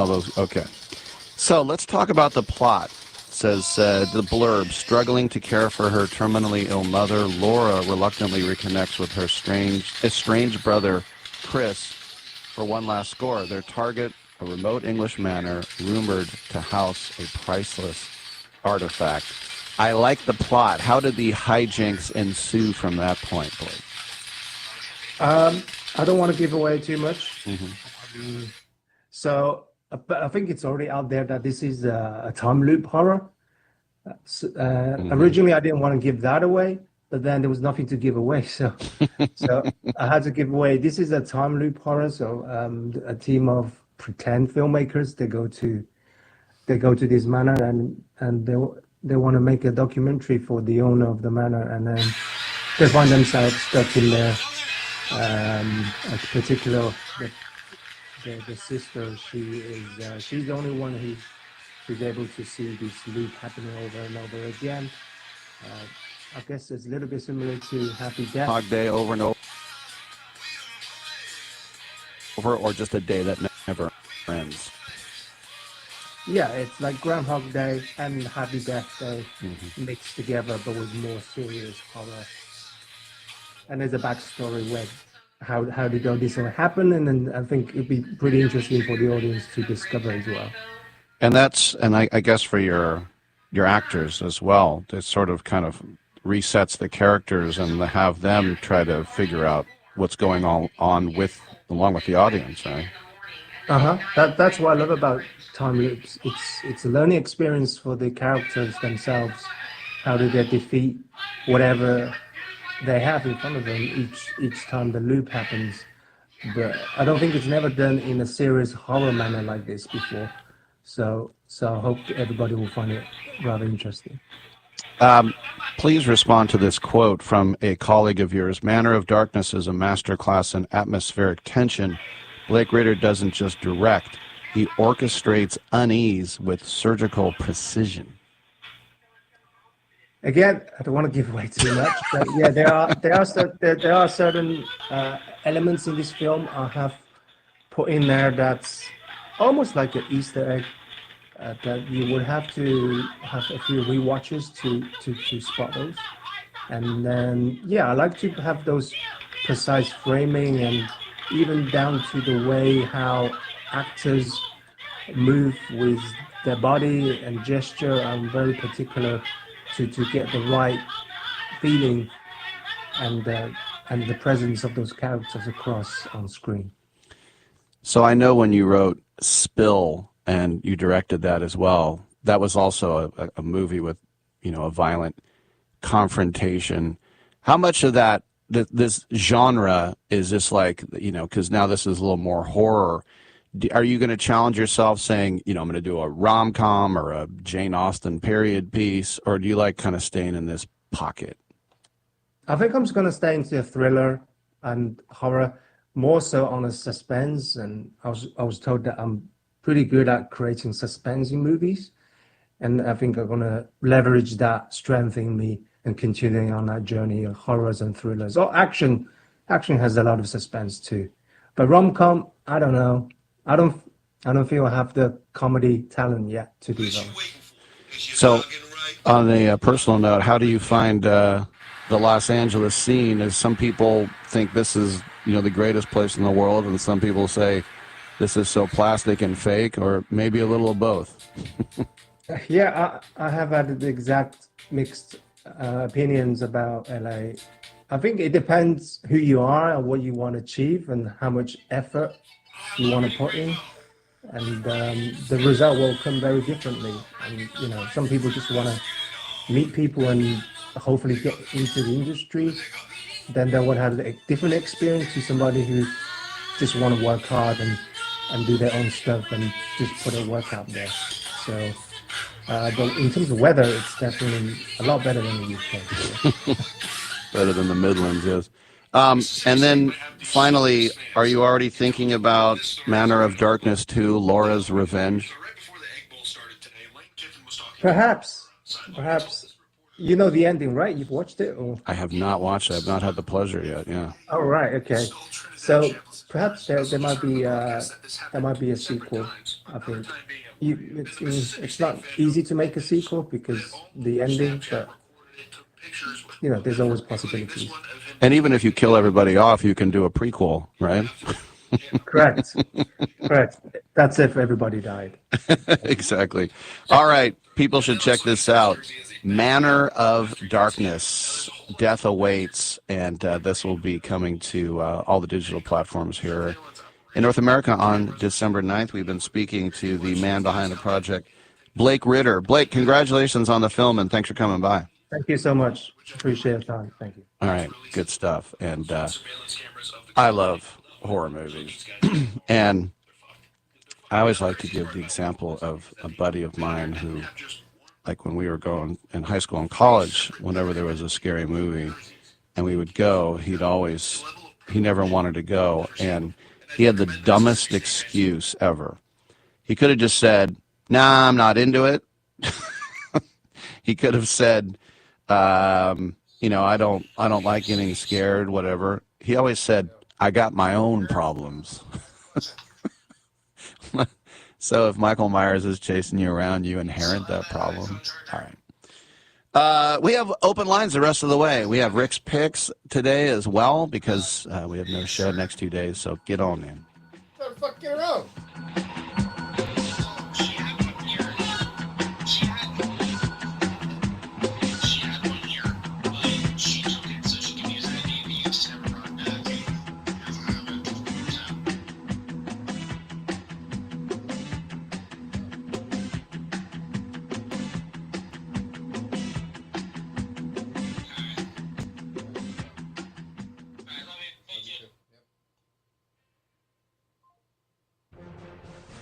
all those. Okay. So let's talk about the plot. It says the blurb, struggling to care for her terminally ill mother, Laura reluctantly reconnects with her estranged brother, Chris, for one last score. Their target, a remote English manor, rumored to house a priceless artifact. I like the plot. How did the hijinks ensue from that point, Blake? I don't want to give away too much. Mm-hmm. So I think it's already out there that this is a time loop horror. Originally, I didn't want to give that away, but then there was nothing to give away. So I had to give away. This is a time loop horror. So a team of pretend filmmakers, they go to this manor and they want to make a documentary for the owner of the manor, and then they find themselves stuck in there. A particular the sister, she's the only one who's able to see this loop happening over and over again. I guess it's a little bit similar to Happy Death. Hog Day over and over, or just a day that never ends. Yeah, it's like Groundhog Day and Happy Death Day mixed together, but with more serious horror. And there's a backstory where how did all this all happen, and then I think it'd be pretty interesting for the audience to discover as well. And I guess for your actors as well, it sort of kind of resets the characters and have them try to figure out what's going on along with the audience, right? That's what I love about time loops. It's a learning experience for the characters themselves. How do they defeat whatever they have in front of them each time the loop happens? But I don't think it's never done in a serious horror manner like this before. So I hope everybody will find it rather interesting. Please respond to this quote from a colleague of yours. Manor of Darkness is a masterclass in atmospheric tension. Blake Ritter doesn't just direct, he orchestrates unease with surgical precision. Again, I don't want to give away too much, but yeah, there are certain elements in this film I have put in there that's almost like an Easter egg that you would have to have a few rewatches to spot those. And then I like to have those precise framing and even down to the way how actors move with their body and gesture. I'm very particular to get the right feeling and the presence of those characters across on screen. So I know when you wrote Spill and you directed that as well, that was also a movie with, a violent confrontation. How much of that, this genre is just like, because now this is a little more horror. Are you going to challenge yourself saying, I'm going to do a rom-com or a Jane Austen period piece, or do you like kind of staying in this pocket? I think I'm just going to stay into a thriller and horror, more so on a suspense. And I was told that I'm pretty good at creating suspense in movies. And I think I'm going to leverage that strength in me and continuing on that journey of horrors and thrillers. Oh, action has a lot of suspense too. But rom-com, I don't know. I don't feel I have the comedy talent yet to do those. So, on a personal note, how do you find the Los Angeles scene? As some people think this is, the greatest place in the world, and some people say this is so plastic and fake, or maybe a little of both. Yeah, I have had the exact mixed opinions about LA. I think it depends who you are and what you want to achieve and how much effort you want to put in, and the result will come very differently. And some people just want to meet people and hopefully get into the industry. Then they would have a different experience to somebody who just want to work hard and do their own stuff and just put a work out there. So, but in terms of weather, it's definitely a lot better than the UK. Better than the Midlands, yes. And then finally, are you already thinking about Manor of Darkness 2, Laura's Revenge? Perhaps. You know the ending, right? You've watched it? Or? I have not watched it. I've not had the pleasure yet, yeah. Oh, right, okay. So perhaps there might be a sequel. I think it's not easy to make a sequel because the ending, but there's always possibilities. And even if you kill everybody off, you can do a prequel, right? Correct. Correct. That's if everybody died. Exactly. All right. People should check this out. Manor of Darkness. Death Awaits. And this will be coming to all the digital platforms here in North America on December 9th. We've been speaking to the man behind the project, Blake Ritter. Blake, congratulations on the film, and thanks for coming by. Thank you so much. Appreciate your time. Thank you. All right. Good stuff. And I love horror movies. And I always like to give the example of a buddy of mine who, like when we were going in high school and college, whenever there was a scary movie and we would go, he never wanted to go. And he had the dumbest excuse ever. He could have just said, nah, I'm not into it. He could have said, I don't like getting scared, whatever. He always said, I got my own problems. So if Michael Myers is chasing you around, you inherit that problem. All right. We have open lines the rest of the way. We have Rick's picks today as well because we have no show next 2 days. So get on in. What the fuck, get around?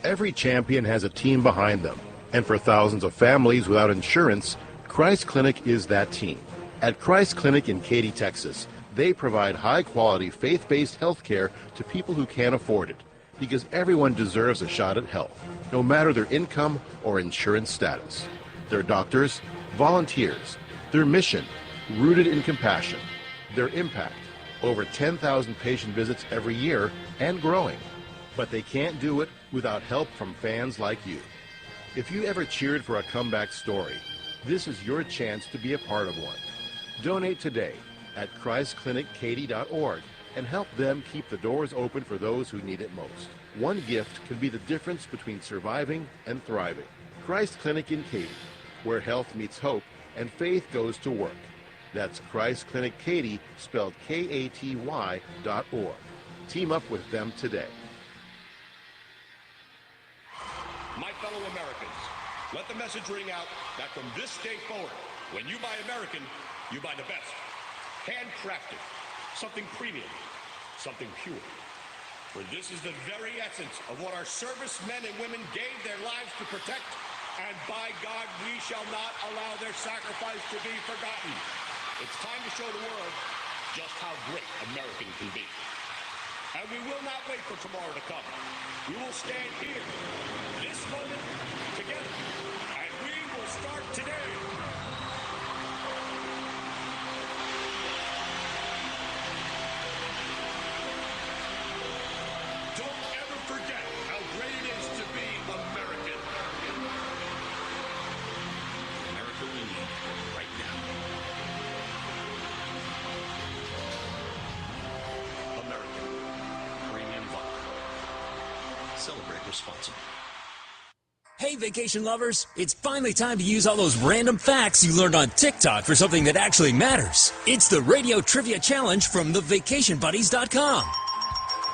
Every champion has a team behind them, and for thousands of families without insurance, Christ Clinic is that team. At Christ Clinic in Katy, Texas, they provide high-quality, faith-based health care to people who can't afford it, because everyone deserves a shot at health, no matter their income or insurance status. Their doctors, volunteers, their mission, rooted in compassion, their impact, over 10,000 patient visits every year and growing. But they can't do it without help from fans like you. If you ever cheered for a comeback story, this is your chance to be a part of one. Donate today at ChristClinicKaty.org and help them keep the doors open for those who need it most. One gift can be the difference between surviving and thriving. Christ Clinic in Katy, where health meets hope and faith goes to work. That's Christ Clinic Katy, spelled Katy.org. Team up with them today. My fellow Americans, let the message ring out that from this day forward, when you buy American, you buy the best. Handcrafted, something premium, something pure. For this is the very essence of what our servicemen and women gave their lives to protect, and by God, we shall not allow their sacrifice to be forgotten. It's time to show the world just how great American can be. And we will not wait for tomorrow to come. We will stand here, this moment, together, and we will start today. Don't ever forget how great it is to be American. America we need right now. American. Premium vodka. Celebrate responsibly. Hey, vacation lovers, it's finally time to use all those random facts you learned on TikTok for something that actually matters. It's the Radio Trivia Challenge from thevacationbuddies.com.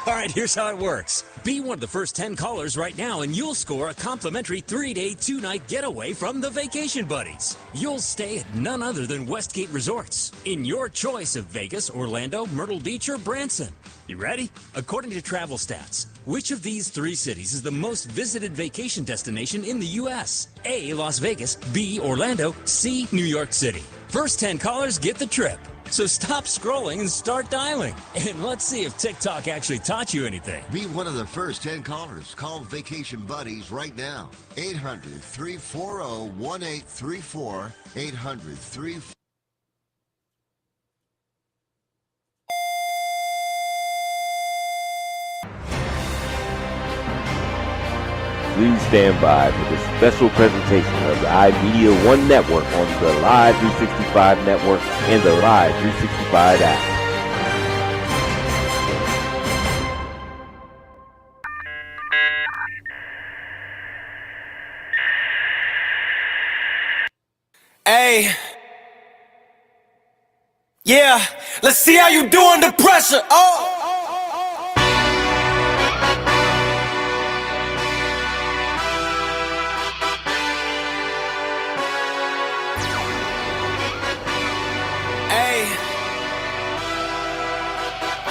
All right, here's how it works. Be one of the first 10 callers right now and you'll score a complimentary 3-day, 2-night getaway from the Vacation Buddies. You'll stay at none other than Westgate Resorts in your choice of Vegas, Orlando, Myrtle Beach, or Branson. You ready? According to travel stats, which of these 3 cities is the most visited vacation destination in the U.S.? A, Las Vegas, B, Orlando, C, New York City. First 10 callers get the trip. So stop scrolling and start dialing. And let's see if TikTok actually taught you anything. Be one of the first 10 callers. Call Vacation Buddies right now. 800-340-1834. 800-340. please stand by for this special presentation of the iMedia One Network on the Live 365 Network and the Live 365 app. Hey, yeah, let's see how you do under pressure. Oh. Hey,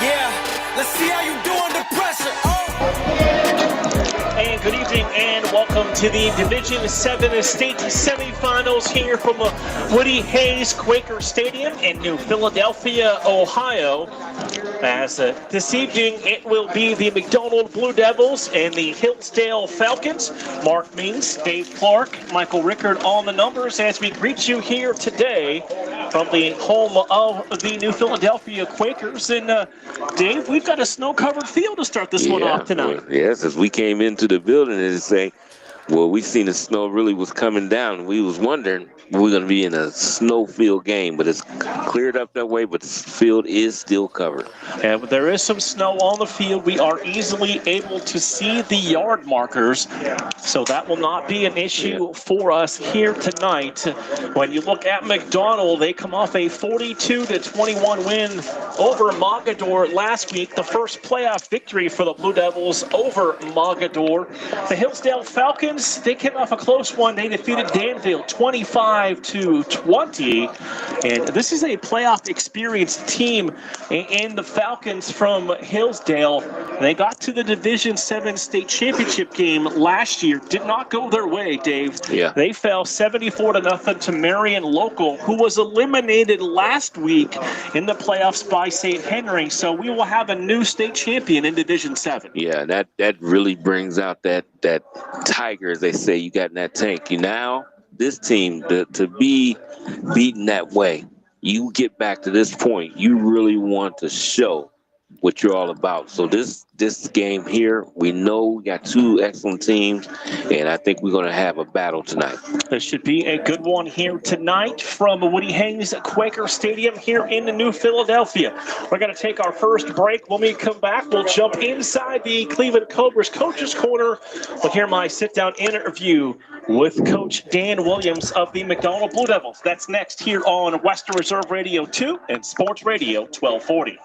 yeah, let's see how you do under pressure. Oh. And good evening and welcome to the Division 7 state semifinals here from Woody Hayes Quaker Stadium in New Philadelphia, Ohio. As this evening it will be the McDonald Blue Devils and the Hillsdale Falcons. Mark Means, Dave Clark, Michael Rickard on the numbers as we greet you here today from the home of the New Philadelphia Quakers. And Dave, we've got a snow-covered field to start this one off tonight. Yes, as we came into the building and say, well, we seen the snow really was coming down. We was wondering we're going to be in a snow-filled game, but it's cleared up that way, but the field is still covered. And there is some snow on the field. We are easily able to see the yard markers, so that will not be an issue for us here tonight. When you look at McDonald, they come off a 42-21 win over Mogador last week, the first playoff victory for the Blue Devils over Mogador. The Hillsdale Falcons, they came off a close one. They defeated Danville 25-20, and this is a playoff experienced team in the Falcons from Hillsdale. They got to the Division 7 state championship game last year. Did not go their way, Dave. Yeah. They fell 74-0 to Marion Local, who was eliminated last week in the playoffs by St. Henry. So we will have a new state champion in Division 7. Yeah, that really brings out that tiger, as they say, you got in that tank. Now, this team, to be beaten that way, you get back to this point, you really want to show what you're all about. So this game here, we know we got two excellent teams, and I think we're going to have a battle tonight. This should be a good one here tonight from Woody Hayes Quaker Stadium here in New Philadelphia. We're going to take our first break. When we come back, we'll jump inside the Cleveland Cobras Coach's Corner. We'll hear my sit-down interview with Coach Dan Williams of the McDonald Blue Devils. That's next here on Western Reserve Radio 2 and Sports Radio 1240.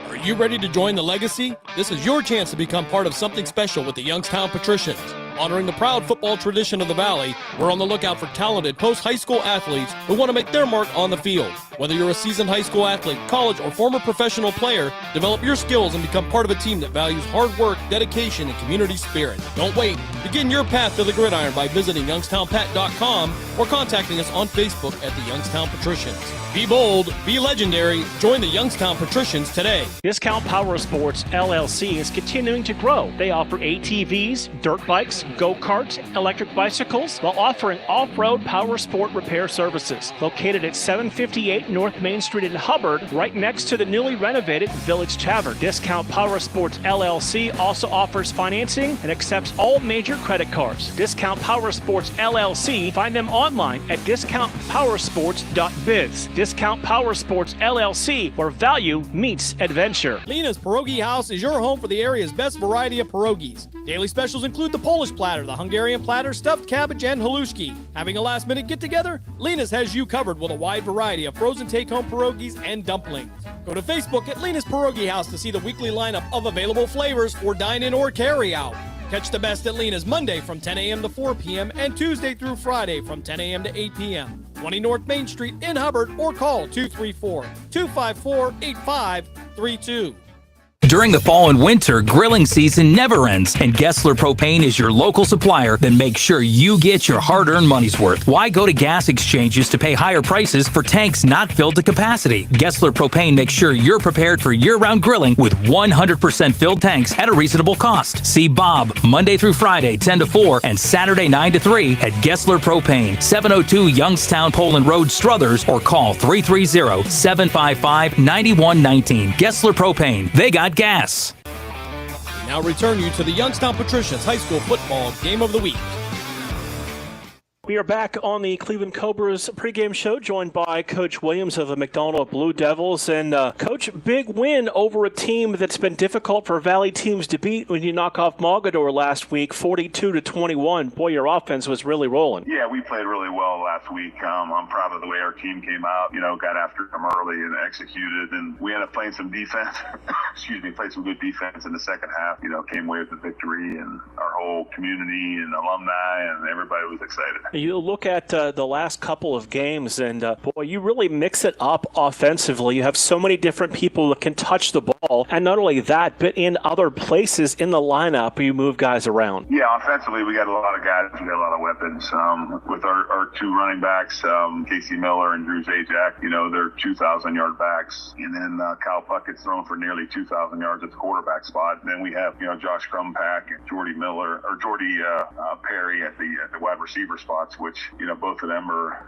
Are you ready to join the legacy? This is your chance to become part of something special with the Youngstown Patricians. Honoring the proud football tradition of the Valley, we're on the lookout for talented post-high school athletes who want to make their mark on the field. Whether you're a seasoned high school athlete, college, or former professional player, develop your skills and become part of a team that values hard work, dedication, and community spirit. Don't wait. Begin your path to the gridiron by visiting youngstownpat.com or contacting us on Facebook at the Youngstown Patricians. Be bold, be legendary, join the Youngstown Patricians today. Discount Power Sports LLC is continuing to grow. They offer ATVs, dirt bikes, go-karts, electric bicycles, while offering off-road power sport repair services. Located at 758 North Main Street in Hubbard, right next to the newly renovated Village Tavern. Discount Power Sports LLC also offers financing and accepts all major credit cards. Discount Power Sports LLC, find them online at discountpowersports.biz. Discount Power Sports LLC, where value meets adventure. Lena's Pierogi House is your home for the area's best variety of pierogies. Daily specials include the Polish platter, the Hungarian platter, stuffed cabbage, and halushki. Having a last-minute get-together? Lena's has you covered with a wide variety of frozen take-home pierogies and dumplings. Go to Facebook at Lena's Pierogi House to see the weekly lineup of available flavors for dine-in or carry-out. Catch the best at Lena's Monday from 10 a.m. to 4 p.m. and Tuesday through Friday from 10 a.m. to 8 p.m. 20 North Main Street in Hubbard, or call 234-254-8532. During the fall and winter, grilling season never ends, and Gessler Propane is your local supplier that makes sure you get your hard-earned money's worth. Why go to gas exchanges to pay higher prices for tanks not filled to capacity? Gessler Propane makes sure you're prepared for year-round grilling with 100% filled tanks at a reasonable cost. See Bob Monday through Friday, 10 to 4, and Saturday, 9 to 3 at Gessler Propane, 702 Youngstown Poland Road, Struthers, or call 330-755-9119. Gessler Propane. They got gas. We now return you to the Youngstown Patricians High School Football Game of the Week. We are back on the Cleveland Cobras pregame show, joined by Coach Williams of the McDonald Blue Devils. And Coach, big win over a team that's been difficult for Valley teams to beat when you knock off Mogador last week, 42-21. Boy, your offense was really rolling. Yeah, we played really well last week. I'm proud of the way our team came out, got after them early and executed. And we ended up playing some defense, played some good defense in the second half, came away with the victory, and our whole community and alumni and everybody was excited. You look at the last couple of games, and boy, you really mix it up offensively. You have so many different people that can touch the ball, and not only that, but in other places in the lineup, you move guys around. Yeah, offensively, we got a lot of guys. We got a lot of weapons. With our two running backs, Casey Miller and Drew Zajac, they're 2,000-yard backs, and then Kyle Puckett's thrown for nearly 2,000 yards at the quarterback spot. And then we have Josh Crumpack and Jordy Perry at the wide receiver spot, which, both of them are,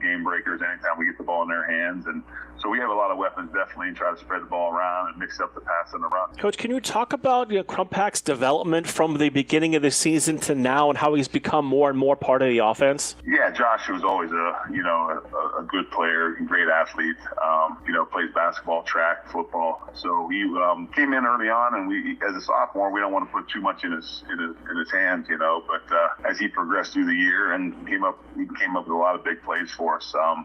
game breakers anytime we get the ball in their hands. And so we have a lot of weapons, definitely, and try to spread the ball around and mix up the pass and the run. Coach, can you talk about Crumpack's development from the beginning of the season to now and how he's become more and more part of the offense? Yeah, Josh was always a good player, great athlete, plays basketball, track, football. So he came in early on, and we, as a sophomore, we don't want to put too much in his hands, but as he progressed through the year and he came up with a lot of big plays for us. A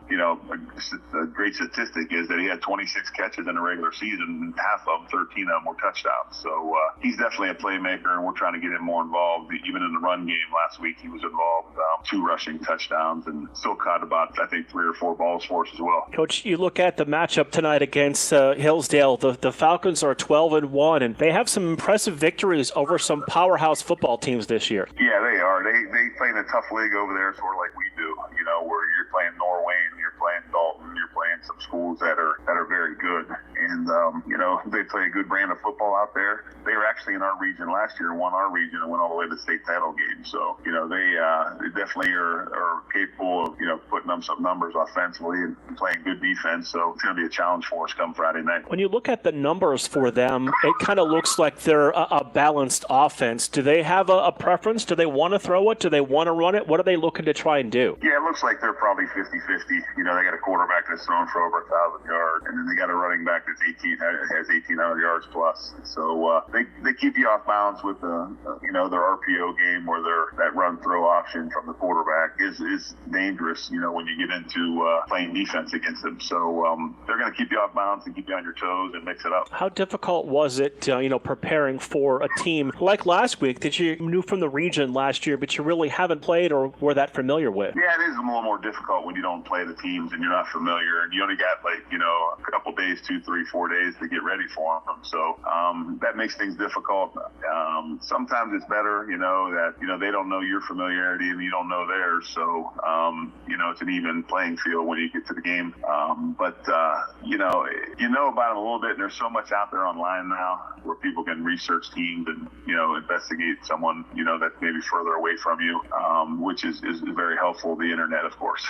great statistic is that he had 26 catches in the regular season, and half of them, 13 of them, were touchdowns. So he's definitely a playmaker, and we're trying to get him more involved. Even in the run game last week, he was involved, 2 rushing touchdowns, and still caught about, I think, 3 or 4 balls for us as well. Coach, you look at the matchup tonight against Hillsdale. The Falcons are 12-1, and they have some impressive victories over some powerhouse football teams this year. Yeah, they are. They play in a tough league over there, sort of like we do, where you're playing Norway and you're playing Dalton, you're playing some schools that are very good. And, they play a good brand of football out there. They were actually in our region last year, won our region, and went all the way to the state title game. So, they definitely are capable of, putting up some numbers offensively and playing good defense. So it's going to be a challenge for us come Friday night. When you look at the numbers for them, it kind of looks like they're a balanced offense. Do they have a preference? Do they want to throw it? Do they want to run it? What are they looking to try and do? Yeah, it looks like they're probably 50-50. They got a quarterback that's thrown for over 1,000 yards, and then they got a running back that's has 1,800 yards plus. So they keep you off bounds with their RPO game, where that run throw option from the quarterback is dangerous. When you get into playing defense against them, so they're going to keep you off bounds and keep you on your toes and mix it up. How difficult was it, preparing for a team like last week that you knew from the region last year, but you really haven't played or were that familiar with? Yeah, it is a little more difficult when you don't play the teams and you're not familiar, and you only got a couple days, 2, 3, 4 days to get ready for them. So that makes things difficult. Sometimes it's better, that they don't know your familiarity and you don't know theirs. So it's an even playing field when you get to the game. But you know about them a little bit, and there's so much out there online now where people can research teams and investigate someone that's maybe further away from you, which is very helpful. The internet, of course.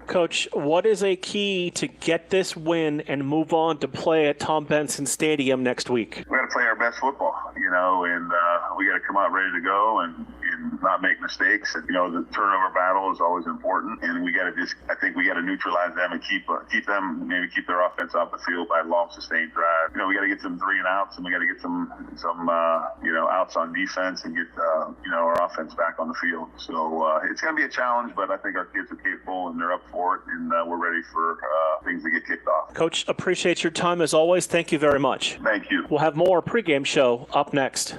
Coach, what is a key to get this win and move on to play at Tom Benson Stadium next week? We got to play our best football, and we got to come out ready to go and not make mistakes. And, the turnover battle is always important, and we got to I think we got to neutralize them and keep them, maybe keep their offense off the field by long sustained drive. We got to get some 3 and outs, and we got to get some outs on defense and get our offense back on the field. So it's going to be a challenge, but I think our kids are capable and they're up for it, and we're ready for things to get kicked off. Coach, appreciate your time as always. Thank you very much. Thank you. We'll have more pregame show up next.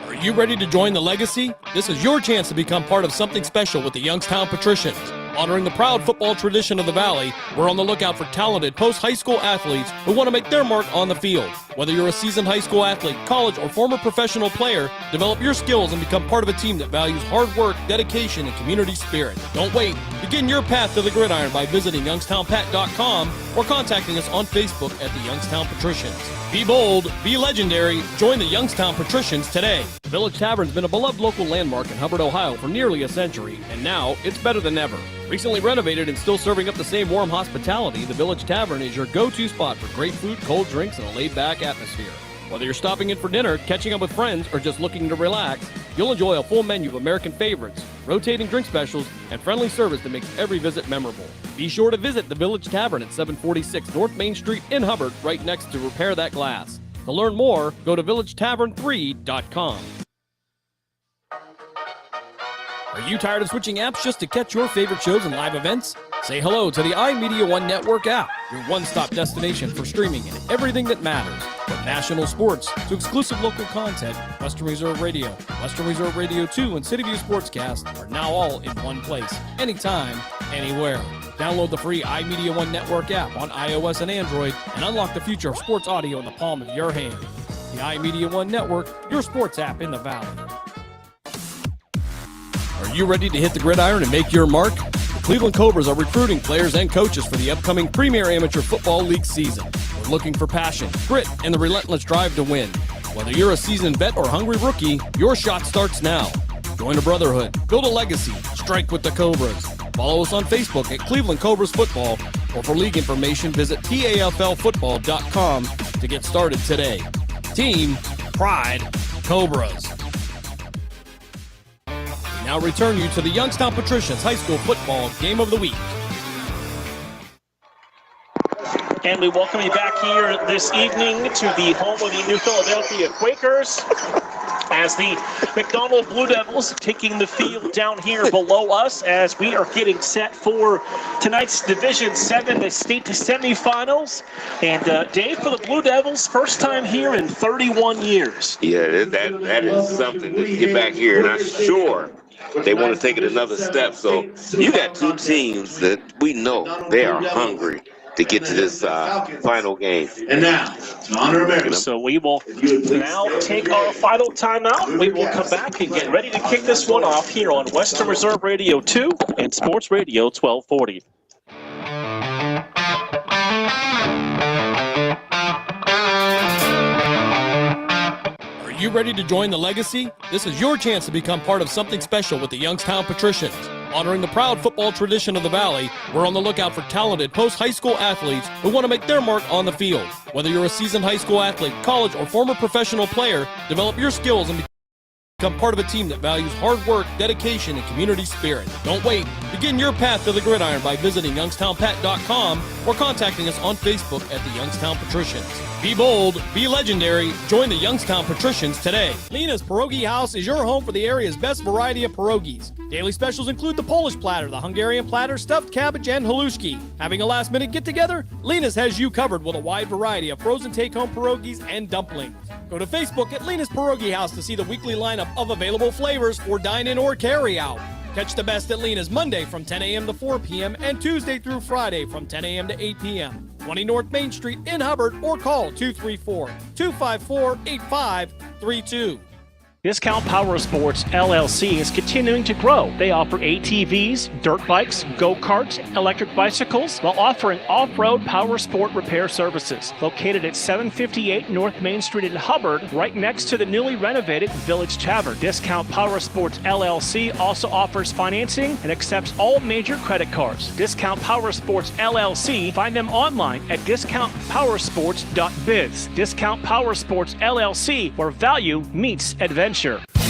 Are you ready to join the legacy? This is your chance to become part of something special with the Youngstown Patricians. Honoring the proud football tradition of the Valley, we're on the lookout for talented post-high school athletes who want to make their mark on the field. Whether you're a seasoned high school athlete, college, or former professional player, develop your skills and become part of a team that values hard work, dedication, and community spirit. Don't wait. Begin your path to the gridiron by visiting youngstownpat.com or contacting us on Facebook at the Youngstown Patricians. Be bold, be legendary, join the Youngstown Patricians today. The Village Tavern's been a beloved local landmark in Hubbard, Ohio for nearly a century, and now it's better than ever. Recently renovated and still serving up the same warm hospitality, the Village Tavern is your go-to spot for great food, cold drinks, and a laid-back atmosphere. Whether you're stopping in for dinner, catching up with friends, or just looking to relax, you'll enjoy a full menu of American favorites, rotating drink specials, and friendly service that makes every visit memorable. Be sure to visit the Village Tavern at 746 North Main Street in Hubbard, right next to Repair That Glass. To learn more, go to villagetavern3.com. Are you tired of switching apps just to catch your favorite shows and live events? Say hello to the iMedia One Network app, your one-stop destination for streaming and everything that matters. From national sports to exclusive local content, Western Reserve Radio, Western Reserve Radio 2, and CityView Sportscast are now all in one place, anytime, anywhere. Download the free iMedia One Network app on iOS and Android and unlock the future of sports audio in the palm of your hand. The iMedia One Network, your sports app in the Valley. Are you ready to hit the gridiron and make your mark? The Cleveland Cobras are recruiting players and coaches for the upcoming Premier Amateur Football League season. We're looking for passion, grit, and the relentless drive to win. Whether you're a seasoned vet or hungry rookie, your shot starts now. Join a brotherhood, build a legacy, strike with the Cobras. Follow us on Facebook at Cleveland Cobras Football, or for league information, visit TAFLfootball.com to get started today. Team, pride, Cobras. Now return you to the Youngstown Patricians High School Football Game of the Week. And we welcome you back here this evening to the home of the New Philadelphia Quakers, as the McDonald Blue Devils taking the field down here below us as we are getting set for tonight's Division 7 state semifinals. And Dave, for the Blue Devils, first time here in 31 years. Yeah, that is something to get back here, and I'm sure they want to take it another step. So you got two teams that we know they are hungry to get to this final game. And now, to honor America. So we will now take our final timeout. We will come back and get ready to kick this one off here on Western Reserve Radio 2 and Sports Radio 1240. Are you ready to join the legacy? This is your chance to become part of something special with the Youngstown Patricians. Honoring the proud football tradition of the Valley, we're on the lookout for talented post-high school athletes who want to make their mark on the field. Whether you're a seasoned high school athlete, college, or former professional player, develop your skills and become part of a team that values hard work, dedication, and community spirit. Don't wait. Begin your path to the gridiron by visiting youngstownpat.com or contacting us on Facebook at the Youngstown Patricians. Be bold, be legendary, join the Youngstown Patricians today. Lena's Pierogi House is your home for the area's best variety of pierogies. Daily specials include the Polish platter, the Hungarian platter, stuffed cabbage, and halushki. Having a last-minute get-together? Lena's has you covered with a wide variety of frozen take-home pierogies and dumplings. Go to Facebook at Lena's Pierogi House to see the weekly lineup of available flavors for dine-in or carry-out. Catch the best at Lena's Monday from 10 a.m. to 4 p.m. and Tuesday through Friday from 10 a.m. to 8 p.m. 20 North Main Street in Hubbard, or call 234-254-8532. Discount Power Sports LLC is continuing to grow. They offer ATVs, dirt bikes, go-karts, electric bicycles, while offering off-road power sport repair services. Located at 758 North Main Street in Hubbard, right next to the newly renovated Village Tavern. Discount Power Sports LLC also offers financing and accepts all major credit cards. Discount Power Sports LLC, find them online at discountpowersports.biz. Discount Power Sports LLC, where value meets adventure.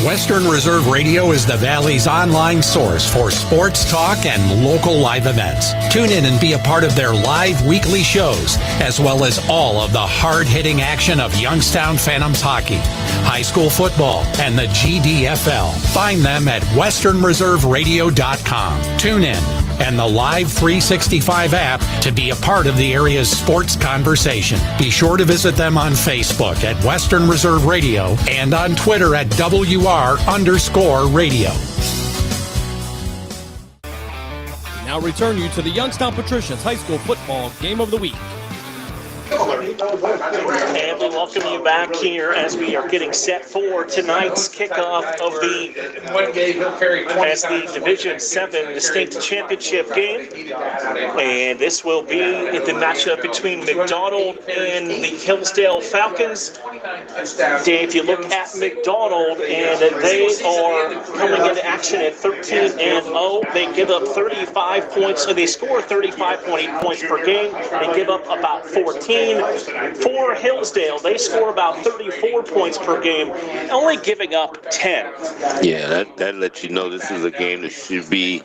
Western Reserve Radio is the Valley's online source for sports talk and local live events. Tune in and be a part of their live weekly shows, as well as all of the hard-hitting action of Youngstown Phantoms hockey, high school football, and the GDFL. Find them at westernreserveradio.com. Tune in and the Live 365 app to be a part of the area's sports conversation. Be sure to visit them on Facebook at Western Reserve Radio and on Twitter at WR_radio. now return you to the Youngstown Patricians High School Football Game of the Week. And we welcome you back here as we are getting set for tonight's kickoff of the Division 7 State Championship game. And this will be the matchup between McDonald and the Hillsdale Falcons. Dan, if you look at McDonald, and they are coming into action at 13-0. They give up 35 points, so they score 35.8 points per game. They give up about 14. For Hillsdale, they score about 34 points per game, only giving up 10. Yeah, that lets you know this is a game that should be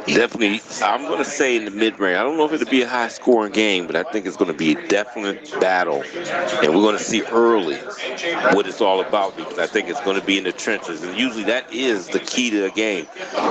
definitely, I'm going to say, in the mid-range. I don't know if it'll be a high-scoring game, but I think it's going to be a definite battle. And we're going to see early what it's all about, because I think it's going to be in the trenches. And usually that is the key to a game.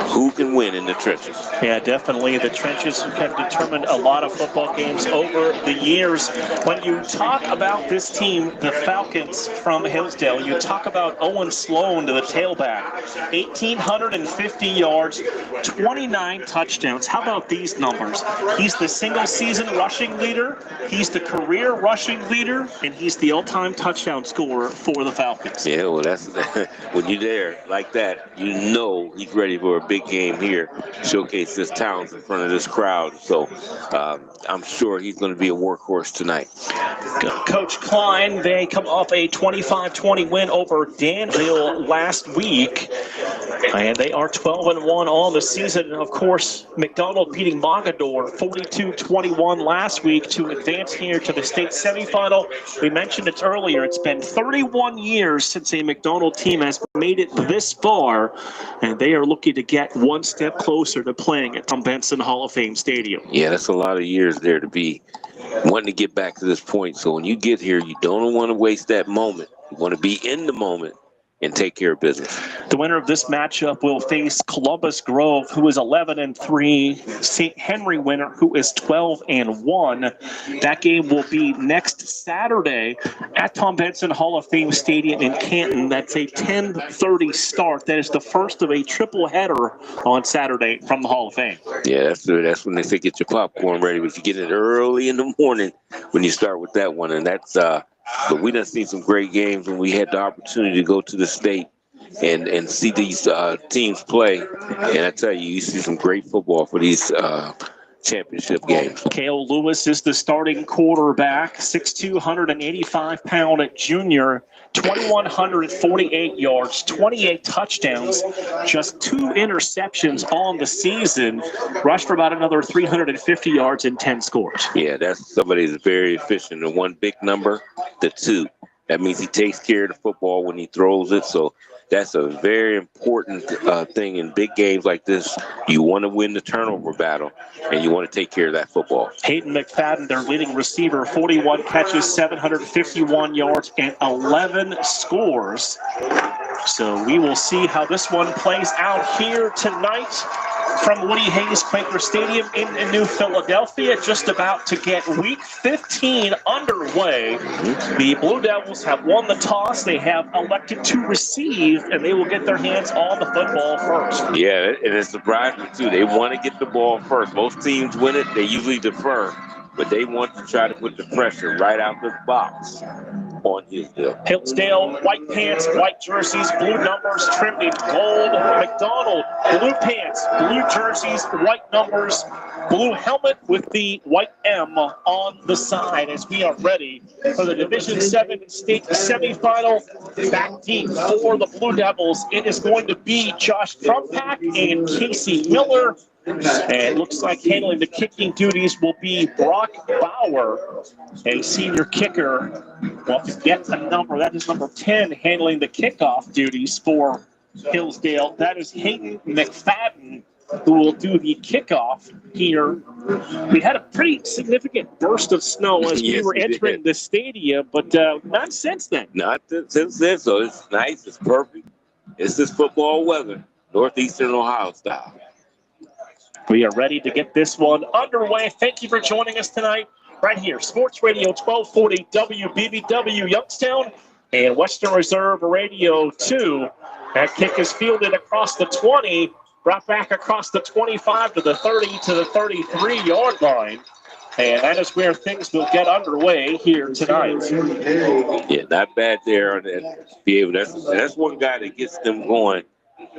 Who can win in the trenches? Yeah, definitely. The trenches have determined a lot of football games over the years. When you talk about this team, the Falcons from Hillsdale, you talk about Owen Sloan to the tailback. 1,850 yards, 29 touchdowns. How about these numbers? He's the single-season rushing leader, he's the career rushing leader, and he's the all-time touchdown scorer for the Falcons. Yeah, well, that's when you're there like that, you know he's ready for a big game here, showcase his talents in front of this crowd. So I'm sure he's going to be a workhorse tonight. Coach Klein, they come off a 25-20 win over Danville last week, and they are 12-1 on the season. Of course, McDonald beating Mogador 42-21 last week to advance here to the state semifinal. We mentioned it earlier. It's been 31 years since a McDonald team has made it this far, and they are looking to get one step closer to playing at Tom Benson Hall of Fame Stadium. Yeah, that's a lot of years there to be wanting to get back to this point. So when you get here, you don't want to waste that moment. You want to be in the moment and take care of business. The winner of this matchup will face Columbus Grove, who is 11-3, St. Henry winner, who is 12-1. That game will be next Saturday at Tom Benson Hall of Fame Stadium in Canton. That's a 10:30 start. That is the first of a triple header on Saturday from the Hall of Fame. Yeah, that's when they say get your popcorn ready, but you get it early in the morning when you start with that one. And that's but we done seen some great games when we had the opportunity to go to the state and see these teams play. And I tell you, you see some great football for these championship games. Cale Lewis is the starting quarterback, 6'2", 185-pound junior, 2,148 yards, 28 touchdowns, just 2 interceptions on the season, rushed for about another 350 yards and 10 scores. Yeah, that's somebody that's very efficient. The one big number, the 2. That means he takes care of the football when he throws it. So that's a very important thing in big games like this. You want to win the turnover battle, and you want to take care of that football. Hayden McFadden, their leading receiver, 41 catches, 751 yards, and 11 scores. So we will see how this one plays out here tonight from Woody Hayes Quaker Stadium in New Philadelphia, just about to get Week 15 underway. The Blue Devils have won the toss. They have elected to receive, and they will get their hands on the football first. Yeah, and it surprised me, too. They want to get the ball first. Most teams win it, they usually defer, but they want to try to put the pressure right out the box on Hillsdale. Hillsdale, white pants, white jerseys, blue numbers trimmed in gold. McDonald, blue pants, blue jerseys, white numbers, blue helmet with the white M on the side as we are ready for the Division 7 state semifinal. Back deep for the Blue Devils, it is going to be Josh Trumpak and Casey Miller. And it looks like handling the kicking duties will be Brock Bauer, a senior kicker. Well, to get a number, that is number 10, handling the kickoff duties for Hillsdale. That is Hayden McFadden, who will do the kickoff here. We had a pretty significant burst of snow as we were entering the stadium, but not since then. Not since then, so it's nice, it's perfect. It's this football weather, Northeastern Ohio style. We are ready to get this one underway. Thank you for joining us tonight right here. Sports Radio 1240 WBBW Youngstown and Western Reserve Radio 2. That kick is fielded across the 20 brought back across the 25 to the 30 to the 33-yard line. And that is where things will get underway here tonight. Yeah, not bad there on that. That's one guy that gets them going.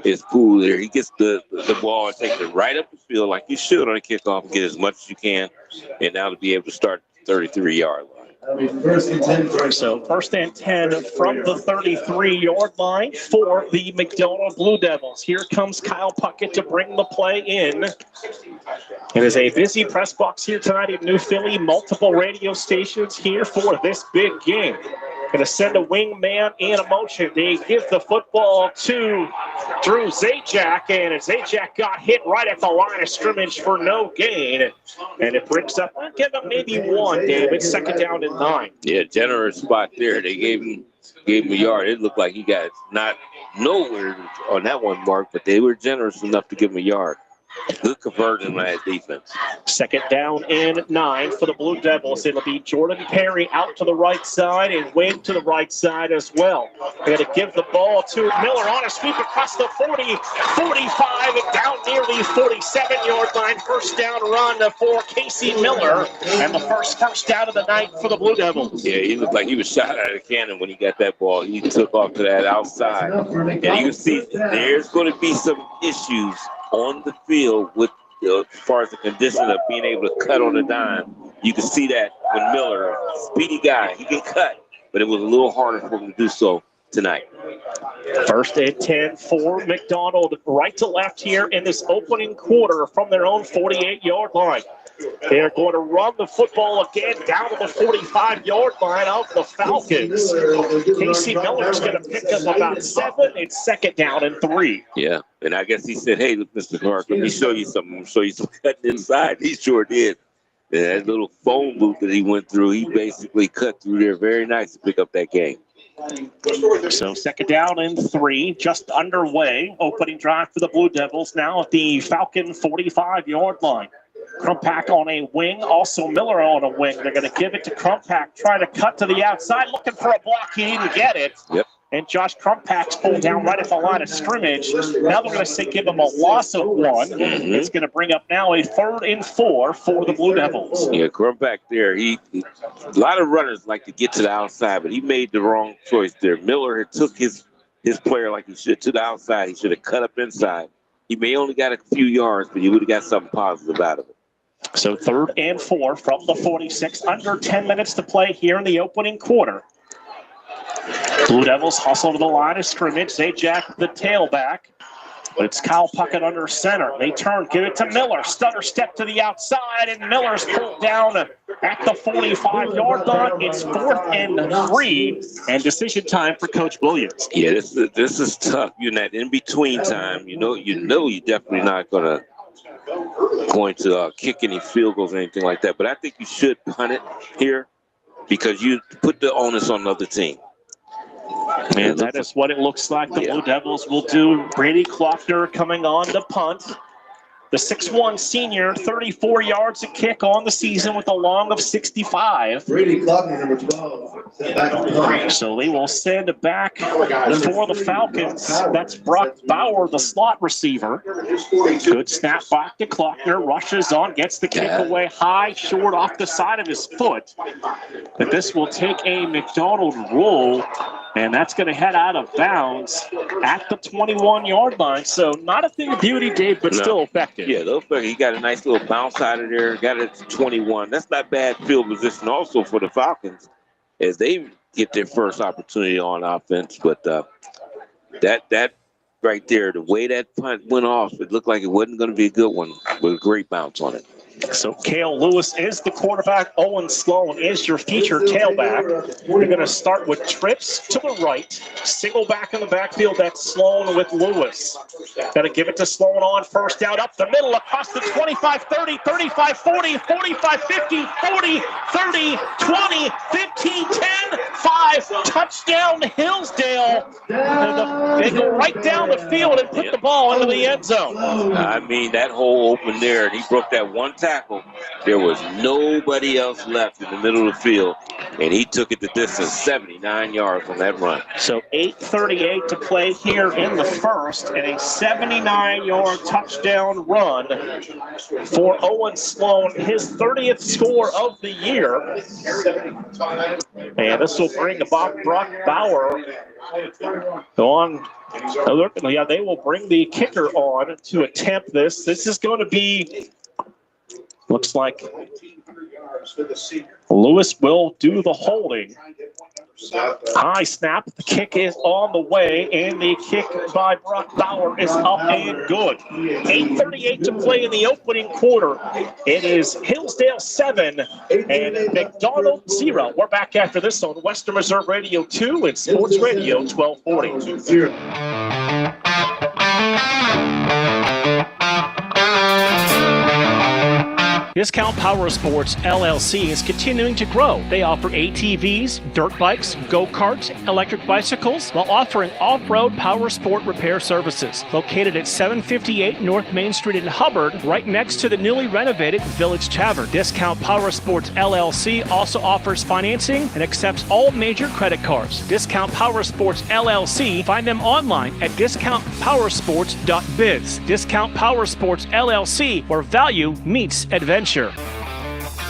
Is Poole there. He gets the ball and takes it right up the field like you should on a kickoff and get as much as you can. And now to be able to start the 33-yard line. So first and 10 from the 33-yard line for the McDonald Blue Devils. Here comes Kyle Puckett to bring the play in. It is a busy press box here tonight in New Philly. Multiple radio stations here for this big game. Going to send a wingman in a motion. They give the football to Drew Zajac, and Zajac got hit right at the line of scrimmage for no gain. And it brings up, I'll give him maybe one, Dave. It's second down and 9. Yeah, generous spot there. They gave him a yard. It looked like he got not nowhere on that one, Mark, but they were generous enough to give him a yard. Good conversion on that defense. Second down and 9 for the Blue Devils. It'll be Jordan Perry out to the right side and Wade to the right side as well. They're going to give the ball to Miller on a sweep across the 40, 45, and down near the 47-yard line. First down run for Casey Miller, and the first down of the night for the Blue Devils. Yeah, he looked like he was shot out of a cannon when he got that ball. He took off to that outside. And you can see there's going to be some issues on the field with as far as the condition of being able to cut on a dime. You can see that when Miller, speedy guy, he can cut, but it was a little harder for him to do so tonight. First and 10 for McDonald, right to left here in this opening quarter from their own 48-yard line. They're going to run the football again down to the 45-yard line of the Falcons. Casey Miller's going to pick up about 7. It's second down and 3. Yeah, and I guess he said, hey, Mr. Clark, let me show you something. I'm show you some cutting inside. He sure did. And that little phone booth that he went through, he basically cut through there very nice to pick up that game. So second down and 3, just underway. Opening drive for the Blue Devils now at the Falcon 45-yard line. Crumpack on a wing, also Miller on a wing. They're going to give it to Crumpack, trying to cut to the outside, looking for a block. He didn't get it. Yep. And Josh Crumpack's pulled down right at the line of scrimmage. Now they're going to say give him a loss of 1. It's going to bring up now a 3rd and 4 for the Blue Devils. Yeah, Crumpack there. A lot of runners like to get to the outside, but he made the wrong choice there. Miller had took his player like he should to the outside. He should have cut up inside. He may only got a few yards, but he would have got something positive out of it. So 3rd and 4 from the 46. Under 10 minutes to play here in the opening quarter. Blue Devils hustle to the line of scrimmage. Zajac, the tailback. But it's Kyle Puckett under center. They turn, give it to Miller. Stutter step to the outside, and Miller's pulled down at the 45-yard line. It's 4th and 3, and decision time for Coach Williams. Yeah, this is tough. You're in that in-between time. You know you're definitely not going to kick any field goals or anything like that. But I think you should punt it here because you put the onus on the other team. And that is what it looks like the Blue Devils will do. Brady Klockner coming on to punt. The 6'1 senior, 34 yards a kick on the season with a long of 65. Brady Klockner, number 12. So they will send back for the Falcons. That's Brock Bauer, the slot receiver. Good snap back to Klockner. Rushes on, gets the kick away high, short off the side of his foot. But this will take a McDonald roll, and that's going to head out of bounds at the 21-yard line. So not a thing of beauty, Dave, but still effective. Yeah, he got a nice little bounce out of there. Got it to 21. That's not bad field position also for the Falcons as they get their first opportunity on offense. But that right there, the way that punt went off, it looked like it wasn't going to be a good one with a great bounce on it. So Cale Lewis is the quarterback. Owen Sloan is your featured tailback. We're going to start with trips to the right. Single back in the backfield. That's Sloan with Lewis. Got to give it to Sloan on first down. Up the middle, across the 25, 30, 35, 40, 45, 50, 40, 30, 20, 15, 10, 5. Touchdown Hillsdale. They go right down the field and put the ball into the end zone. I mean, that hole open there, and he broke that one tackle tackle, there was nobody else left in the middle of the field, and he took it the distance, 79 yards on that run. So 8:38 to play here in the first, and a 79-yard touchdown run for Owen Sloan, his 30th score of the year. And this will bring Brock Bauer on. Yeah, they will bring the kicker on to attempt this. This is going to be, looks like Lewis will do the holding. High snap. The kick is on the way, and the kick by Brock Bauer is up and good. 8:38 to play in the opening quarter. It is Hillsdale 7 and McDonald 0. We're back after this on Western Reserve Radio 2 and Sports Radio 1240. Discount Power Sports LLC is continuing to grow. They offer ATVs, dirt bikes, go-karts, electric bicycles, while offering off-road power sport repair services. Located at 758 North Main Street in Hubbard, right next to the newly renovated Village Tavern. Discount Power Sports LLC also offers financing and accepts all major credit cards. Discount Power Sports LLC. Find them online at discountpowersports.biz. Discount Power Sports LLC, where value meets adventure. We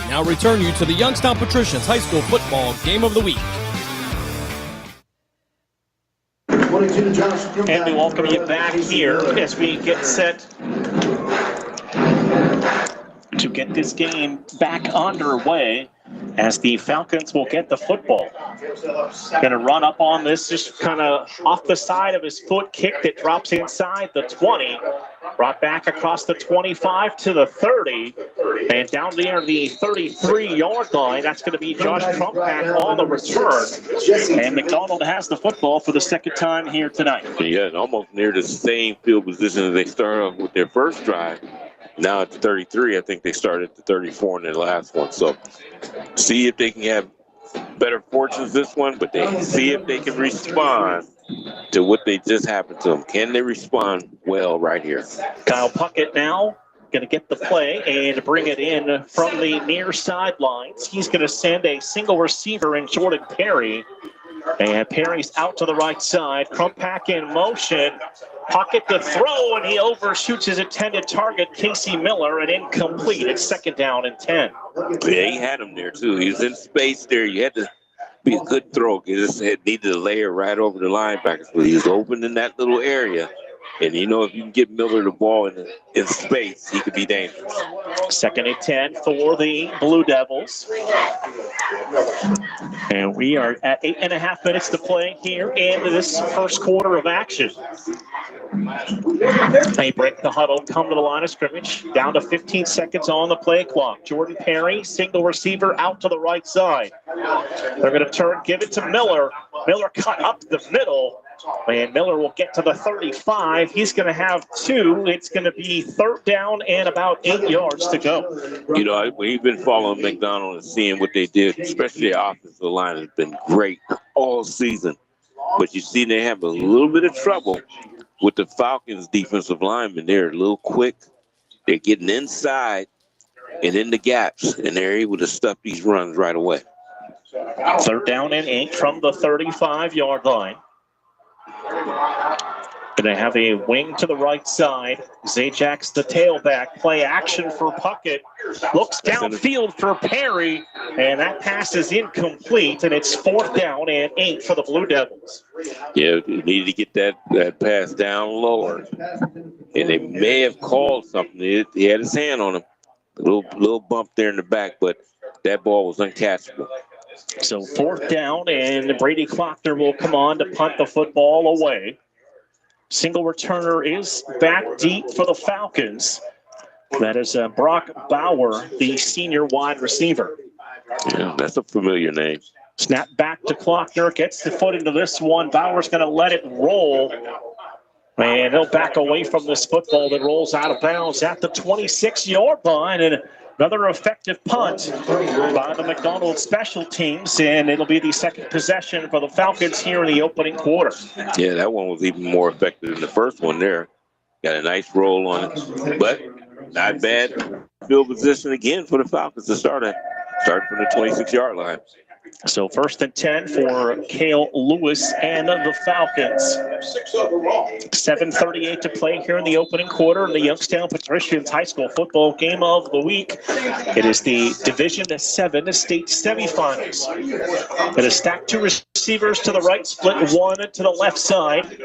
now return you to the Youngstown Patricians High School Football Game of the Week. And we welcome you back here as we get set to get this game back underway, as the Falcons will get the football. Going to run up on this, just kind of off the side of his foot, kick that drops inside the 20. Brought back across the 25 to the 30, and down near the 33-yard line. That's going to be Josh Trumpack on the return. And McDonald has the football for the second time here tonight. Yeah, and almost near the same field position as they started off with their first drive. Now at the 33, I think they started at the 34 in their last one. So see if they can have better fortunes this one, but they see if they can respond to what they just happened to them. Can they respond well right here? Kyle Puckett now going to get the play and bring it in from the near sidelines. He's going to send a single receiver in Jordan Perry. And Perry's out to the right side. Crumpack in motion. Puckett to throw, and he overshoots his intended target, Casey Miller, and incomplete. It's second down and 10. Yeah, he had him there, too. He was in space there. You had to be a good throw. He just needed to layer right over the linebackers. But he was open in that little area. And, you know, if you can get Miller the ball in space, he could be dangerous. Second and 10 for the Blue Devils. And we are at 8.5 minutes to play here in this first quarter of action. They break the huddle, come to the line of scrimmage. Down to 15 seconds on the play clock. Jordan Perry, single receiver out to the right side. They're going to give it to Miller. Miller cut up the middle. And Miller will get to the 35. He's going to have two. It's going to be third down and about 8 yards to go. You know, we've been following McDonald and seeing what they did, especially the offensive line has been great all season. But you see they have a little bit of trouble with the Falcons' defensive linemen. They're a little quick. They're getting inside and in the gaps, and they're able to stuff these runs right away. Third down and 8 from the 35-yard line. Going to have a wing to the right side. Zajac, the tailback. Play action for Puckett. Looks downfield for Perry, and that pass is incomplete, and it's fourth down and 8 for the Blue Devils. Yeah, you need to get that pass down lower. And they may have called something. He had his hand on him. A little bump there in the back, but that ball was uncatchable. So fourth down, and Brady Klockner will come on to punt the football away. Single returner is back deep for the Falcons. That is Brock Bauer, the senior wide receiver. Yeah, that's a familiar name. Snap back to Klockner, gets the foot into this one. Bauer's going to let it roll. And he'll back away from this football that rolls out of bounds at the 26-yard line. And another effective punt by the McDonald special teams, and it'll be the second possession for the Falcons here in the opening quarter. Yeah, that one was even more effective than the first one there. Got a nice roll on it, but not bad. field position again for the Falcons to start from the 26-yard line. So 1st and 10 for Cale Lewis and the Falcons. 7:38 to play here in the opening quarter in the Youngstown Patricians high school football game of the week. It is the Division 7 state semifinals. It is stacked 2 receivers to the right, split 1 to the left side.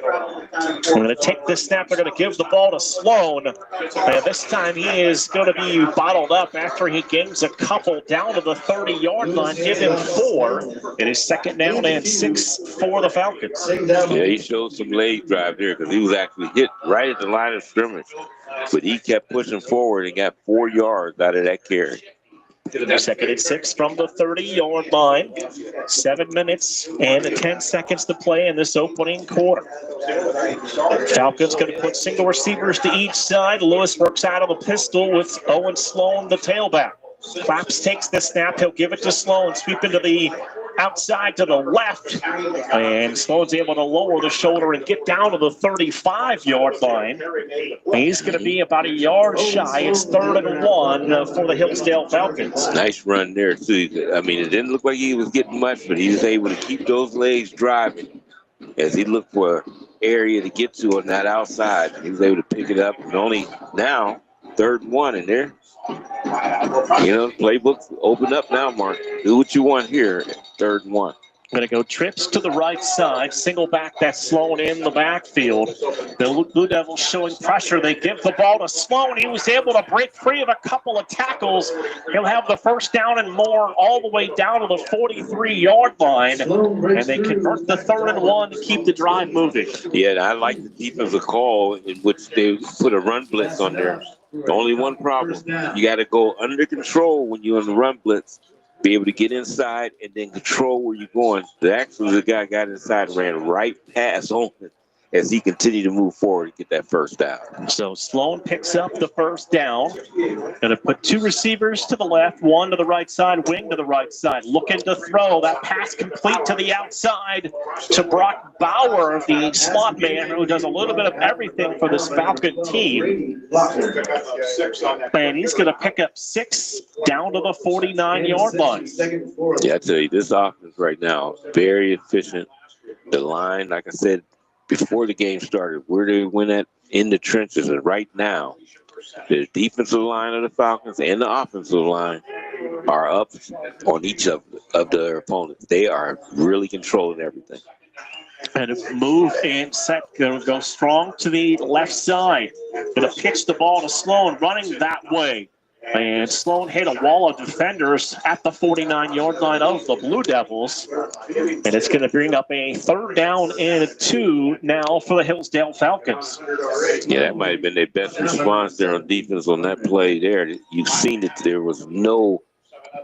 We're going to take this snap. We're going to give the ball to Sloan. And this time he is going to be bottled up after he gains a couple down to the 30-yard line. Give him 4. It is 2nd down and 6 for the Falcons. Yeah, he showed some leg drive there because he was actually hit right at the line of scrimmage. But he kept pushing forward and got 4 yards out of that carry. 2nd and 6 from the 30-yard line. 7 minutes and 10 seconds to play in this opening quarter. Falcons going to put single receivers to each side. Lewis works out of the pistol with Owen Sloan, the tailback. Claps takes the snap. He'll give it to Sloan. Sweep into the outside to the left. And Sloan's able to lower the shoulder and get down to the 35-yard line. He's going to be about a yard shy. It's 3rd and 1 for the Hillsdale Falcons. Nice run there, too. I mean, it didn't look like he was getting much, but he was able to keep those legs driving as he looked for an area to get to on that outside. He was able to pick it up. And only now, 3rd and 1 in there. You know, the playbook's open up now, Mark. Do what you want here at 3rd and 1. Going to go trips to the right side. Single back that's Sloan in the backfield. The Blue Devils showing pressure. They give the ball to Sloan. He was able to break free of a couple of tackles. He'll have the 1st down and more all the way down to the 43-yard line. And they convert the 3rd and 1 to keep the drive moving. Yeah, I like the defensive call in which they put a run blitz on there. The only one problem, you got to go under control when you're on the run blitz, be able to get inside and then control where you're going. The guy got inside and ran right past Owen as he continued to move forward to get that 1st down. So Sloan picks up the 1st down. Going to put 2 receivers to the left, 1 to the right side, wing to the right side. Looking to throw. That pass complete to the outside to Brock Bauer, the slot man who does a little bit of everything for this Falcon team. And he's going to pick up 6 down to the 49-yard line. Yeah, I tell you, this offense right now, very efficient. The line, like I said, before the game started, where they went at in the trenches, and right now, the defensive line of the Falcons and the offensive line are up on each of their opponents. They are really controlling everything. And move and set, going to go strong to the left side. Going to pitch the ball to Sloan, running that way. And Sloan hit a wall of defenders at the 49-yard line of the Blue Devils. And it's going to bring up a 3rd down and 2 now for the Hillsdale Falcons. Yeah, that might have been their best response there on defense on that play there. You've seen it. There was no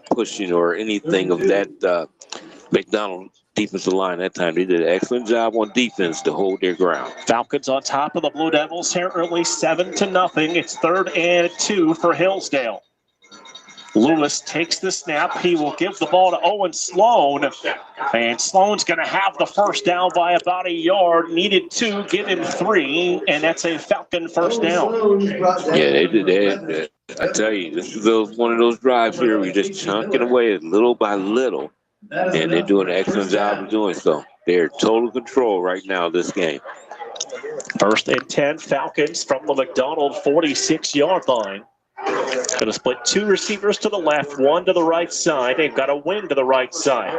pushing or anything of that McDonald defensive line that time. They did an excellent job on defense to hold their ground. Falcons on top of the Blue Devils here early, 7-0. It's 3rd and 2 for Hillsdale. Lewis takes the snap. He will give the ball to Owen Sloan. And Sloan's going to have the 1st down by about a yard. Needed 2, give him 3, and that's a Falcon 1st down. Yeah, they did that. I tell you, this is one of those drives here where you're just chunking away little by little. And they're doing an excellent job of doing so. They're in total control right now of this game. 1st and 10, Falcons from the McDonald 46-yard line. Going to split 2 receivers to the left, 1 to the right side. They've got a wing to the right side.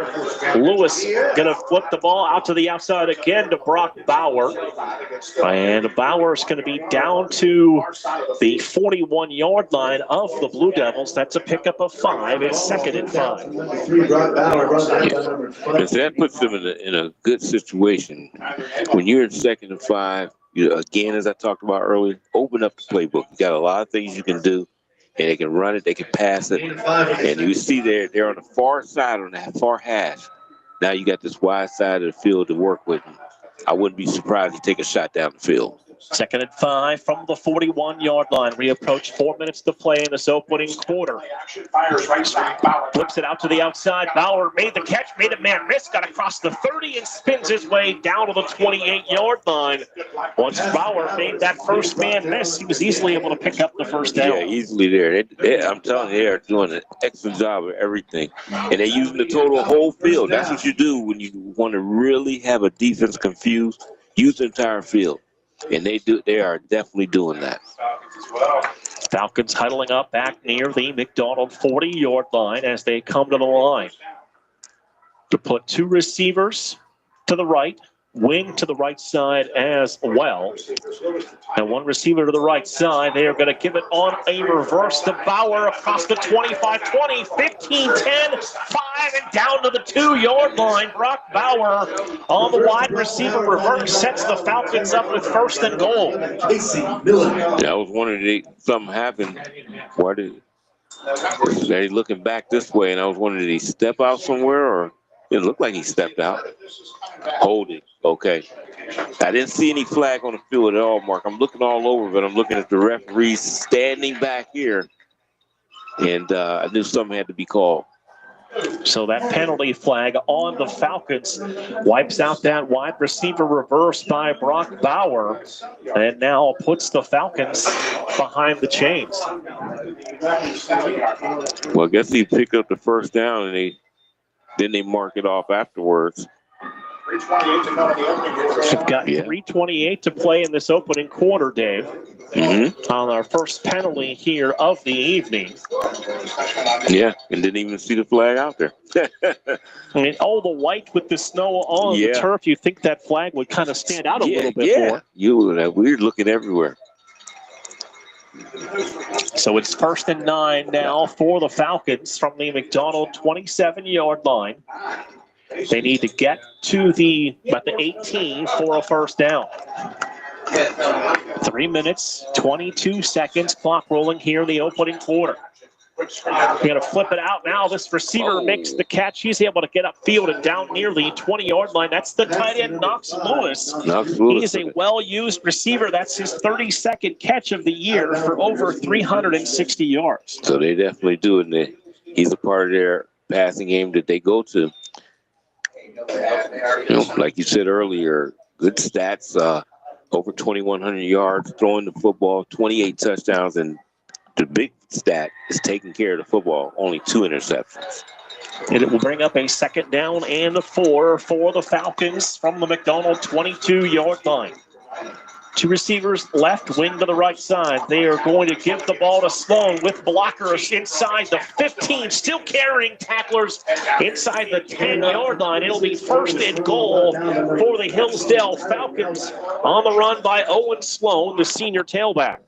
Lewis going to flip the ball out to the outside again to Brock Bauer. And Bauer's going to be down to the 41-yard line of the Blue Devils. That's a pickup of 5. It's 2nd and 5. Yeah. That puts them in a good situation. When you're in 2nd and 5, again, as I talked about earlier, open up the playbook. You got a lot of things you can do, and they can run it, they can pass it. And you see they're on the far side, on that far hash. Now you got this wide side of the field to work with. I wouldn't be surprised to take a shot down the field. Second and 5 from the 41-yard line. We approach 4 minutes to play in this opening quarter. Flips it out to the outside. Bauer made the catch, made a man miss, got across the 30 and spins his way down to the 28-yard line. Once Bauer made that first man miss, he was easily able to pick up the first down. Yeah, easily there. I'm telling you, they're doing an excellent job of everything. And they're using the total whole field. That's what you do when you want to really have a defense confused. Use the entire field. And they are definitely doing that. Falcons huddling up back near the McDonald 40-yard line as they come to the line. To put two receivers to the right, wing to the right side as well. And one receiver to the right side. They are going to give it on a reverse to Bauer across the 25-20, 15-10, 5, and down to the 2-yard line. Brock Bauer on the wide receiver reverse sets the Falcons up with first and goal. Yeah, I was wondering something happened. Why did they looking back this way, and I was wondering, did he step out somewhere, or it looked like he stepped out. Holding. Okay. I didn't see any flag on the field at all, Mark. I'm looking all over, but I'm looking at the referees standing back here, and I knew something had to be called. So that penalty flag on the Falcons wipes out that wide receiver reverse by Brock Bauer, and now puts the Falcons behind the chains. Well, I guess he picked up the first down, and then they mark it off afterwards. We've got 3:28 to play in this opening quarter, Dave. On our first penalty here of the evening. Yeah, and didn't even see the flag out there. And all the white with the snow on the turf, you think that flag would kind of stand out a little bit more. We're looking everywhere. So it's 1st and 9 now for the Falcons from the McDonald 27-yard line. They need to get to about the 18 for a first down. 3 minutes, 22 seconds, clock rolling here in the opening quarter. We're going to flip it out now. This receiver makes the catch. He's able to get upfield and down near the 20-yard line. That's the tight end, Knox Lewis. He is a well-used receiver. That's his 32nd catch of the year for over 360 yards. So they definitely do it. He's a part of their passing game that they go to. Like you said earlier, good stats, over 2,100 yards, throwing the football, 28 touchdowns, and the big stat is taking care of the football, only 2 interceptions. And it will bring up a second down and a 4 for the Falcons from the McDonald 22-yard line. Two receivers left, wing to the right side. They are going to give the ball to Sloan with blockers inside the 15, still carrying tacklers inside the 10-yard line. It'll be first and goal for the Hillsdale Falcons on the run by Owen Sloan, the senior tailback.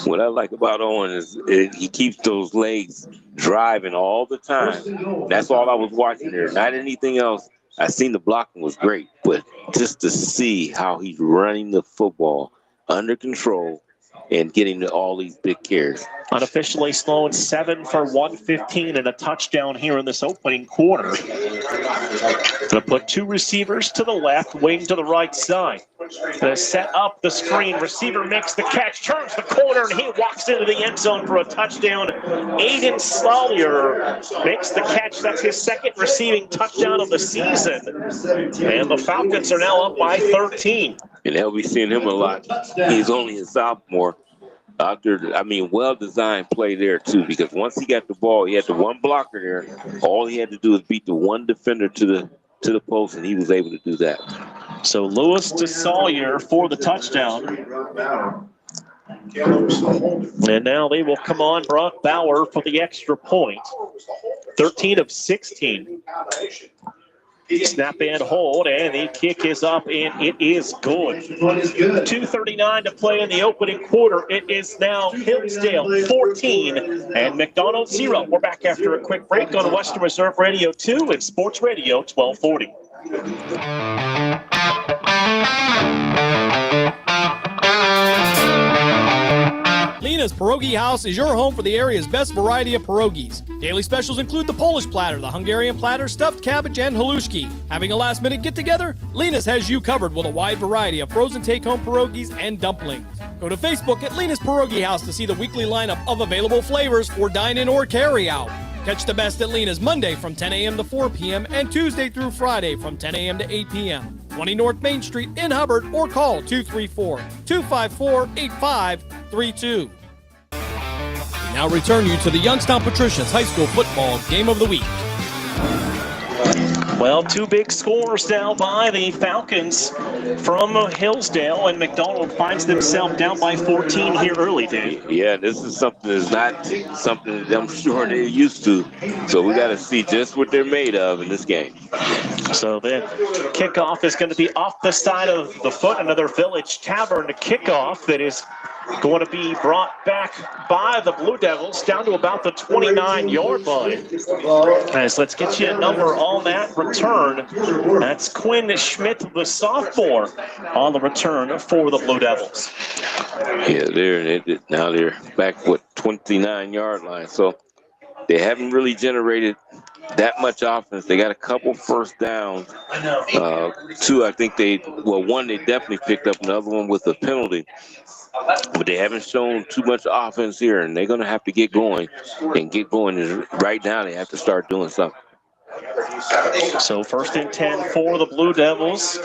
What I like about Owen is he keeps those legs driving all the time. That's all I was watching there, not anything else. I seen the blocking was great, but just to see how he's running the football under control and getting to all these big carries. Unofficially, Sloan 7 for 115 and a touchdown here in this opening quarter. Going to put two receivers to the left, wing to the right side. Going to set up the screen. Receiver makes the catch, turns the corner, and he walks into the end zone for a touchdown. Aiden Slallier makes the catch. That's his second receiving touchdown of the season. And the Falcons are now up by 13. And they'll be seeing him a lot. He's only a sophomore. Well-designed play there, too, because once he got the ball, he had the one blocker there. All he had to do was beat the one defender to the post, and he was able to do that. So Lewis to Sawyer for the touchdown. And now they will come on Brock Bauer for the extra point. 13 of 16. Snap and hold, and the kick is up, and it is good. 2:39 to play in the opening quarter. It is now Hillsdale 14 and McDonald 0. We're back after a quick break on Western Reserve Radio 2 and Sports Radio 1240. Lena's Pierogi House is your home for the area's best variety of pierogies. Daily specials include the Polish platter, the Hungarian platter, stuffed cabbage, and halushki. Having a last-minute get-together? Lena's has you covered with a wide variety of frozen take-home pierogies and dumplings. Go to Facebook at Lena's Pierogi House to see the weekly lineup of available flavors for dine-in or carry-out. Catch the best at Lena's Monday from 10 a.m. to 4 p.m. and Tuesday through Friday from 10 a.m. to 8 p.m. 20 North Main Street in Hubbard, or call 234-254-8532. We now return you to the Youngstown Patricians High School Football Game of the Week. Well, two big scores now by the Falcons from Hillsdale, and McDonald finds themselves down by 14 here early, Dave. Yeah, this is something that's not something that I'm sure they're used to. So we got to see just what they're made of in this game. So the kickoff is going to be off the side of the foot, another Village Tavern kickoff that is going to be brought back by the Blue Devils down to about the 29-yard line. As let's get you a number on that return. That's Quinn Schmidt, the sophomore, on the return for the Blue Devils. Yeah, now they're back with 29-yard line. So they haven't really generated that much offense. They got a couple first downs. Two, I think one they definitely picked up, another one with a penalty. But they haven't shown too much offense here, and they're going to have to get going. And get going is right now. They have to start doing something. So 1st and 10 for the Blue Devils.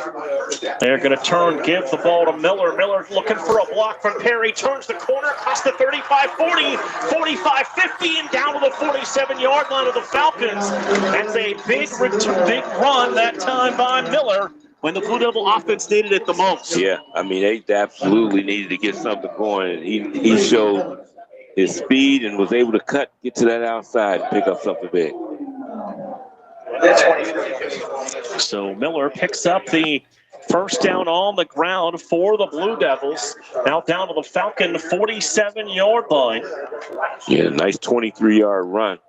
They're going to give the ball to Miller. Miller looking for a block from Perry. Turns the corner across the 35-40, 45-50, and down to the 47-yard line of the Falcons. That's a big run that time by Miller, when the Blue Devil offense needed it the most. Yeah, I mean, they absolutely needed to get something going. He showed his speed and was able to get to that outside and pick up something big. So Miller picks up the first down on the ground for the Blue Devils. Now down to the Falcon 47-yard line. Yeah, nice 23-yard run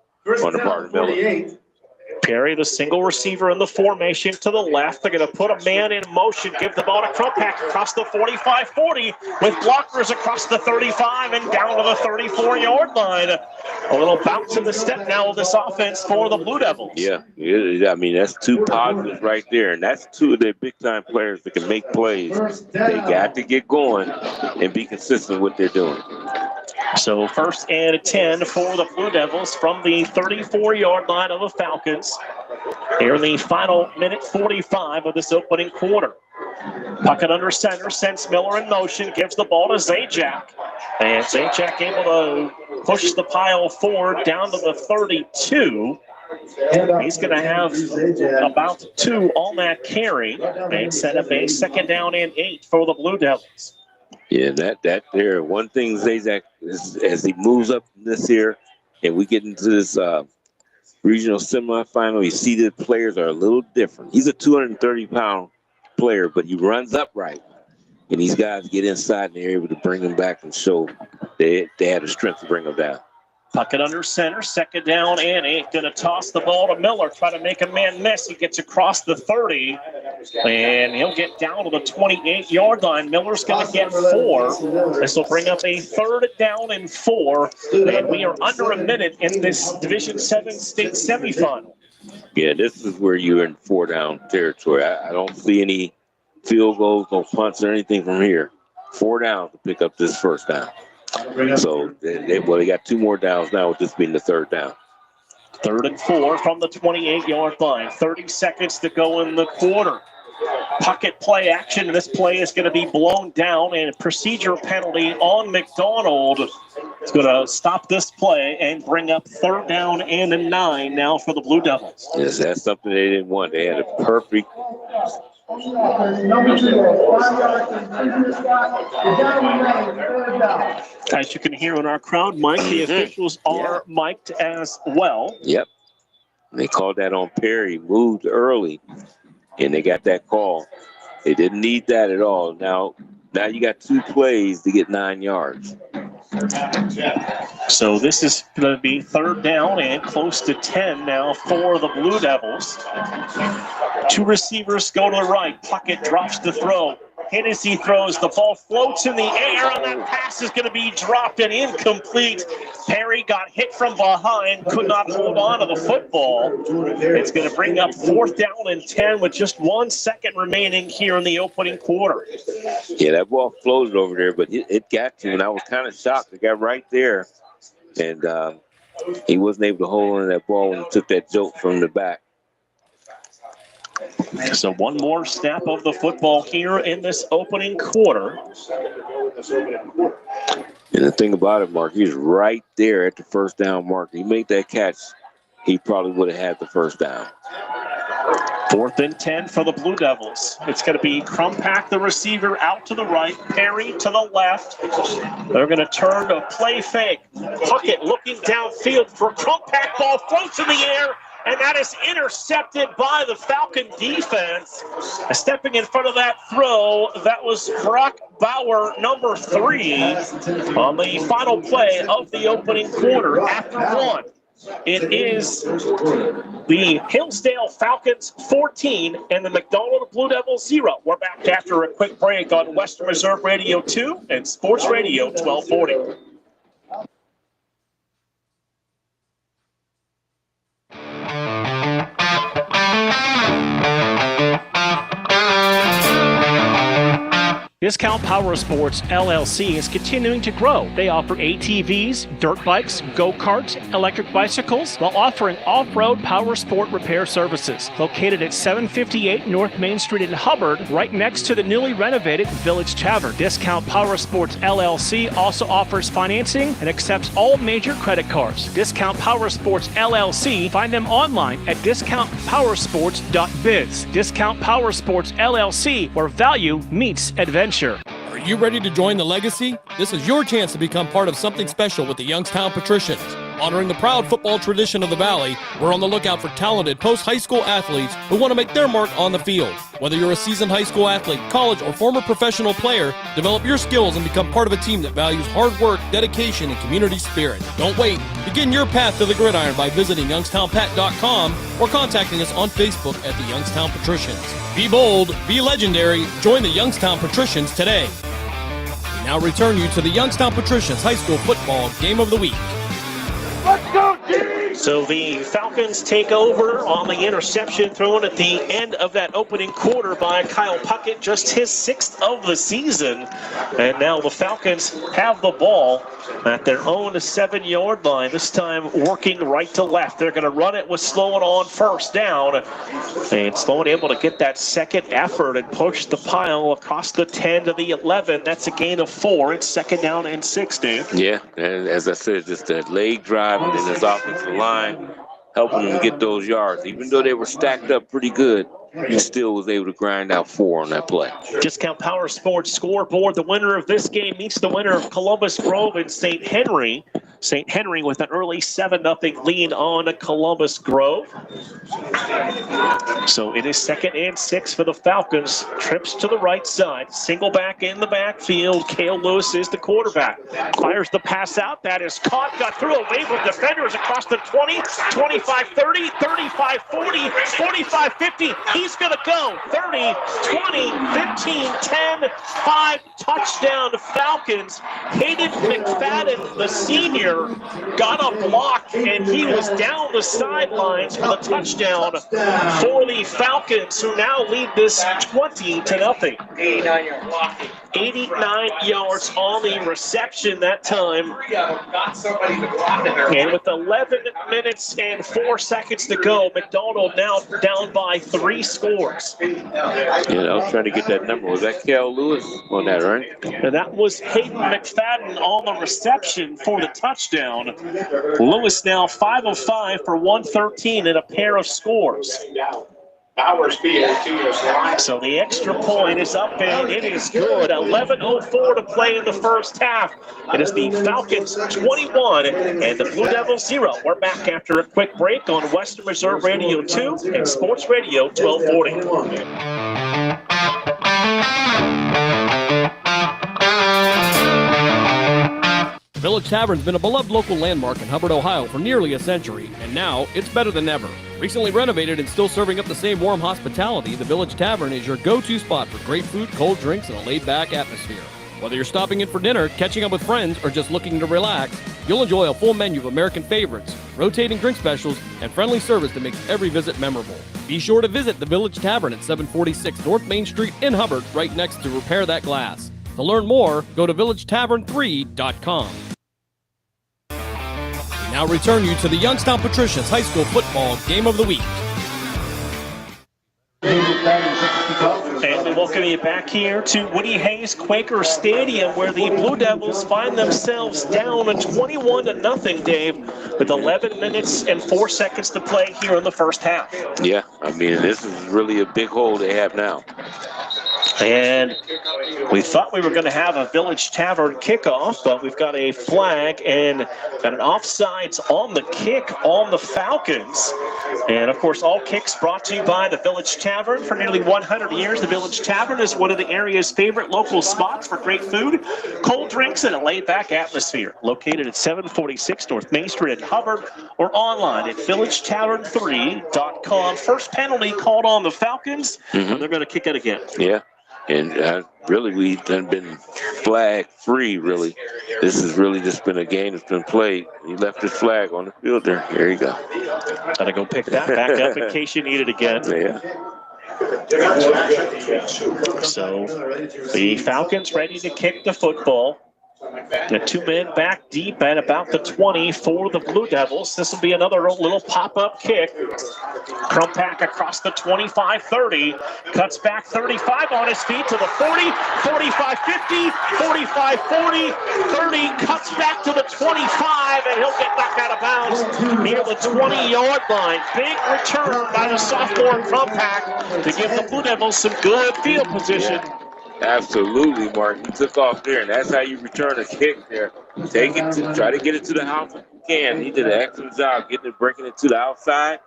on the part of Miller. Perry, the single receiver in the formation to the left. They're going to put a man in motion, give the ball to Krupak across the 45-40 with blockers across the 35 and down to the 34-yard line. A little bounce in the step now of this offense for the Blue Devils. Yeah, I mean, that's two positives right there, and that's two of their big-time players that can make plays. They got to get going and be consistent with what they're doing. So 1st and 10 for the Blue Devils from the 34-yard line of the Falcons. Here in the final minute 45 of this opening quarter. Puckett under center, sends Miller in motion, gives the ball to Zajac. And Zajac able to push the pile forward down to the 32. He's going to have about 2 on that carry and set up a 2nd down and 8 for the Blue Devils. Yeah, that there. One thing Zajac is, as he moves up this here, and we get into this regional semifinal, you see the players are a little different. He's a 230-pound player, but he runs upright, and these guys get inside and they're able to bring him back and show they had the strength to bring him down. Puckett under center, 2nd down and 8. Going to toss the ball to Miller, try to make a man miss. He gets across the 30, and he'll get down to the 28-yard line. Miller's going to get 4. This will bring up a 3rd down and 4, and we are under a minute in this Division 7 state semifinal. Yeah, this is where you're in 4-down territory. I don't see any field goals, no punts or anything from here. 4 down to pick up this 1st down. So, they got 2 more downs now, with this being the 3rd down. 3rd and 4 from the 28-yard line. 30 seconds to go in the quarter. Pocket play action, and this play is going to be blown down, and a procedure penalty on McDonald. It's going to stop this play and bring up 3rd down and 9 now for the Blue Devils. Yes, that's something they didn't want. They had a perfect... As you can hear in our crowd mic, the officials are mic'd as well. Yep. They called that on Perry. Moved early, and they got that call. They didn't need that at all. Now you got 2 plays to get 9 yards. So this is going to be 3rd down and close to 10 now for the Blue Devils. 2 receivers go to the right. Puckett drops the throw. hit as he throws. The ball floats in the air, and that pass is going to be dropped and incomplete. Perry got hit from behind, could not hold on to the football. It's going to bring up 4th down and 10 with just 1 second remaining here in the opening quarter. Yeah, that ball floated over there, but it got to him, and I was kind of shocked. It got right there, and he wasn't able to hold on to that ball when he took that jolt from the back. So one more snap of the football here in this opening quarter. And the thing about it, Mark, he's right there at the first down mark. He made that catch, he probably would have had the first down. 4th and 10 for the Blue Devils. It's going to be Crumpack, the receiver, out to the right, Perry to the left. They're going to turn to play fake. Puckett looking downfield for Crumpack. Ball floats in the air, and that is intercepted by the Falcon defense. Stepping in front of that throw, that was Brock Bauer, number 3, on the final play of the opening quarter. After 1, it is the Hillsdale Falcons 14 and the McDonald Blue Devils 0. We're back after a quick break on Western Reserve Radio 2 and Sports Radio 1240. Discount Power Sports LLC is continuing to grow. They offer ATVs, dirt bikes, go-karts, electric bicycles, while offering off-road power sport repair services. Located at 758 North Main Street in Hubbard, right next to the newly renovated Village Tavern. Discount Power Sports LLC also offers financing and accepts all major credit cards. Discount Power Sports LLC, find them online at discountpowersports.biz. Discount Power Sports LLC, where value meets adventure. Are you ready to join the legacy? This is your chance to become part of something special with the Youngstown Patricians. Honoring the proud football tradition of the Valley, we're on the lookout for talented post-high school athletes who want to make their mark on the field. Whether you're a seasoned high school athlete, college, or former professional player, develop your skills and become part of a team that values hard work, dedication, and community spirit. Don't wait. Begin your path to the gridiron by visiting youngstownpat.com or contacting us on Facebook at the Youngstown Patricians. Be bold, be legendary, join the Youngstown Patricians today. We now return you to the Youngstown Patricians High School Football Game of the Week. Let's go, team! So the Falcons take over on the interception thrown at the end of that opening quarter by Kyle Puckett, just his 6th of the season. And now the Falcons have the ball at their own 7-yard line, this time working right to left. They're going to run it with Sloan on first down. And Sloan able to get that second effort and push the pile across the 10 to the 11. That's a gain of 4. It's 2nd down and 6, Dave. Yeah, and as I said, just that leg drive and then his offensive line helping him get those yards. Even though they were stacked up pretty good, he still was able to grind out 4 on that play. Discount Power Sports scoreboard. The winner of this game meets the winner of Columbus Grove and St. Henry. St. Henry with an early 7-0 lead on Columbus Grove. So it is 2nd and 6 for the Falcons. Trips to the right side. Single back in the backfield. Cale Lewis is the quarterback. Fires the pass out. That is caught. Got through a wave of defenders across the 20, 25-30, 35-40, 45-50. He's going to go 30, 20, 15, 10, 5, touchdown Falcons. Hayden McFadden, the senior, got a block, and he was down the sidelines for the touchdown for the Falcons, who now lead this 20-0. 89 yards on the reception that time. And with 11 minutes and 4 seconds to go, McDonald now down by 3 scores. Yeah, I was trying to get that number. Was that Cale Lewis on that, right? And that was Hayden McFadden on the reception for the touchdown. Lewis now 5 of 5 for 113 and a pair of scores. So the extra point is up and it is good. 11:04 to play in the first half. It is the Falcons 21 and the Blue Devils 0. We're back after a quick break on Western Reserve Radio 2 and Sports Radio 1240. Village Tavern's been a beloved local landmark in Hubbard, Ohio for nearly a century, and now it's better than ever. Recently renovated and still serving up the same warm hospitality, the Village Tavern is your go-to spot for great food, cold drinks, and a laid-back atmosphere. Whether you're stopping in for dinner, catching up with friends, or just looking to relax, you'll enjoy a full menu of American favorites, rotating drink specials, and friendly service that makes every visit memorable. Be sure to visit the Village Tavern at 746 North Main Street in Hubbard, right next to Repair That Glass. To learn more, go to villagetavern3.com. We now return you to the Youngstown Patricians High School Football Game of the Week. And we welcome you back here to Woody Hayes Quaker Stadium, where the Blue Devils find themselves down 21-0, Dave, with 11 minutes and 4 seconds to play here in the first half. Yeah, I mean, this is really a big hole they have now. And we thought we were going to have a Village Tavern kickoff, but we've got a flag and got an offsides on the kick on the Falcons. And, of course, all kicks brought to you by the Village Tavern. For nearly 100 years, the Village Tavern is one of the area's favorite local spots for great food, cold drinks, and a laid-back atmosphere. Located at 746 North Main Street in Hubbard, or online at villagetavern3.com. First penalty called on the Falcons, and they're going to kick it again. Yeah. And really, we've done been flag free, really. This has really just been a game that's been played. He left his flag on the field there. There you go. Gotta go pick that back up in case you need it again. Yeah. So the Falcons ready to kick the football. The two men back deep at about the 20 for the Blue Devils. This will be another little pop-up kick. Crumpack across the 25-30. Cuts back 35 on his feet to the 40, 45-50, 45-40, 30. Cuts back to the 25, and he'll get back out of bounds near the 20-yard line. Big return by the sophomore Crumpack to give the Blue Devils some good field position. Yeah. Absolutely, Mark. He took off there, and that's how you return a kick there. Take it to try to get it to the house if you can. He did an excellent job breaking it to the outside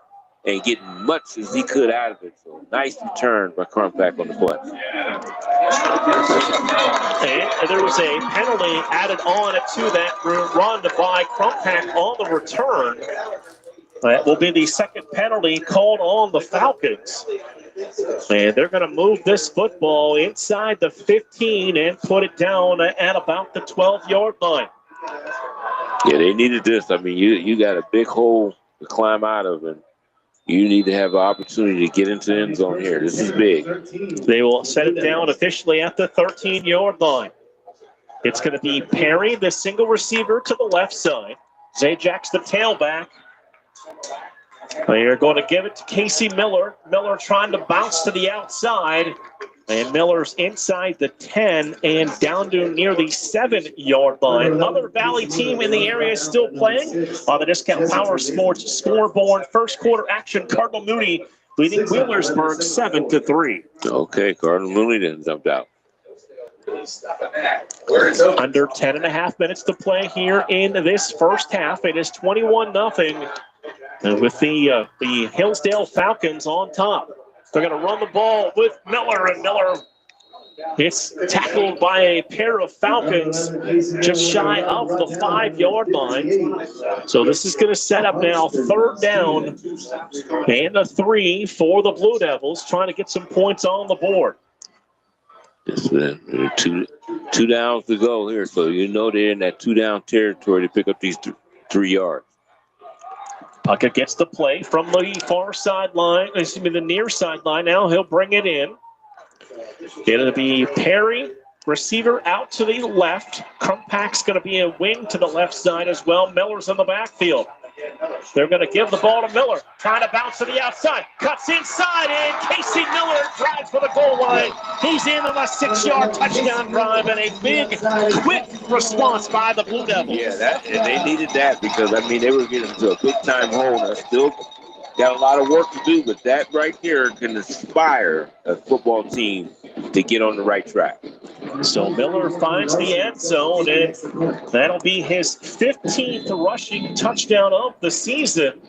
and getting much as he could out of it. So nice return by Crumpack on the play. And there was a penalty added on to that run by Crumpack on the return. That will be the second penalty called on the Falcons. And they're going to move this football inside the 15 and put it down at about the 12-yard line. Yeah, they needed this. I mean, you got a big hole to climb out of, and you need to have an opportunity to get into the end zone here. This is big. They will set it down officially at the 13-yard line. It's going to be Perry, the single receiver, to the left side. Zajax, the tailback. They're going to give it to Casey Miller. Miller trying to bounce to the outside. And Miller's inside the 10 and down to near the 7-yard line. Another Valley team in the area is still playing on the Discount Power Sports scoreboard. First quarter action, Cardinal Mooney leading Wheelersburg 7-3. Okay, Cardinal Mooney then jumped out. Under 10.5 minutes to play here in this first half. It is 21-0. With the Hillsdale Falcons on top. They're going to run the ball with Miller, and Miller gets tackled by a pair of Falcons just shy of the 5-yard line. So this is going to set up now third down and a 3 for the Blue Devils, trying to get some points on the board. It's two downs to go here, so you know they're in that 2-down territory to pick up these 3 yards. Puckett gets the play from the far sideline, the near sideline. Now he'll bring it in. It'll be Perry, receiver out to the left. Crumpack's going to be a wing to the left side as well. Miller's in the backfield. They're going to give the ball to Miller. Trying to bounce to the outside. Cuts inside, and Casey Miller drives for the goal line. He's in on a 6-yard touchdown drive, and a big, quick response by the Blue Devils. Yeah, and they needed that because, I mean, they were getting to a big-time hole. They still got a lot of work to do, but that right here can inspire a football team to get on the right track. So Miller finds the end zone, and that'll be his 15th rushing touchdown of the season.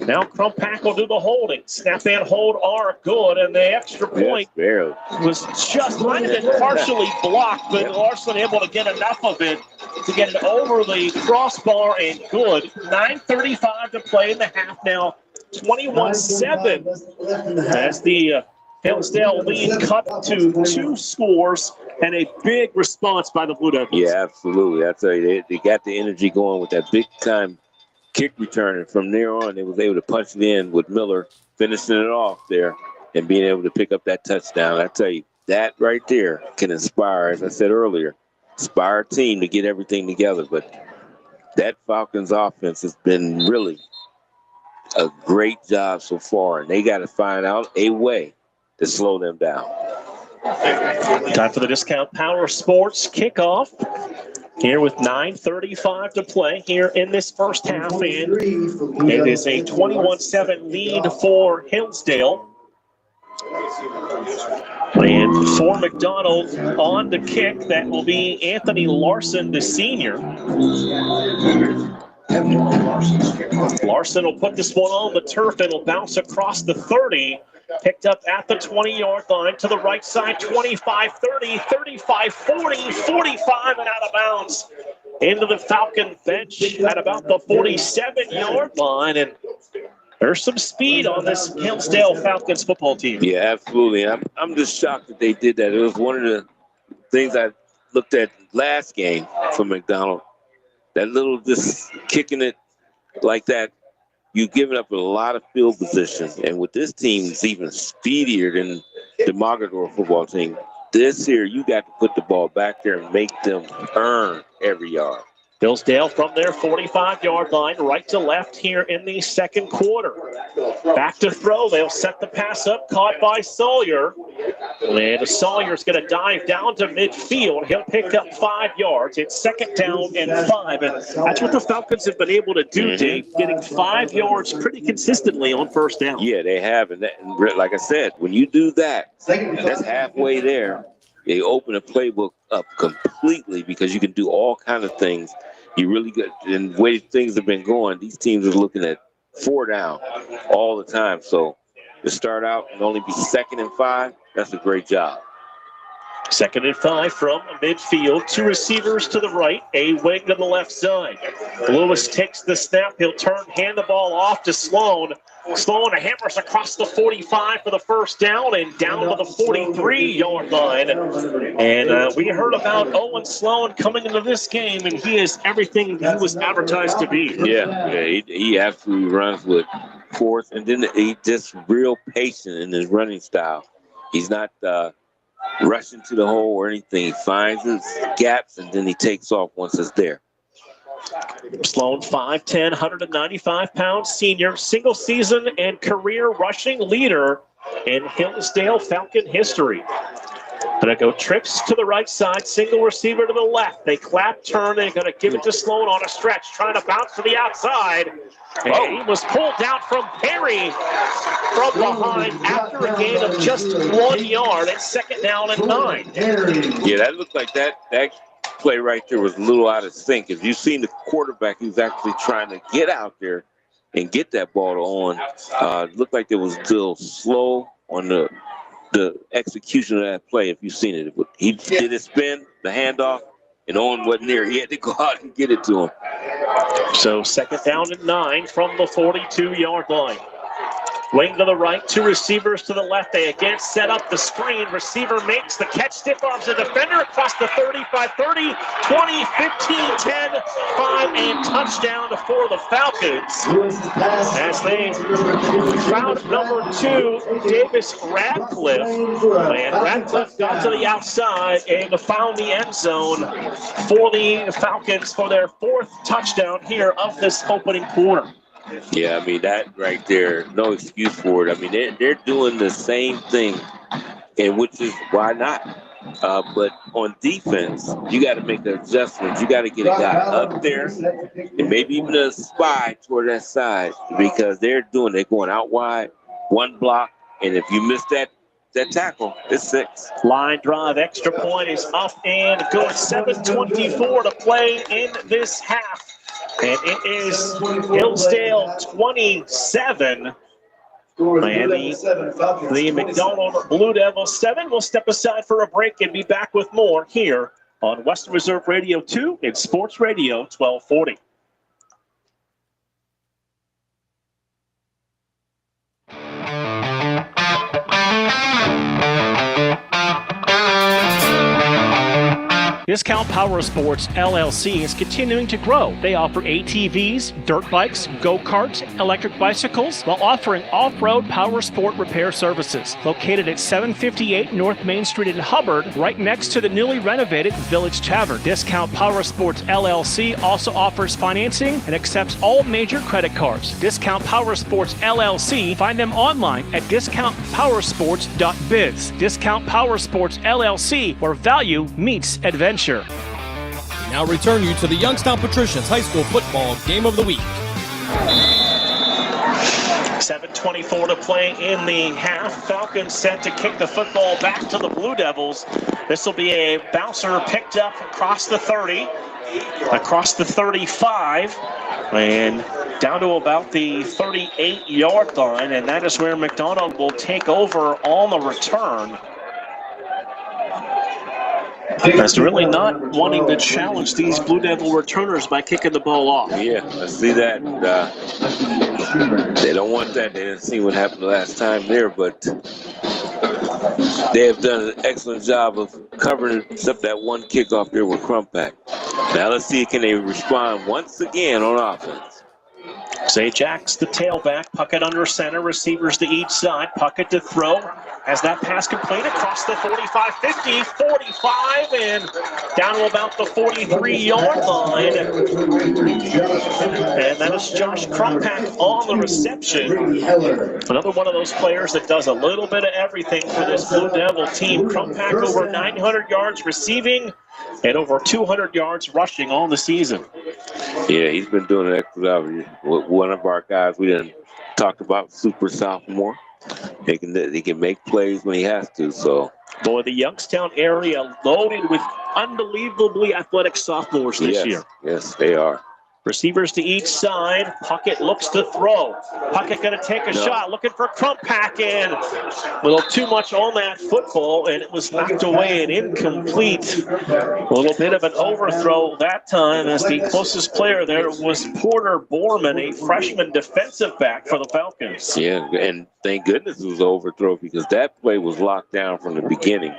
Now Crumpack will do the holding. Snap and hold are good, and the extra point was might have been partially blocked, but Larson able to get enough of it to get it over the crossbar and good. 9:35 to play in the half now. 21-7 as the Hillsdale lead cut to 2 scores and a big response by the Blue Devils. Yeah, absolutely. I tell you, they got the energy going with that big-time kick return, and from there on, they was able to punch it in with Miller finishing it off there and being able to pick up that touchdown. I tell you, that right there can inspire, as I said earlier, inspire a team to get everything together. But that Falcons offense has been really a great job so far, and they got to find out a way to slow them down. Time for the Discount Power Sports kickoff here with 9:35 to play here in this first half. And it is a 21-7 lead for Hillsdale. And for McDonald on the kick, that will be Anthony Larson, the senior. Larson will put this one on the turf. It'll bounce across the 30. Picked up at the 20-yard line to the right side, 25, 30, 35, 40, 45, and out of bounds into the Falcon bench at about the 47-yard line. And there's some speed on this Hillsdale Falcons football team. Yeah, absolutely. I'm just shocked that they did that. It was one of the things I looked at last game for McDonald. That little just kicking it like that. You've given up a lot of field position. And with this team, it's even speedier than the Mogador football team. This here, you got to put the ball back there and make them earn every yard. Hillsdale from their 45-yard line, right to left here in the second quarter. Back to throw. They'll set the pass up, caught by Sawyer. And Sawyer's going to dive down to midfield. He'll pick up 5 yards. It's second down and 5. And that's what the Falcons have been able to do, Dave, getting 5 yards pretty consistently on first down. Yeah, they have. And like I said, when you do that, that's halfway there. They open a playbook up completely because you can do all kinds of things. You really good. And the way things have been going, these teams are looking at 4 down all the time. So to start out and only be 2nd and 5, that's a great job. 2nd and 5 from midfield. 2 receivers to the right, a wing to the left side. Lewis takes the snap. He'll hand the ball off to Sloan. Sloan hammers across the 45 for the first down and down to the 43-yard line. And we heard about Owen Sloan coming into this game, and he is everything he was advertised to be. Yeah, he absolutely runs with force, and then he's just real patient in his running style. He's not rushing to the hole or anything. He finds his gaps, and then he takes off once it's there. Sloan, 5'10", 195-pound senior, single season and career rushing leader in Hillsdale Falcon history. Gonna go trips to the right side, single receiver to the left. They clap, turn, they're gonna give it to Sloan on a stretch, trying to bounce to the outside. And he was pulled down from Perry from behind after a gain of just 1 yard. It's second down and 9. Yeah, that looked like that play right there was a little out of sync. If you've seen the quarterback, he was actually trying to get out there and get that ball on. It looked like it was still slow on the execution of that play. If you've seen it, he did a spin, the handoff, and Owen wasn't there. He had to go out and get it to him. So second down and 9 from the 42-yard line. Wing to the right, 2 receivers to the left. They again set up the screen. Receiver makes the catch, stiff arms the defender across the 35, 30, 20, 15, 10, 5, and touchdown for the Falcons. As they found number 2, Davis Radcliffe. And Radcliffe got to the outside and found the end zone for the Falcons for their 4th touchdown here of this opening quarter. Yeah, I mean, that right there, no excuse for it. I mean, they're doing the same thing, and which is why not. But on defense, you got to make the adjustments. You got to get a guy up there and maybe even a spy toward that side because they're going out wide, 1 block, and if you miss that tackle, it's 6. Line drive, extra point is up and good. 7:24 to play in this half. And it is Hillsdale 27. And the McDonald Blue Devils 7. We'll step aside for a break and be back with more here on Western Reserve Radio 2 and Sports Radio 1240. Discount Power Sports LLC is continuing to grow. They offer ATVs, dirt bikes, go-karts, electric bicycles, while offering off-road power sport repair services. Located at 758 North Main Street in Hubbard, right next to the newly renovated Village Tavern. Discount Power Sports LLC also offers financing and accepts all major credit cards. Discount Power Sports LLC. Find them online at discountpowersports.biz. Discount Power Sports LLC, where value meets adventure. We now return you to the Youngstown Patricians High School Football Game of the Week. 7:24 to play in the half. Falcons set to kick the football back to the Blue Devils. This will be a bouncer picked up across the 30, across the 35, and down to about the 38-yard line, and that is where McDonald will take over on the return. That's really not wanting to challenge these Blue Devil returners by kicking the ball off. Yeah, I see that. They don't want that. They didn't see what happened last time there, but they have done an excellent job of covering except that one kickoff there with Crumpack. Now let's see, can they respond once again on offense? Zajax, the tailback, Puckett under center, receivers to each side, Puckett to throw. Has that pass complete across the 45, 50, 45, and down to about the 43-yard line. And that is Josh Crumpack on the reception. Another one of those players that does a little bit of everything for this Blue Devil team. Crumpack over 900 yards receiving and over 200 yards rushing on the season. Yeah, he's been doing an excellent job. One of our guys we didn't talk about, super sophomore. He can make plays when he has to. So, boy, the Youngstown area loaded with unbelievably athletic sophomores this year. Yes, they are. Receivers to each side. Puckett looks to throw. Puckett going to take a shot, looking for Crumpack, and a little too much on that football, and it was knocked away and incomplete. A little bit of an overthrow that time, as the closest player there was Porter Borman, a freshman defensive back for the Falcons. Yeah, and thank goodness it was an overthrow, because that play was locked down from the beginning.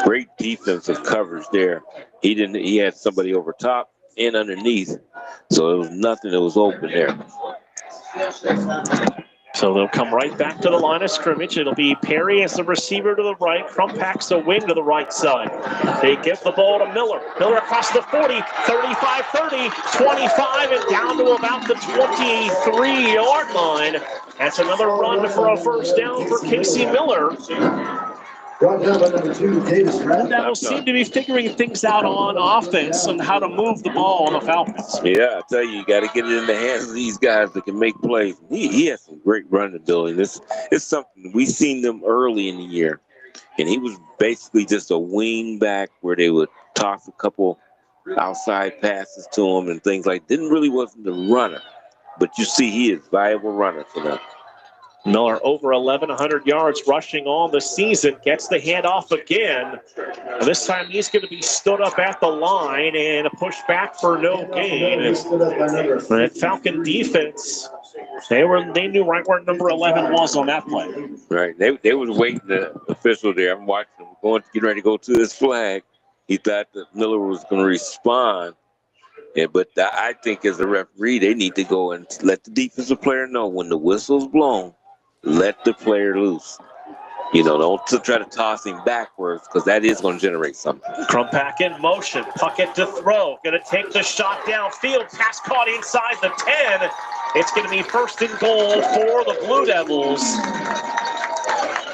Great defensive coverage there. He had somebody over top and underneath, so it was nothing that was open there. So they'll come right back to the line of scrimmage. It'll be Perry as the receiver to the right. Crumpack's the wing to the right side. They give the ball to Miller. Miller across the 40, 35, 30, 25, and down to about the 23-yard line. That's another run for a first down for Casey Miller. That will seem to be figuring things out on offense and how to move the ball on the Falcons. Yeah, I tell you, you got to get it in the hands of these guys that can make plays. He has some great running ability. This is something we seen them early in the year, and he was basically just a wing back where they would toss a couple outside passes to him and things like. Didn't really wasn't the runner, but you see he is a viable runner for them. Miller over 1,100 yards rushing on the season. Gets the handoff again. This time he's going to be stood up at the line and a push back for no gain. The Falcon defense, they knew right where number 11 was on that play. Right. They was waiting the official there. I'm watching him getting ready to go to his flag. He thought that Miller was going to respond. Yeah, but I think as a referee, they need to go and let the defensive player know when the whistle's blown. Let the player loose. You know, don't try to toss him backwards, because that is going to generate something. Crumpack in motion. Puckett to throw. Going to take the shot downfield. Pass caught inside the 10. It's going to be first and goal for the Blue Devils.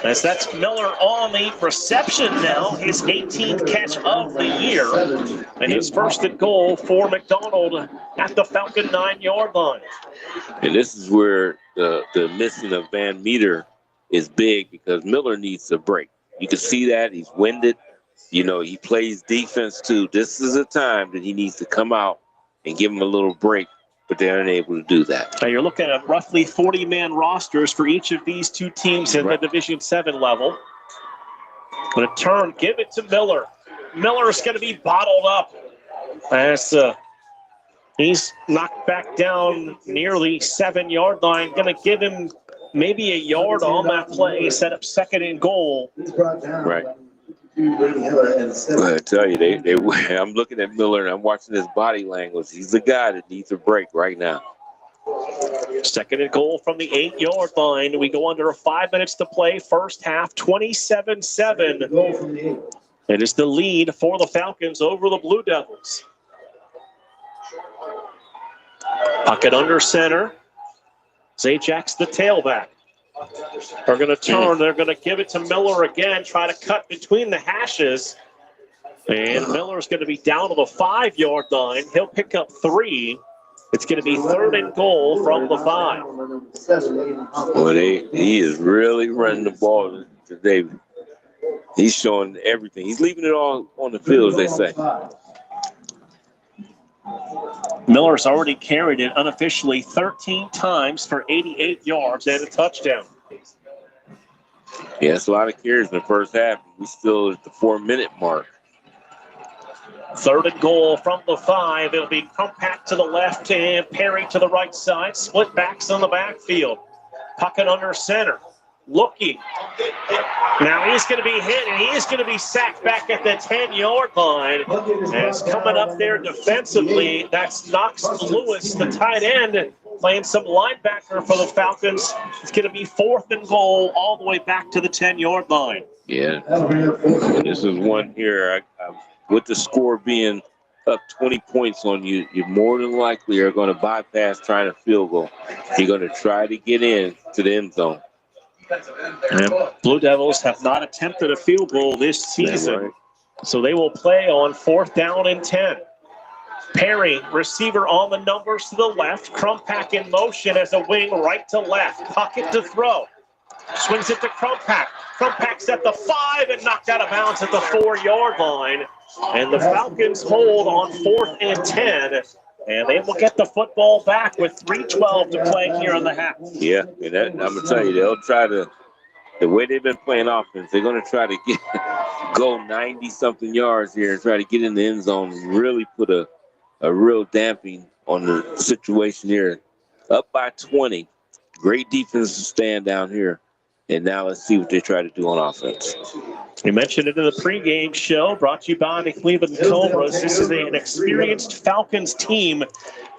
As that's Miller on the reception now, his 18th catch of the year, and his first and goal for McDonald at the Falcon 9-yard line. And this is where the missing of Van Meter is big, because Miller needs a break. You can see that he's winded. You know, he plays defense too. This is a time that he needs to come out and give him a little break but they're unable to do that. Now you're looking at roughly 40-man rosters for each of these two teams in the Division 7 level. But a turn, give it to Miller. Miller's going to be bottled up as he's knocked back down near the 7-yard line. Going to give him maybe a yard on that play, set up 2nd and goal. Right. I tell you, I'm looking at Miller and I'm watching his body language. He's the guy that needs a break right now. 2nd and goal from the 8-yard line. We go under 5 minutes to play. First half, 27-7. It is the lead for the Falcons over the Blue Devils. Pocket under center. Zajack's the tailback. They're going to turn. They're going to give it to Miller again. Try to cut between the hashes. And Miller's going to be down to the 5-yard line. He'll pick up 3. It's going to be 3rd and goal from the 5. Well, he is really running the ball today. He's showing everything. He's leaving it all on the field, as they say. Miller's already carried it unofficially 13 times for 88 yards and a touchdown. Yeah, it's a lot of carries in the first half. We're still at the 4-minute mark. 3rd and goal from the 5. It'll be compact to the left and Perry to the right side. Split backs on the backfield. Pocket under center. Looking. Now he's going to be hit, and he is going to be sacked back at the 10-yard line. And it's coming up there defensively. That's Knox Lewis, the tight end, playing some linebacker for the Falcons. It's going to be 4th and goal all the way back to the 10-yard line. Yeah. This is one here. With the score being up 20 points on you, you more than likely are going to bypass trying a field goal. You're going to try to get in to the end zone. And Blue Devils have not attempted a field goal this season, so they will play on 4th down and 10. Perry, receiver on the numbers to the left. Crumpack in motion as a wing right to left. Pocket to throw. Swings it to Crumpack. Crumpack's at the 5 and knocked out of bounds at the 4-yard line. And the Falcons hold on 4th and 10. And they will get the football back with 3:12 to play here in the half. Yeah, and I'm going to tell you, they'll try to, the way they've been playing offense, they're going to try to go 90-something yards here and try to get in the end zone and really put a real damping on the situation here. Up by 20. Great defense to stand down here. And now let's see what they try to do on offense. We mentioned it in the pregame show, brought to you by the Cleveland Cobras. This is an experienced Falcons team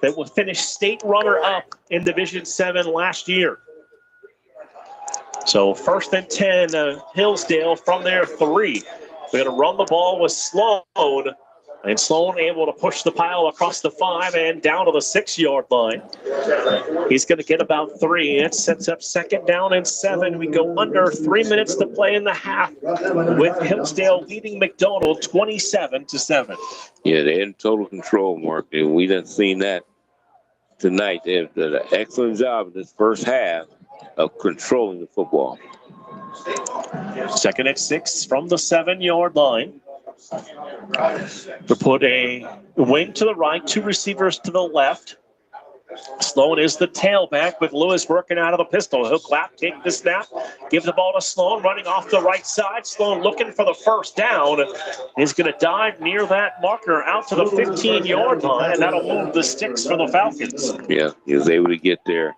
that will finish state runner-up in Division 7 last year. So 1st and 10, Hillsdale from their 3. They're going to run the ball with Sloan. And Sloan able to push the pile across the 5 and down to the 6-yard line. He's going to get about 3. It sets up 2nd down and 7. We go under 3 minutes to play in the half with Hillsdale leading McDonald 27-7. Yeah, they're in total control, Mark. And we done seen that tonight. They've done an excellent job in this first half of controlling the football. 2nd and 6 from the 7-yard line. To put a wing to the right, 2 receivers to the left. Sloan is the tailback with Lewis working out of the pistol. He'll clap, take the snap, give the ball to Sloan, running off the right side. Sloan looking for the 1st down. He's going to dive near that marker out to the 15-yard line, and that'll move the sticks for the Falcons. Yeah, he was able to get there.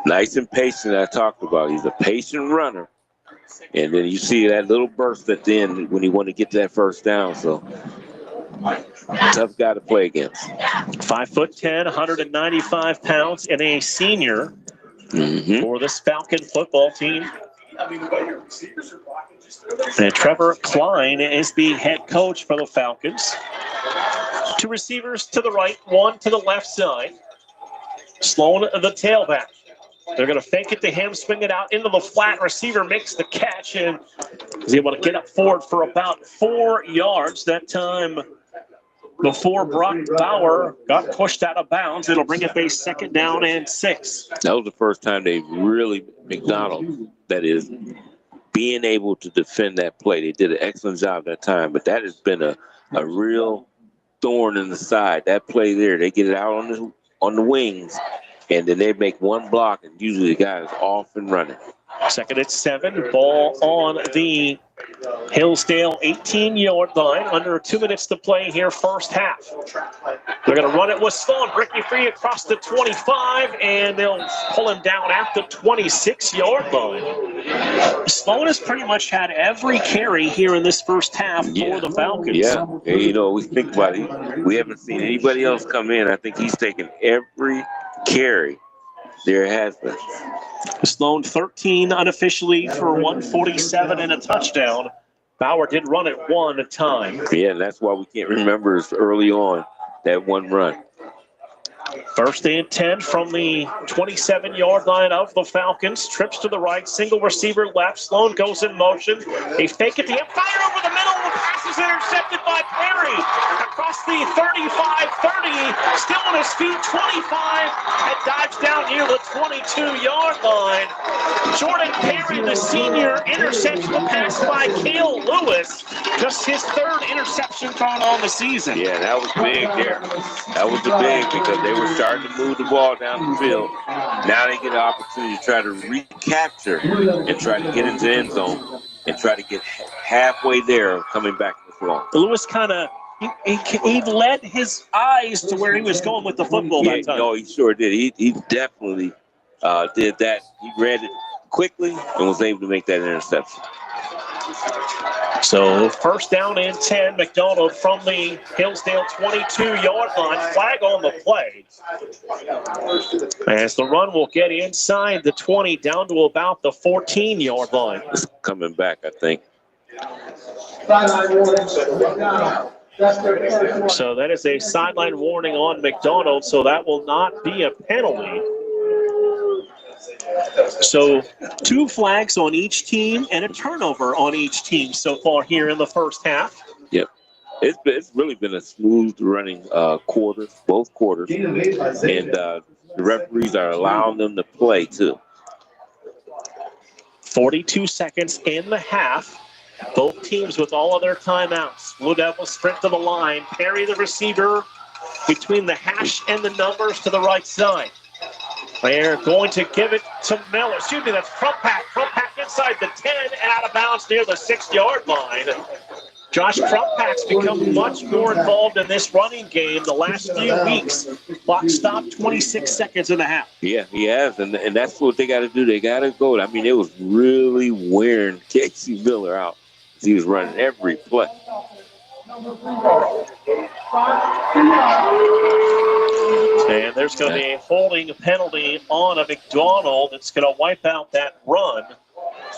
Nice and patient, I talked about. He's a patient runner. And then you see that little burst at the end when he wanted to get to that 1st down. So, tough guy to play against. 5'10", 195 pounds, and a senior for this Falcon football team. And Trevor Klein is the head coach for the Falcons. 2 receivers to the right, 1 to the left side. Sloan, the tailback. They're going to fake it to him, swing it out into the flat. Receiver makes the catch and is able to get up forward for about 4 yards. That time before Brock Bauer got pushed out of bounds. It'll bring it base 2nd down and 6. That was the first time they really, McDonald, that is, being able to defend that play. They did an excellent job that time, but that has been a real thorn in the side. That play there, they get it out on the wings, and then they make one block, and usually the guy is off and running. Second and 7, ball on the Hillsdale 18-yard line. Under 2 minutes to play here, first half. They're going to run it with Sloan. Bricky free across the 25, and they'll pull him down at the 26-yard line. Sloan has pretty much had every carry here in this first half for the Falcons. Yeah, and, you know, we think about it. We haven't seen anybody else come in. I think he's taken every carry there has been. Sloan 13 unofficially for 147 and a touchdown. Bauer did run it one time. Yeah, and that's why we can't remember as early on that one run. First and 10 from the 27-yard line of the Falcons. Trips to the right, single receiver left. Sloan goes in motion. They fake it to him. Fire over the middle. The pass is intercepted by Perry. Across the 35-30. Still on his feet, 25. And dives down near the 22-yard line. Jordan Perry, the senior, intercepts the pass by Cale Lewis. Just his third interception thrown on the season. Yeah, that was big there. That was the big because they were starting to move the ball down the field. Now they get an opportunity to try to recapture and try to get into the end zone and try to get halfway there coming back to the floor. Lewis kind of, he led his eyes to where he was going with the football that time. No, he sure did. He definitely did that. He read it quickly and was able to make that interception. So first down and 10, McDonald from the Hillsdale 22-yard line. Flag on the play. As the run will get inside the 20 down to about the 14-yard line. It's coming back, I think. So that is a sideline warning on McDonald, so that will not be a penalty. So 2 flags on each team and a turnover on each team so far here in the first half. Yep. It's really been a smooth running quarter, both quarters. And the referees are allowing them to play too. 42 seconds in the half. Both teams with all of their timeouts. Blue Devils sprint to the line. Perry, the receiver, between the hash and the numbers to the right side. They're going to give it to Miller. Excuse me, that's Crumpack. Crumpack inside the 10 and out of bounds near the 6-yard line. Josh Crumpack's become much more involved in this running game the last few weeks. Clock stopped 26 seconds and a half. Yeah, he has, and that's what they got to do. They got to go. I mean, it was really wearing Casey Miller out. He was running every play. And there's going to be a holding penalty on a McDonald. It's going to wipe out that run.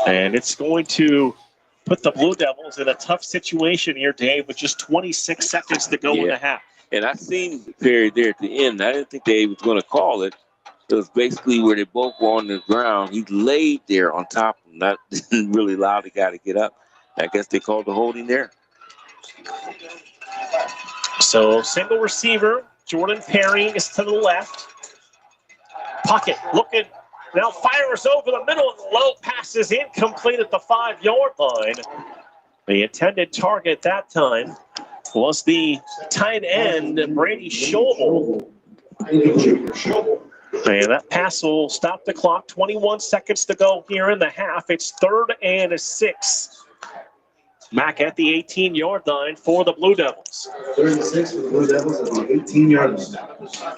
And it's going to put the Blue Devils in a tough situation here, Dave, with just 26 seconds to go in the half. And I seen Perry there at the end. I didn't think they was going to call it. It was basically where they both were on the ground. He laid there on top of him, didn't really allow the guy to get up. I guess they called the holding there. So single receiver, Jordan Perry is to the left. Pocket looking, now fires over the middle, and the low pass is incomplete at the 5-yard line. The intended target that time was the tight end, Brady Schobel. And that pass will stop the clock. 21 seconds to go here in the half. It's 3rd and 6. Back at the 18-yard line for the Blue Devils. 3rd and 6 for the Blue Devils at the 18-yard line.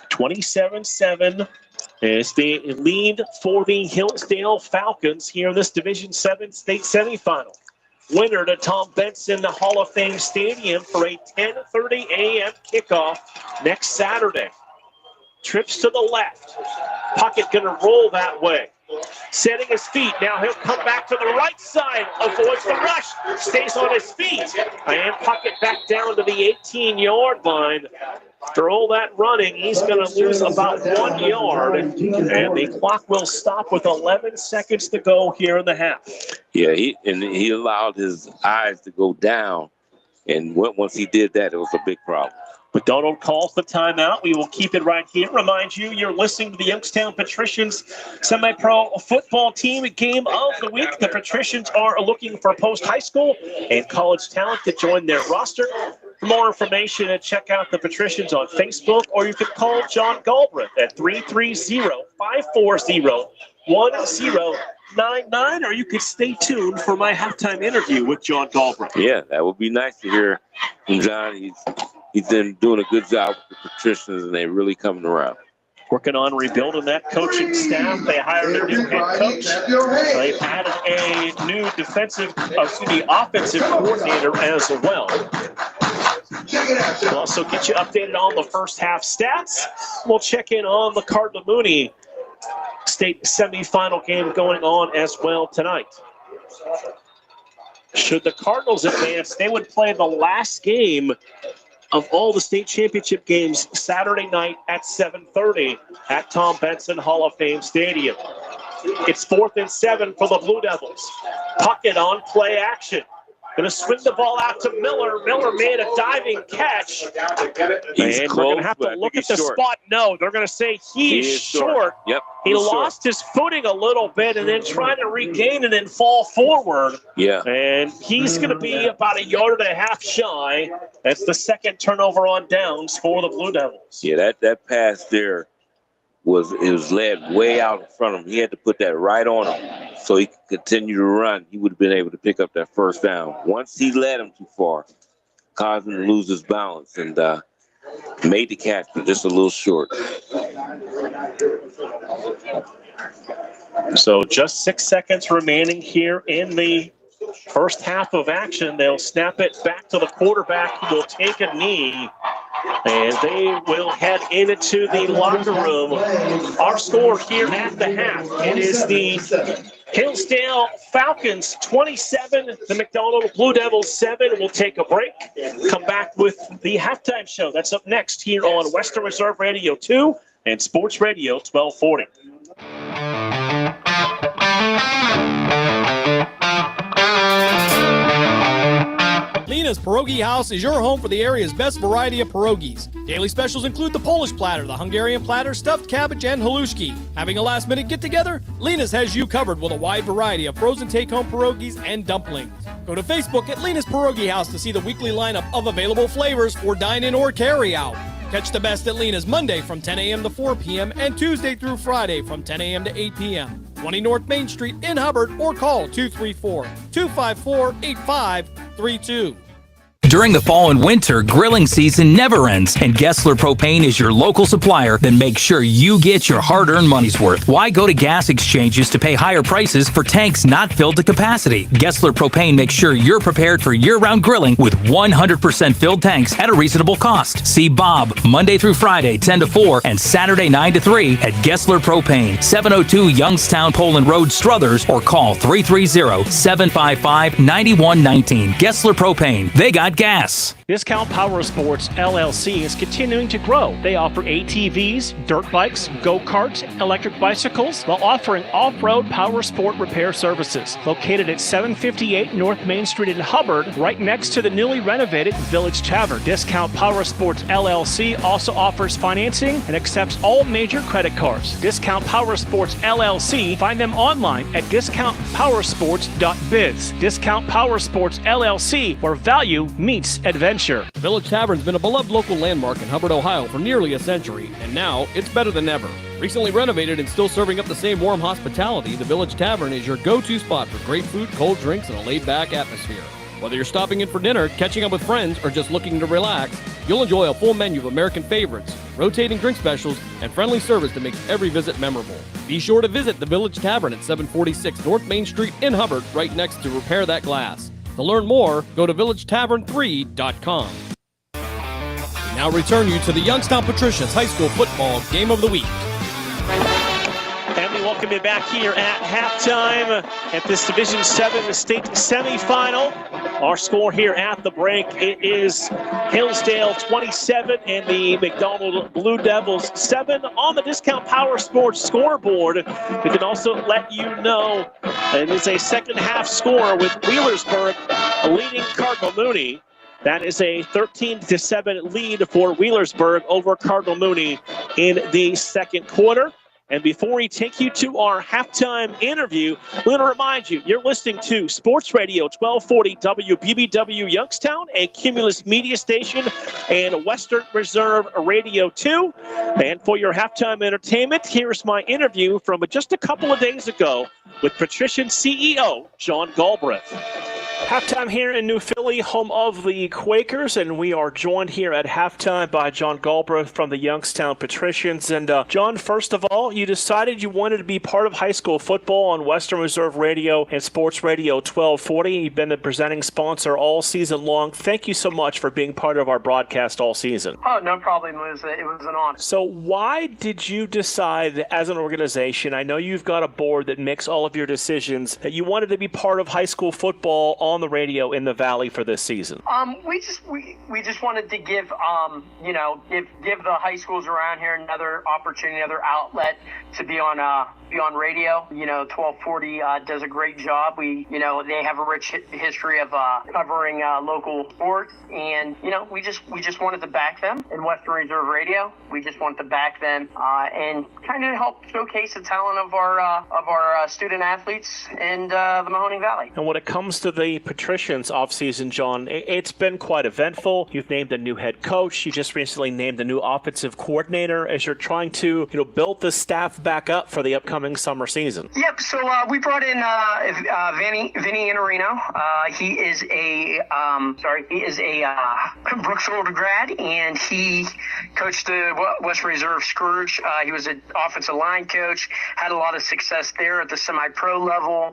27-7 is the lead for the Hillsdale Falcons here in this Division 7 state semifinal. Winner to Tom Benson, the Hall of Fame Stadium for a 10:30 a.m. kickoff next Saturday. Trips to the left. Pocket going to roll that way. Setting his feet. Now he'll come back to the right side. Avoids the rush. Stays on his feet. And Pocket back down to the 18-yard line. After all that running, he's going to lose about 1 yard. And the clock will stop with 11 seconds to go here in the half. Yeah, he allowed his eyes to go down. And once he did that, it was a big problem. McDonald calls the timeout. We will keep it right here. Remind you, you're listening to the Youngstown Patricians semi-pro football team game of the week. The Patricians are looking for post-high school and college talent to join their roster. For more information, check out the Patricians on Facebook, or you can call John Galbraith at 330-540-1099, or you can stay tuned for my halftime interview with John Galbraith. Yeah, that would be nice to hear from John. He's been doing a good job with the Patricians, and they're really coming around. Working on rebuilding that coaching staff. They hired a new head coach. They've added a new offensive coordinator as well. We'll also get you updated on the first half stats. We'll check in on the Cardinal Mooney State semifinal game going on as well tonight. Should the Cardinals advance, they would play the last game of all the state championship games Saturday night at 7:30 at Tom Benson Hall of Fame Stadium. It's 4th and 7 for the Blue Devils. Puckett on play action. Going to swing the ball out to Miller. Miller made a diving catch. And we're going to have to look at the spot. No, they're going to say he's short. Yep. He lost his footing a little bit and then trying to regain it and fall forward. Yeah. And he's going to be about 1.5 yards shy. That's the second turnover on downs for the Blue Devils. Yeah, that pass there was led way out in front of him. He had to put that right on him so he could continue to run. He would have been able to pick up that first down. Once he led him too far, caused him to lose his balance and made the catch, but just a little short. So just 6 seconds remaining here in the first half of action. They'll snap it back to the quarterback who will take a knee. And they will head into the locker room. Our score here at the half, it is the Hillsdale Falcons 27, the McDonald Blue Devils 7. We'll take a break, come back with the halftime show. That's up next here on Western Reserve Radio 2 and Sports Radio 1240. Lena's Pierogi House is your home for the area's best variety of pierogies. Daily specials include the Polish platter, the Hungarian platter, stuffed cabbage, and halushki. Having a last-minute get-together? Lena's has you covered with a wide variety of frozen take-home pierogies and dumplings. Go to Facebook at Lena's Pierogi House to see the weekly lineup of available flavors for dine-in or carry-out. Catch the best at Lena's Monday from 10 a.m. to 4 p.m. and Tuesday through Friday from 10 a.m. to 8 p.m. 20 North Main Street in Hubbard, or call 234-254-8532. During the fall and winter, grilling season never ends, and Gessler Propane is your local supplier that makes sure you get your hard-earned money's worth. Why go to gas exchanges to pay higher prices for tanks not filled to capacity? Gessler Propane makes sure you're prepared for year-round grilling with 100% filled tanks at a reasonable cost. See Bob Monday through Friday, 10 to 4, and Saturday, 9 to 3 at Gessler Propane, 702 Youngstown Poland Road, Struthers, or call 330-755-9119. Gessler Propane. They got gas. Discount Power Sports LLC is continuing to grow. They offer ATVs, dirt bikes, go-karts, electric bicycles, while offering off-road power sport repair services. Located at 758 North Main Street in Hubbard, right next to the newly renovated Village Tavern. Discount Power Sports LLC also offers financing and accepts all major credit cards. Discount Power Sports LLC. Find them online at discountpowersports.biz. Discount Power Sports LLC, where value meets adventure. Village Tavern's been a beloved local landmark in Hubbard, Ohio for nearly a century, and now it's better than ever. Recently renovated and still serving up the same warm hospitality, the Village Tavern is your go-to spot for great food, cold drinks, and a laid-back atmosphere. Whether you're stopping in for dinner, catching up with friends, or just looking to relax, you'll enjoy a full menu of American favorites, rotating drink specials, and friendly service that makes every visit memorable. Be sure to visit the Village Tavern at 746 North Main Street in Hubbard, right next to Repair That Glass. To learn more, go to villagetavern3.com. We now return you to the Youngstown Patricians High School Football Game of the Week. And we welcome you back here at halftime at this Division 7 state semifinal. Our score here at the break, it is Hillsdale 27 and the McDonald Blue Devils 7 on the Discount Power Sports scoreboard. We can also let you know it is a second half score with Wheelersburg leading Cardinal Mooney. That is a 13-7 lead for Wheelersburg over Cardinal Mooney in the second quarter. And before we take you to our halftime interview, I'm going to remind you, you're listening to Sports Radio 1240 WBBW Youngstown, a Cumulus media station, and Western Reserve Radio 2. And for your halftime entertainment, here's my interview from just a couple of days ago with Patrician CEO John Galbraith. Halftime here in New Philly, home of the Quakers, and we are joined here at halftime by John Galbraith from the Youngstown Patricians. And John, first of all, you decided you wanted to be part of high school football on Western Reserve Radio and Sports Radio 1240. You've been the presenting sponsor all season long. Thank you so much for being part of our broadcast all season. Oh, no problem. It was an honor. So why did you decide as an organization, I know you've got a board that makes all of your decisions, that you wanted to be part of high school football on the radio in the Valley for this season? We just wanted to give the high schools around here another opportunity, another outlet to be on radio. 1240 does a great job. They have a rich history of covering local sports, and we just wanted to back them in Western Reserve Radio. We just wanted to back them and kind of help showcase the talent of our student athletes in the Mahoning Valley. And when it comes to the Patricians offseason, John, it's been quite eventful. You've named a new head coach. You just recently named a new offensive coordinator as you're trying to build the staff back up for the upcoming summer season. Yep. So we brought in Vinny Iannarino. He is a Brookfield grad, and he coached the West Reserve Scrooge. He was an offensive line coach. Had a lot of success there at the semi-pro level.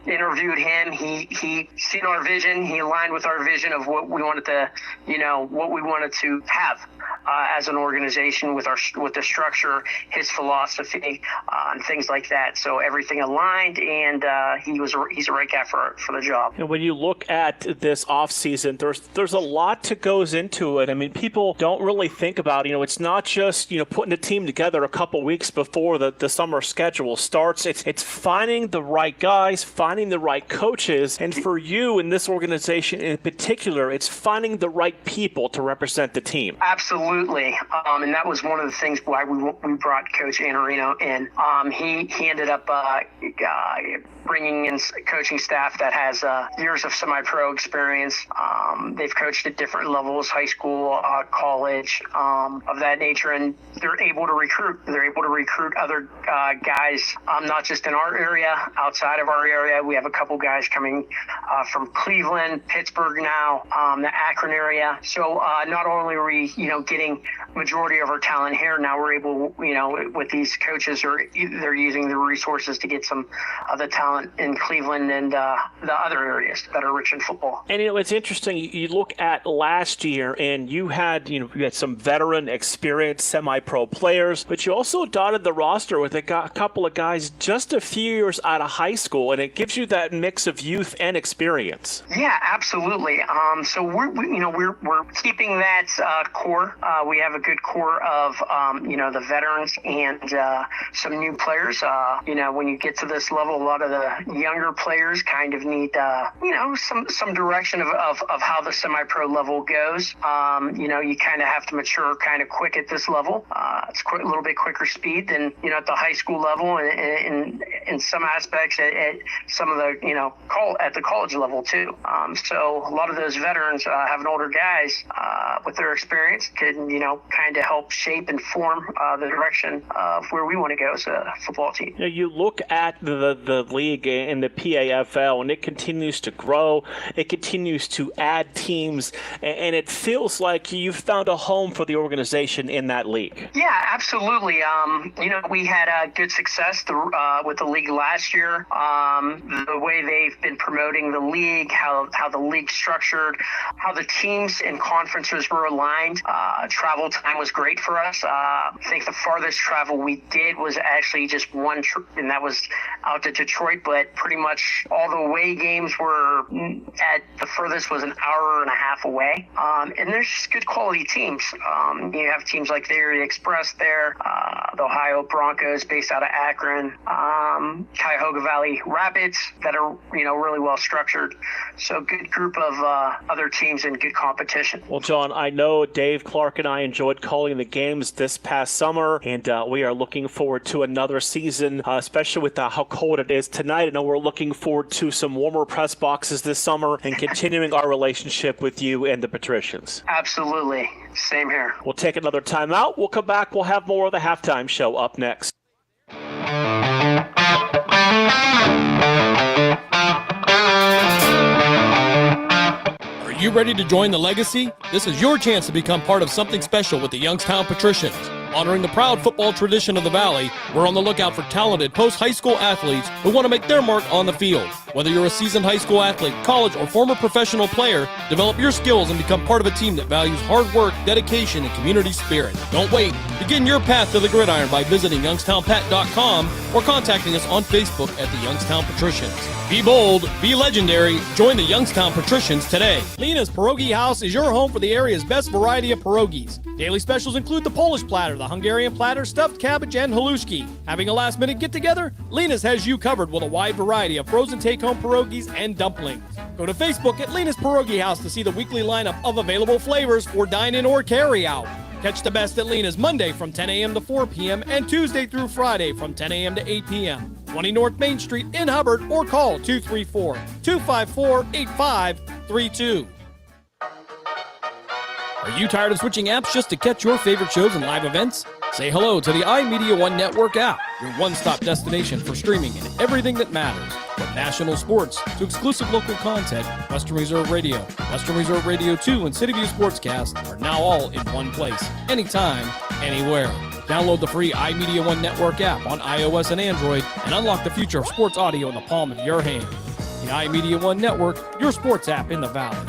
Interviewed him. He seen our vision. He aligned with our vision of what we wanted to, have as an organization with the structure, his philosophy, and things like that. So everything aligned, and he's a right guy for the job. And when you look at this offseason, there's a lot that goes into it. I mean, people don't really think about, it's not just, putting a team together a couple weeks before the summer schedule starts. It's finding the right guys, finding the right coaches, and for you in this organization in particular, it's finding the right people to represent the team. Absolutely, and that was one of the things why we brought Coach Iannarino in. He ended up bringing in coaching staff that has years of semi-pro experience. They've coached at different levels, high school, college, of that nature, and they're able to recruit. They're able to recruit other guys, not just in our area, outside of our area. We have a couple guys coming from Cleveland, Pittsburgh now, the Akron area. So not only are we, getting majority of our talent here, now we're able, with these coaches, they're using the resources to get some of the talent in Cleveland and the other areas that are rich in football. And it's interesting. You look at last year, and you had some veteran, experienced semi-pro players, but you also dotted the roster with a couple of guys just a few years out of high school, and it gives you that mix of youth and experience. Yeah, absolutely. So we're keeping that core. We have a good core of the veterans and some new players. When you get to this level, a lot of the younger players kind of need some direction of how the semi-pro level goes. You kind of have to mature kind of quick at this level. It's a little bit quicker speed than at the high school level, and in some aspects at some of the at the college level too. So a lot of those veterans having older guys with their experience can kind of help shape and form the direction of where we want to go as a football team. You look at the league in the PAFL, and it continues to grow. It continues to add teams, and it feels like you've found a home for the organization in that league. Yeah, absolutely. We had good success with the league last year. The way they've been promoting the league, how the league's structured, how the teams and conferences were aligned. Travel time was great for us. I think the farthest travel we did was actually just one trip, and that was out to Detroit, but pretty much all the away games were at the furthest was an hour and a half away. And there's just good quality teams. You have teams like the Erie Express there, the Ohio Broncos based out of Akron. Cuyahoga Valley Rapids that are, really well structured. So good group of other teams and good competition. Well, John, I know Dave Clark and I enjoyed calling the games this past summer, and we are looking forward to another season, especially with how cold it is tonight. I know we're looking forward to some warmer press boxes this summer and continuing our relationship with you and the Patricians. Absolutely. Same here. We'll take another time out. We'll come back. We'll have more of the halftime show up next. Are you ready to join the legacy? This is your chance to become part of something special with the Youngstown Patricians. Honoring the proud football tradition of the Valley, we're on the lookout for talented post-high school athletes who want to make their mark on the field. Whether you're a seasoned high school athlete, college, or former professional player, develop your skills and become part of a team that values hard work, dedication, and community spirit. Don't wait. Begin your path to the gridiron by visiting youngstownpat.com or contacting us on Facebook at the Youngstown Patricians. Be bold, be legendary, join the Youngstown Patricians today. Lena's Pierogi House is your home for the area's best variety of pierogies. Daily specials include the Polish platter, the Hungarian platter, stuffed cabbage, and halushki. Having a last-minute get-together? Lena's has you covered with a wide variety of frozen take-home pierogies and dumplings. Go to Facebook at Lena's Pierogi House to see the weekly lineup of available flavors for dine-in or carry-out. Catch the best at Lena's Monday from 10 a.m. to 4 p.m. and Tuesday through Friday from 10 a.m. to 8 p.m. 20 North Main Street in Hubbard, or call 234-254-8532. Are you tired of switching apps just to catch your favorite shows and live events? Say hello to the iMedia One Network app, your one-stop destination for streaming and everything that matters. From national sports to exclusive local content, Western Reserve Radio, Western Reserve Radio 2, and City View Sportscast are now all in one place, anytime, anywhere. Download the free iMedia One Network app on iOS and Android and unlock the future of sports audio in the palm of your hand. The iMedia One Network, your sports app in the Valley.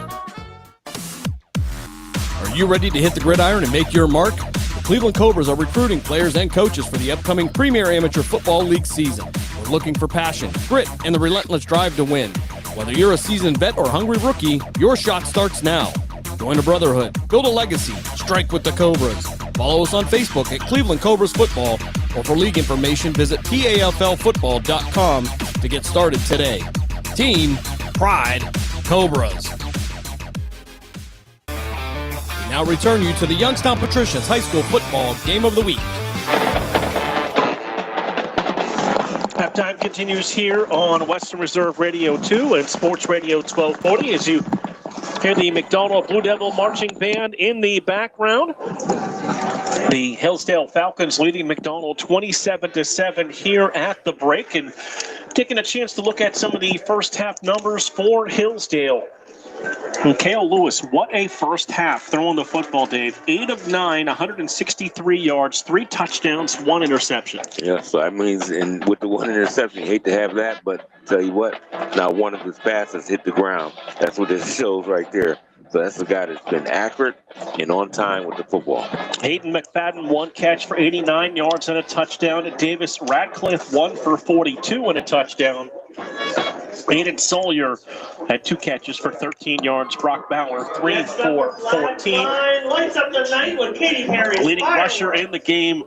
Are you ready to hit the gridiron and make your mark? The Cleveland Cobras are recruiting players and coaches for the upcoming Premier Amateur Football League season. We're looking for passion, grit, and the relentless drive to win. Whether you're a seasoned vet or hungry rookie, your shot starts now. Join a brotherhood, build a legacy, strike with the Cobras. Follow us on Facebook at Cleveland Cobras Football, or for league information, visit PAFLfootball.com to get started today. Team, pride, Cobras. We now return you to the Youngstown Patricians High School Football Game of the Week. Halftime continues here on Western Reserve Radio 2 and Sports Radio 1240 as you hear the McDonald Blue Devil Marching Band in the background. The Hillsdale Falcons leading McDonald 27-7 here at the break, and taking a chance to look at some of the first half numbers for Hillsdale. And Cale Lewis, what a first half throwing the football, Dave. 8 of 9, 163 yards, 3 touchdowns, 1 interception. Yeah, so I mean, and with the 1 interception, you hate to have that, but tell you what, now one of his passes hit the ground. That's what this shows right there. So that's the guy that's been accurate and on time with the football. Hayden McFadden, 1 catch for 89 yards and a touchdown. Davis Radcliffe, 1 for 42 and a touchdown. Aiden Sawyer had 2 catches for 13 yards. Brock Bauer, 3 for 14. Lights up the night with Katie Perry. Leading rusher in the game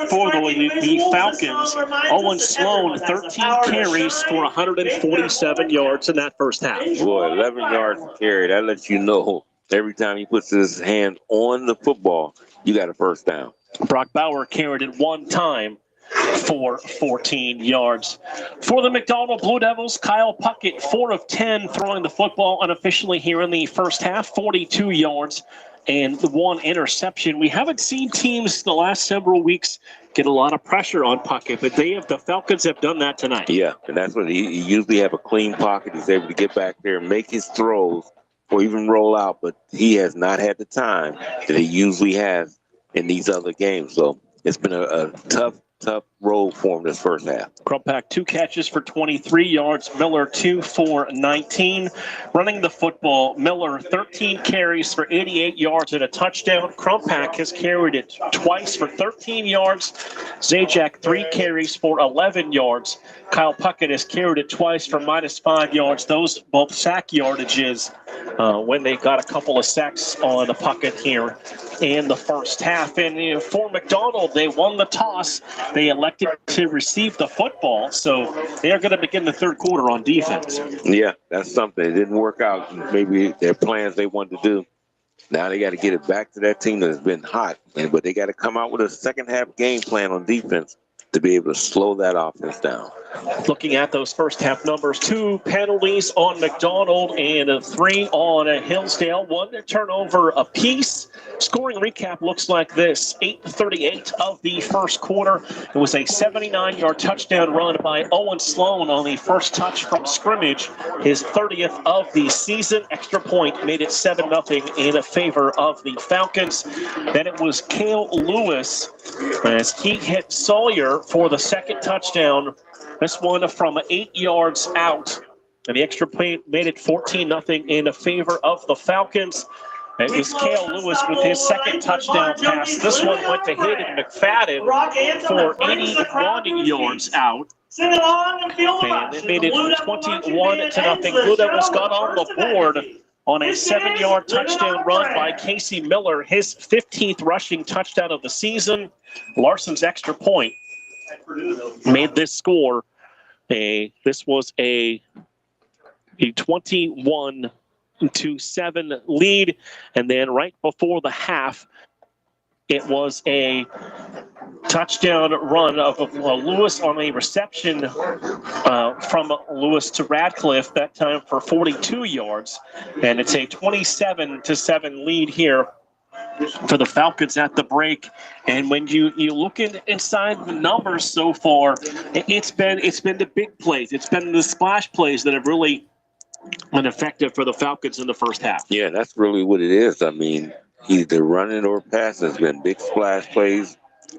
for the Falcons. Owen Sloan, 13 carries for 147 yards in that first half. Boy, 11 yards a carry. That lets you know every time he puts his hand on the football, you got a first down. Brock Bauer carried it 1 time for 14 yards. For the McDonald Blue Devils, Kyle Puckett, 4 of 10 throwing the football unofficially here in the first half, 42 yards and 1 interception. We haven't seen teams the last several weeks get a lot of pressure on Puckett, but the Falcons have done that tonight. Yeah, and that's what he usually have a clean pocket. He's able to get back there and make his throws or even roll out, but he has not had the time that he usually has in these other games. So it's been a tough road for him this first half. Krumpak, 2 catches for 23 yards. Miller, 2 for 19. Running the football, Miller, 13 carries for 88 yards and a touchdown. Krumpak has carried it twice for 13 yards. Zajac, 3 carries for 11 yards. Kyle Puckett has carried it twice for -5 yards. Those both sack yardages when they got a couple of sacks on the pucket here in the first half. And for McDonald, they won the toss. They elected to receive the football, so they are going to begin the third quarter on defense. Yeah, that's something. It didn't work out. Maybe their plans they wanted to do. Now they got to get it back to that team that has been hot, but they got to come out with a second half game plan on defense to be able to slow that offense down. Looking at those first half numbers, 2 penalties on McDonald and 3 on Hillsdale, 1 turnover apiece. Scoring recap looks like this: 8:38 of the first quarter. It was a 79-yard touchdown run by Owen Sloan on the first touch from scrimmage, his 30th of the season. Extra point made it 7-0 in favor of the Falcons. Then it was Cale Lewis as he hit Sawyer for the second touchdown. This one from 8 yards out. And the extra point made it 14-0 in favor of the Falcons. It was Cale Lewis with his second touchdown pass. This one went to Hayden McFadden for 81 yards out. And they made it 21-0. Buda was got on the board on a 7-yard touchdown run by Casey Miller, his 15th rushing touchdown of the season. Larson's extra point made this score this was a 21-7 lead, and then right before the half, it was a touchdown run of Lewis on a reception from Lewis to Radcliffe, that time for 42 yards, and it's a 27-7 lead here for the Falcons at the break. And when you look inside the numbers so far, it's been the big plays. It's been the splash plays that have really been effective for the Falcons in the first half. Yeah, that's really what it is. I mean, either running or passing has been big splash plays,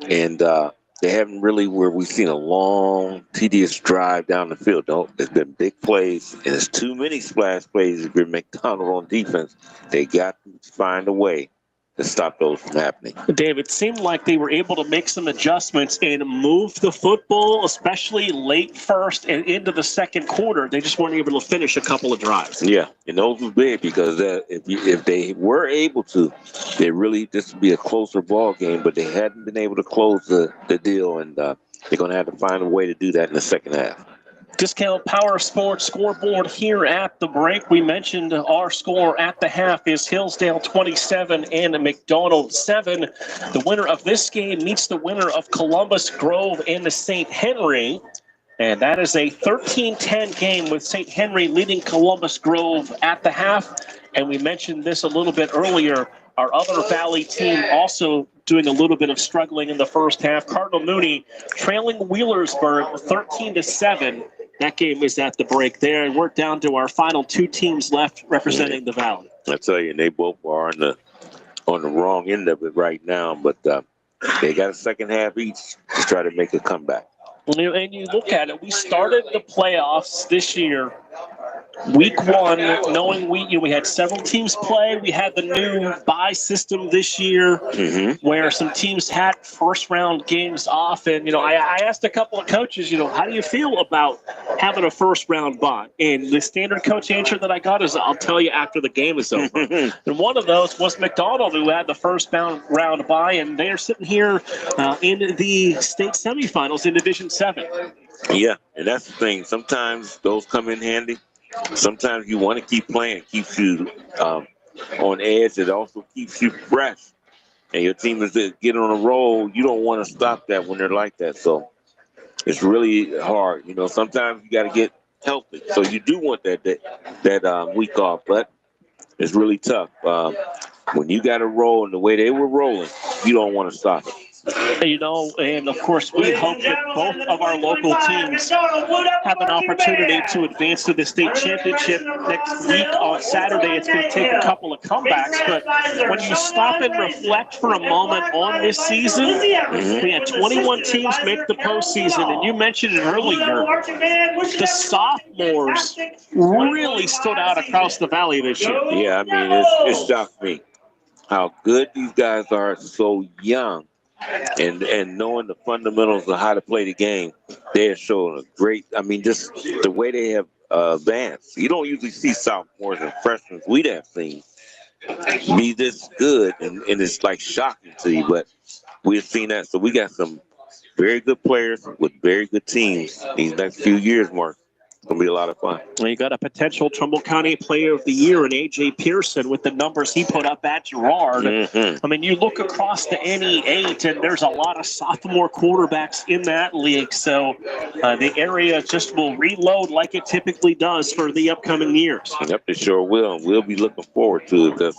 and they haven't really where we've seen a long, tedious drive down the field. No, it's been big plays, and it's too many splash plays if you're McDonald on defense. They got to find a way to stop those from happening. Dave, it seemed like they were able to make some adjustments and move the football, especially late first and into the second quarter. They just weren't able to finish a couple of drives. Yeah, and those were big because if they were able to, this would be a closer ball game, but they hadn't been able to close the deal, and they're going to have to find a way to do that in the second half. Discount Power Sports scoreboard here at the break. We mentioned our score at the half is Hillsdale 27 and McDonald 7. The winner of this game meets the winner of Columbus Grove and the St. Henry. And that is a 13-10 game with St. Henry leading Columbus Grove at the half. And we mentioned this a little bit earlier. Our other Valley team also doing a little bit of struggling in the first half. Cardinal Mooney trailing Wheelersburg 13-7. That game is at the break there, and we're down to our final 2 teams left representing the Valley. I tell you, they both are on the wrong end of it right now, but they got a second half each to try to make a comeback. And you look at it, we started the playoffs this year, week 1, knowing we had several teams play. We had the new bye system this year where some teams had first-round games off. And, I asked a couple of coaches, how do you feel about having a first-round bye? And the standard coach answer that I got is, I'll tell you after the game is over. And one of those was McDonald, who had the first-round bye, and they are sitting here in the state semifinals in Division 7. Yeah, and that's the thing. Sometimes those come in handy. Sometimes you want to keep playing. It keeps you on edge. It also keeps you fresh. And your team is getting on a roll. You don't want to stop that when they're like that. So it's really hard. Sometimes you got to get healthy. So you do want that week off. But it's really tough. When you got to roll and the way they were rolling, you don't want to stop it. And of course, we hope that both of our local teams have an opportunity to advance to the state championship next week on Saturday. It's going to take a couple of comebacks, but when you stop and reflect for a moment on this season, we had 21 teams make the postseason, and you mentioned it earlier, the sophomores really stood out across the valley this year. Yeah, I mean, it shocked me how good these guys are so young. And knowing the fundamentals of how to play the game, they are showing just the way they have advance. You don't usually see sophomores and freshmen we'd have seen be this good, and it's like shocking to you, but we've seen that. So we got some very good players with very good teams these next few years, Mark. It's going to be a lot of fun. Well, you got a potential Trumbull County Player of the Year in A.J. Pearson with the numbers he put up at Girard. I mean, you look across the NE8, and there's a lot of sophomore quarterbacks in that league. So the area just will reload like it typically does for the upcoming years. Yep, it sure will. We'll be looking forward to it because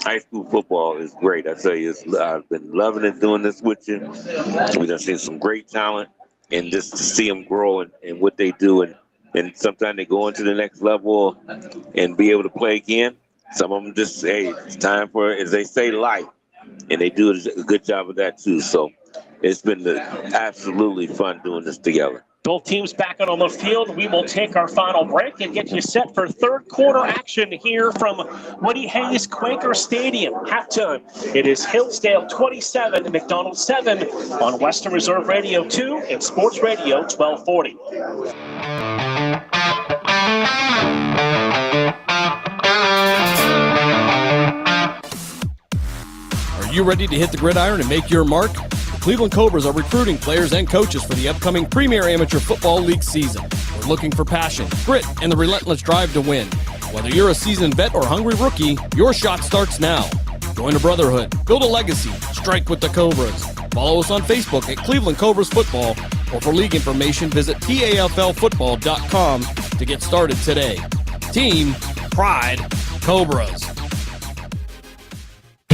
high school football is great. I tell you, I've been loving it doing this with you. We've done seen some great talent, and just to see them grow and what they do, and sometimes they go into the next level and be able to play again. Some of them just say, hey, it's time for, as they say, life, and they do a good job of that too. So it's been absolutely fun doing this together. Both teams back out on the field. We will take our final break and get you set for third quarter action here from Woody Hayes Quaker Stadium. Halftime, it is Hillsdale 27, McDonald 7 on Western Reserve Radio 2 and Sports Radio 1240. Are you ready to hit the gridiron and make your mark? The Cleveland Cobras are recruiting players and coaches for the upcoming Premier Amateur Football League season. We're looking for passion, grit, and the relentless drive to win. Whether you're a seasoned vet or hungry rookie, your shot starts now. Join a brotherhood, build a legacy, strike with the Cobras. Follow us on Facebook at Cleveland Cobras Football, or for league information, visit TAFLfootball.com to get started today. Team, pride, Cobras.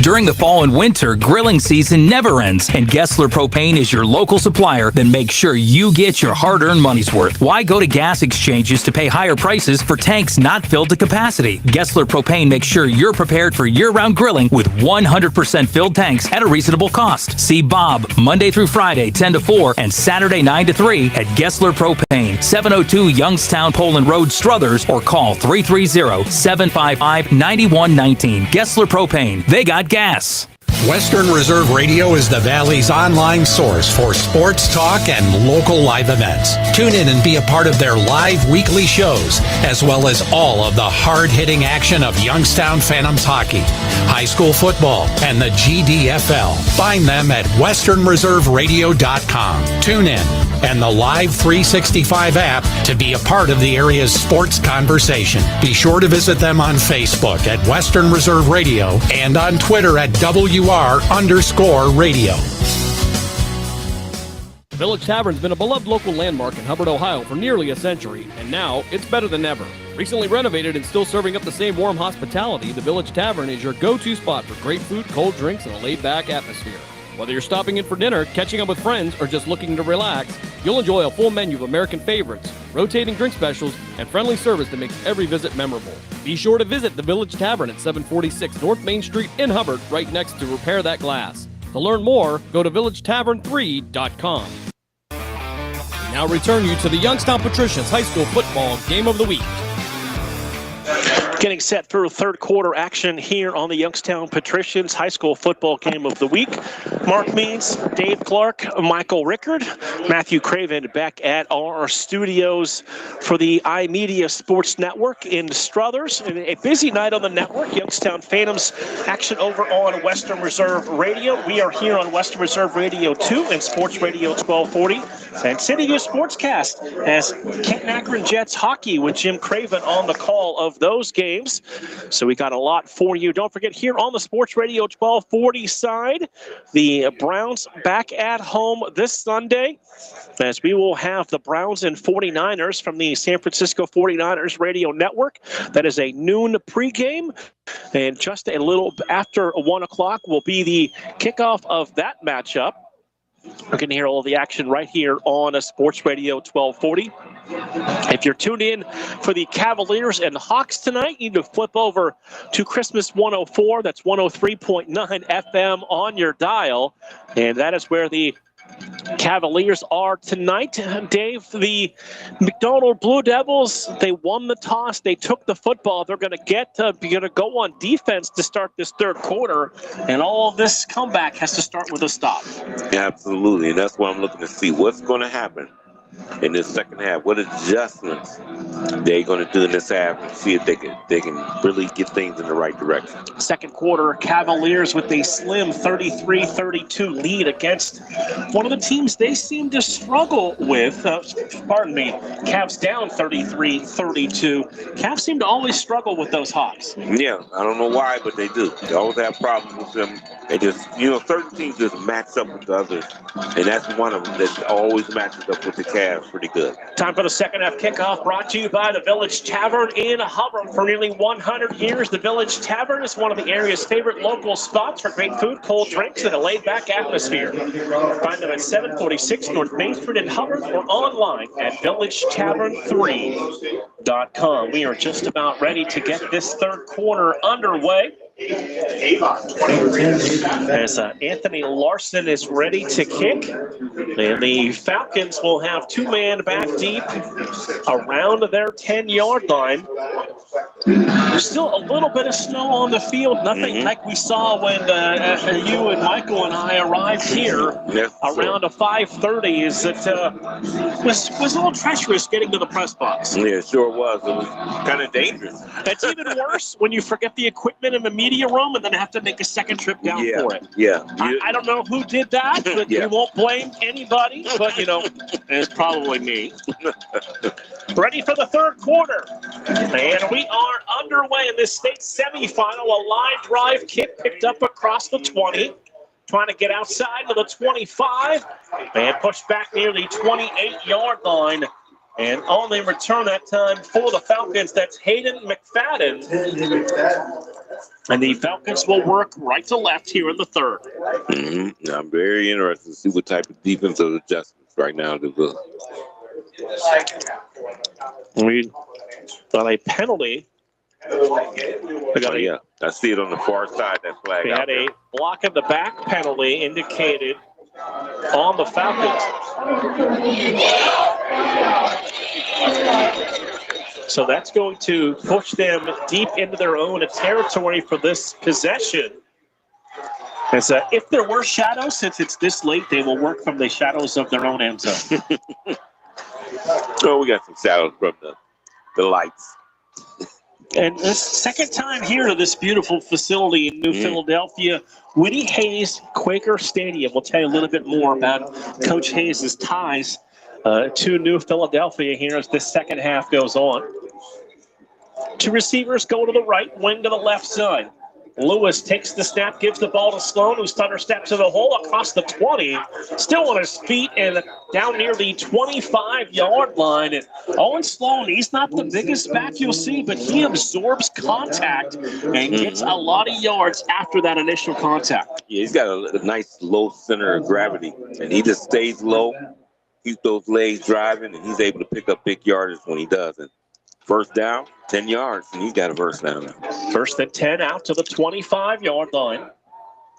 During the fall and winter, grilling season never ends, and Gessler Propane is your local supplier. Then make sure you get your hard-earned money's worth. Why go to gas exchanges to pay higher prices for tanks not filled to capacity? Gessler Propane makes sure you're prepared for year-round grilling with 100% filled tanks at a reasonable cost. See Bob Monday through Friday, 10 to 4, and Saturday, 9 to 3 at Gessler Propane, 702 Youngstown Poland Road, Struthers, or call 330-755-9119. Gessler Propane. They got gas. Western Reserve Radio is the Valley's online source for sports talk and local live events. Tune in and be a part of their live weekly shows, as well as all of the hard-hitting action of Youngstown Phantoms hockey, high school football, and the GDFL. Find them at westernreserveradio.com. Tune in and the Live 365 app to be a part of the area's sports conversation. Be sure to visit them on Facebook at Western Reserve Radio and on Twitter at WR_radio. The Village Tavern's been a beloved local landmark in Hubbard, Ohio for nearly a century, and now it's better than ever. Recently renovated and still serving up the same warm hospitality, the Village Tavern is your go-to spot for great food, cold drinks, and a laid-back atmosphere. Whether you're stopping in for dinner, catching up with friends, or just looking to relax, you'll enjoy a full menu of American favorites, rotating drink specials, and friendly service that makes every visit memorable. Be sure to visit the Village Tavern at 746 North Main Street in Hubbard, right next to Repair That Glass. To learn more, go to villagetavern3.com. We now return you to the Youngstown Patricians High School Football Game of the Week. Getting set for third quarter action here on the Youngstown Patricians High School Football Game of the Week. Mark Means, Dave Clark, Michael Rickard, Matthew Craven back at our studios for the iMedia Sports Network in Struthers. And a busy night on the network. Youngstown Phantoms action over on Western Reserve Radio. We are here on Western Reserve Radio 2 and Sports Radio 1240. And City U Sportscast as Canton Akron Jets hockey with Jim Craven on the call of those games. So we got a lot for you. Don't forget, here on the Sports Radio 1240 side, the Browns back at home this Sunday, as we will have the Browns and 49ers from the San Francisco 49ers radio network. That is a noon pregame, and just a little after 1 o'clock will be the kickoff of that matchup. We're going to hear all the action right here on a Sports Radio 1240. If you're tuned in for the Cavaliers and Hawks tonight, you need to flip over to Christmas 104. That's 103.9 FM on your dial. And that is where the Cavaliers are tonight. Dave, the McDonald Blue Devils, they won the toss. They took the football. They're going to go on defense to start this third quarter, and all of this comeback has to start with a stop. Absolutely, and that's what I'm looking to see. What's going to happen in this second half. What adjustments they're going to do in this half and see if they can really get things in the right direction. Second quarter, Cavaliers with a slim 33-32 lead against one of the teams they seem to struggle with. Cavs down 33-32. Cavs seem to always struggle with those Hawks. Yeah, I don't know why, but they do. They always have problems with them. They just, certain teams just match up with the others, and that's one of them that always matches up with the Cavs pretty good. Time for the second half kickoff, brought to you by the Village Tavern in Hubbard. For nearly 100 years, the Village Tavern is one of the area's favorite local spots for great food, cold drinks, and a laid-back atmosphere. Find them at 746 North Main Street in Hubbard or online at villagetavern3.com. We are just about ready to get this third quarter underway. As Anthony Larson is ready to kick, and the Falcons will have two-man back deep around their 10-yard line. There's still a little bit of snow on the field, nothing like we saw when you and Michael and I arrived here around 5:30. Is it was a little treacherous getting to the press box. Yeah, it sure was. It was kind of dangerous. It's even worse when you forget the equipment in the media room and then have to make a second trip down for it. Yeah. I don't know who did that, but we won't blame anybody. But, it's probably me. Ready for the third quarter. And we are underway in this state semifinal. A line drive kick picked up across the 20. Trying to get outside to the 25. And pushed back near the 28-yard line. And on the return that time for the Falcons, that's Hayden McFadden. And the Falcons will work right to left here in the third. Mm-hmm. I'm very interested to see what type of defensive adjustments right now they will. We got a penalty. I see it on the far side, that flag. We had a block in the back penalty indicated on the Falcons. So that's going to push them deep into their own territory for this possession. As if there were shadows, since it's this late, they will work from the shadows of their own end zone. Oh, we got some shadows from the lights. And this second time here to this beautiful facility in New Philadelphia, Woody Hayes Quaker Stadium. We'll tell you a little bit more about Coach Hayes' ties to New Philadelphia here as this second half goes on. Two receivers go to the right, wing to the left side. Lewis takes the snap, gives the ball to Sloan, who stutter steps to the hole across the 20. Still on his feet and down near the 25-yard line. And Owen Sloan, he's not the biggest back you'll see, but he absorbs contact and gets a lot of yards after that initial contact. Yeah, he's got a nice low center of gravity, and he just stays low, keeps those legs driving, and he's able to pick up big yardage when he does. And first down, 10 yards, and he's got a first down now. First and 10 out to the 25-yard line.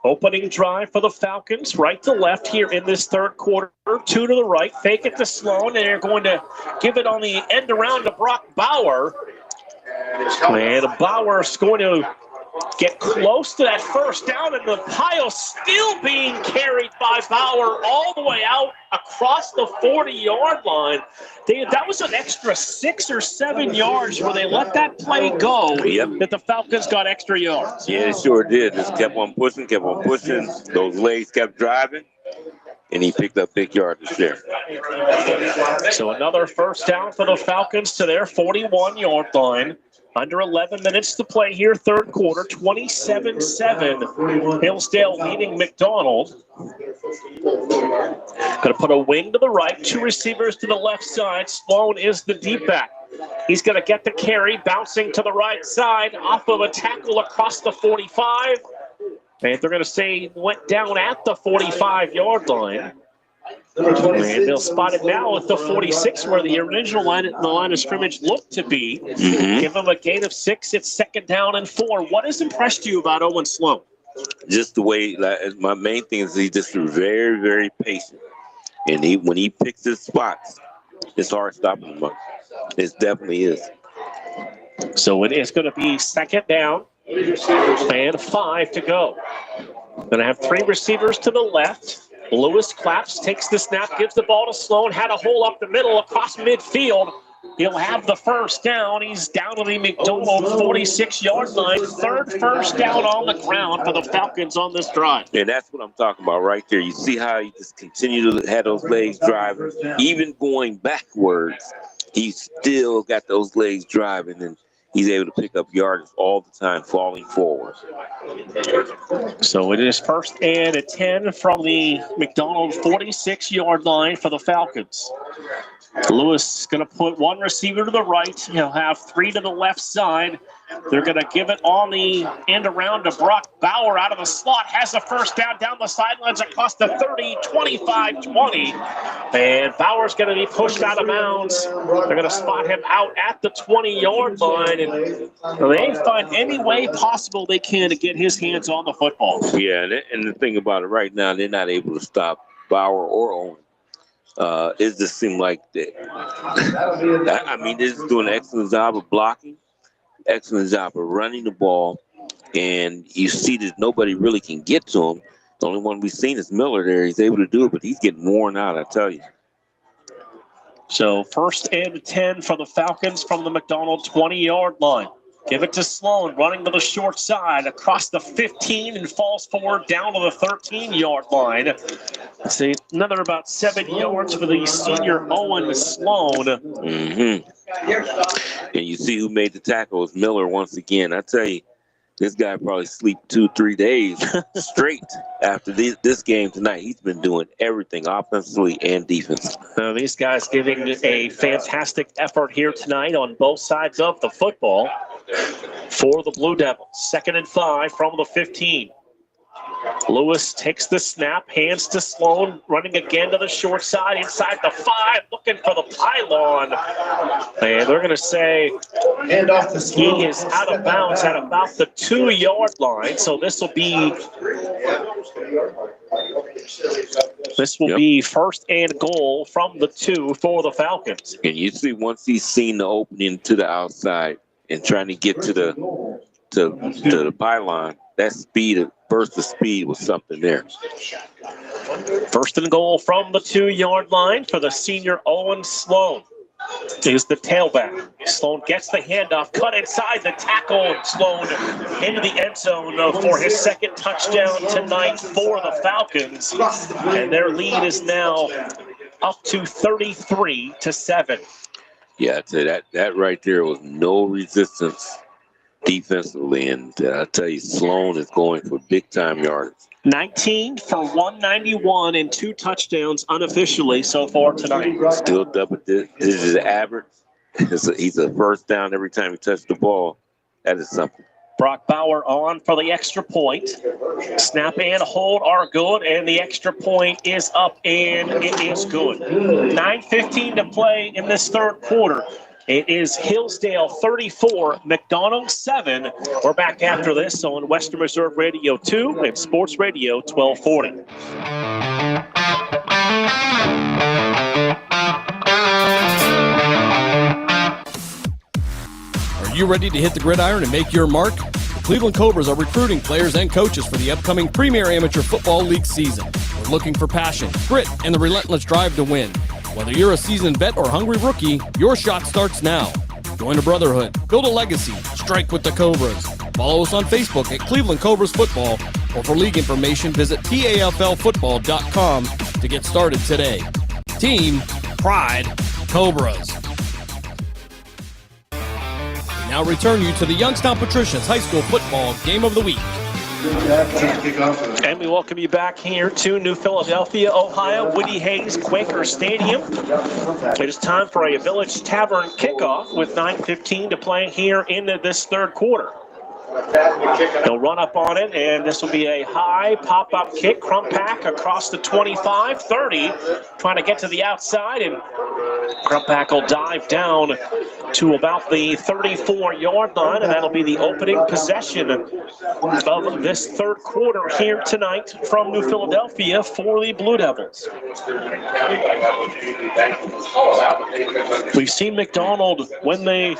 Opening drive for the Falcons, right to left here in this third quarter. Two to the right, fake it to Sloan, and they're going to give it on the end around to Brock Bauer. And Bauer's going to get close to that first down, and the pile still being carried by Bauer all the way out across the 40-yard line. That was an extra 6 or 7 yards where they let that play go, that the Falcons got extra yards. Yeah, it sure did. Just kept on pushing. Those legs kept driving, and he picked up big yardage there. So another first down for the Falcons to their 41-yard line. Under 11 minutes to play here, third quarter, 27-7. Hillsdale leading McDonald. Going to put a wing to the right, two receivers to the left side. Sloan is the deep back. He's going to get the carry, bouncing to the right side, off of a tackle across the 45. And they're going to say went down at the 45-yard line. And they'll spot it now at the 46, where the original line of scrimmage looked to be. Give them a gain of 6. It's second down and 4. What has impressed you about Owen Sloan? Just the way, my main thing is he's just very, very patient. And when he picks his spots, it's hard stopping him. It definitely is. So it is going to be second down and 5 to go. Going to have three receivers to the left. Lewis claps, takes the snap, gives the ball to Sloan, had a hole up the middle across midfield. He'll have the first down. He's down to the McDonald 46-yard line. Third first down on the ground for the Falcons on this drive. And that's what I'm talking about right there. You see how he just continue to have those legs driving. Even going backwards, he's still got those legs driving, and he's able to pick up yards all the time, falling forward. So it is 1st and 10 from the McDonald 46-yard line for the Falcons. Lewis is going to put one receiver to the right. He'll have 3 to the left side. They're going to give it on the end around to Brock Bauer out of the slot. Has the first down the sidelines across the 30, 25, 20. And Bauer's going to be pushed out of bounds. They're going to spot him out at the 20-yard line. And they find any way possible they can to get his hands on the football. Yeah, and the thing about it right now, they're not able to stop Bauer or Owen. It just seemed like that. I mean, they're just doing an excellent job of blocking, excellent job of running the ball, and you see that nobody really can get to him. The only one we've seen is Miller there. He's able to do it, but he's getting worn out, I tell you. So 1st and 10 for the Falcons from the McDonald 20-yard line. Give it to Sloan, running to the short side, across the 15 and falls forward down to the 13-yard line. Let's see, another about 7 yards for the senior Owen Sloan. Mm-hmm. And you see who made the tackle is Miller once again. I tell you, this guy probably sleep 2-3 days straight after this game tonight. He's been doing everything offensively and defensively. These guys giving a fantastic effort here tonight on both sides of the football for the Blue Devils. 2nd and 5 from the 15. Lewis takes the snap, hands to Sloan, running again to the short side, inside the 5, looking for the pylon. And they're going to say he is out of bounds at about the 2-yard line. So this will be be 1st and goal from the 2 for the Falcons. And you see once he's seen the opening to the outside and trying to get to the pylon, that speed, burst of speed was something there. 1st and goal from the 2-yard line for the senior Owen Sloan. Is the tailback. Sloan gets the handoff, cut inside the tackle. Sloan into the end zone for his 2nd touchdown tonight for the Falcons. And their lead is now up to 33-7. Yeah, I'd say that right there was no resistance defensively, and I tell you, Sloan is going for big-time yards. 19 for 191 and 2 touchdowns unofficially so far tonight. Still double-digit average. He's a first down every time he touches the ball. That is something. Brock Bauer on for the extra point. Snap and hold are good, and the extra point is up, and it is good. 9:15 to play in this 3rd quarter. It is Hillsdale 34, McDonald 7. We're back after this on Western Reserve Radio 2 and Sports Radio 1240. Are you ready to hit the gridiron and make your mark? The Cleveland Cobras are recruiting players and coaches for the upcoming Premier Amateur Football League season. We're looking for passion, grit, and the relentless drive to win. Whether you're a seasoned vet or hungry rookie, your shot starts now. Join a brotherhood, build a legacy, strike with the Cobras. Follow us on Facebook at Cleveland Cobras Football, or for league information, visit TAFLfootball.com to get started today. Team, pride, Cobras. We now return you to the Youngstown Patricians High School Football Game of the Week. And we welcome you back here to New Philadelphia, Ohio, Woody Hayes Quaker Stadium. It is time for a Village Tavern kickoff with 9:15 to play here in this 3rd quarter. They'll run up on it, and this will be a high pop-up kick. Crumpack across the 25, 30, trying to get to the outside, and Crumpack will dive down to about the 34-yard line, and that'll be the opening possession of this 3rd quarter here tonight from New Philadelphia for the Blue Devils. We've seen McDonald, when they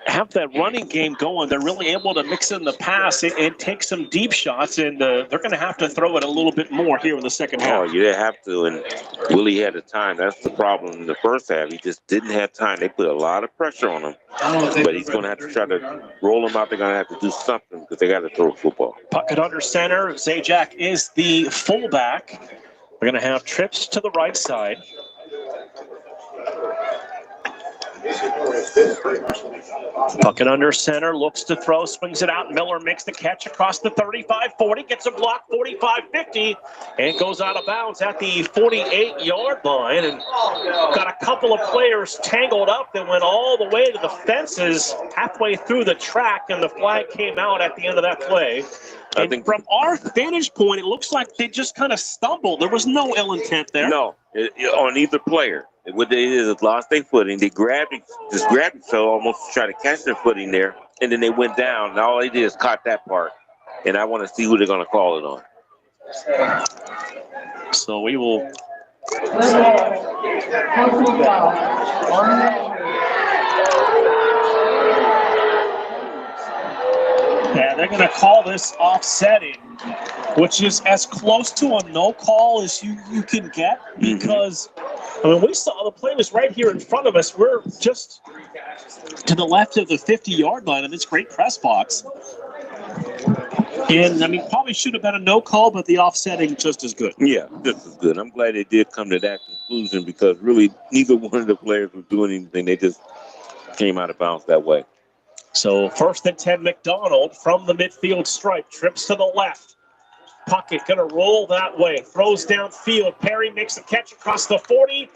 have that running game going. They're really able to mix in the pass and take some deep shots, and they're going to have to throw it a little bit more here in the second half. Oh, you have to, and Willie had the time. That's the problem in the first half. He just didn't have time. They put a lot of pressure on him, but he's going to have to try to roll him out. They're going to have to do something because they got to throw a football. Puckett under center. Zajac is the fullback. We're going to have trips to the right side. Puckett under center, looks to throw, swings it out. Miller makes the catch across the 35-40, gets a block 45-50, and goes out of bounds at the 48-yard line. And got a couple of players tangled up that went all the way to the fences halfway through the track, and the flag came out at the end of that play. I think from our vantage point, it looks like they just kind of stumbled. There was no ill intent there. No, on either player. What they did is lost their footing. They grabbed it, so almost to try to catch their footing there, and then they went down. And all they did is caught that part. And I want to see who they're going to call it on. So we will. Yeah, they're going to call this offsetting, which is as close to a no call as you can get, because I mean, we saw the play was right here in front of us. We're just to the left of the 50-yard line in this great press box. And, I mean, probably should have been a no call, but the offsetting just as good. Yeah, just as good. I'm glad they did come to that conclusion because really neither one of the players was doing anything. They just came out of bounds that way. So 1st and 10, McDonald from the midfield stripe, trips to the left. Puckett going to roll that way, throws downfield. Perry makes the catch across the 40,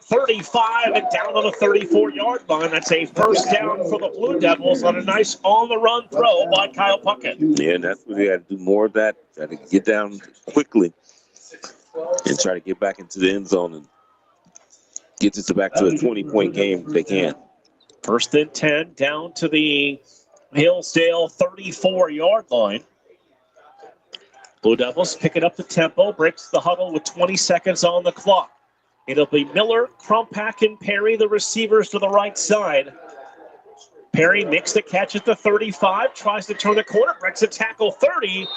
35, and down on the 34-yard line. That's a first down for the Blue Devils on a nice on-the-run throw by Kyle Puckett. Yeah, and that's what they got to do more of that. Try to get down quickly and try to get back into the end zone and get this back to a 20-point game if they can. 1st and 10, down to the Hillsdale 34-yard line. Blue Devils picking up the tempo, breaks the huddle with 20 seconds on the clock. It'll be Miller, Krumpack, and Perry, the receivers to the right side. Perry makes the catch at the 35, tries to turn the corner, breaks a tackle 30,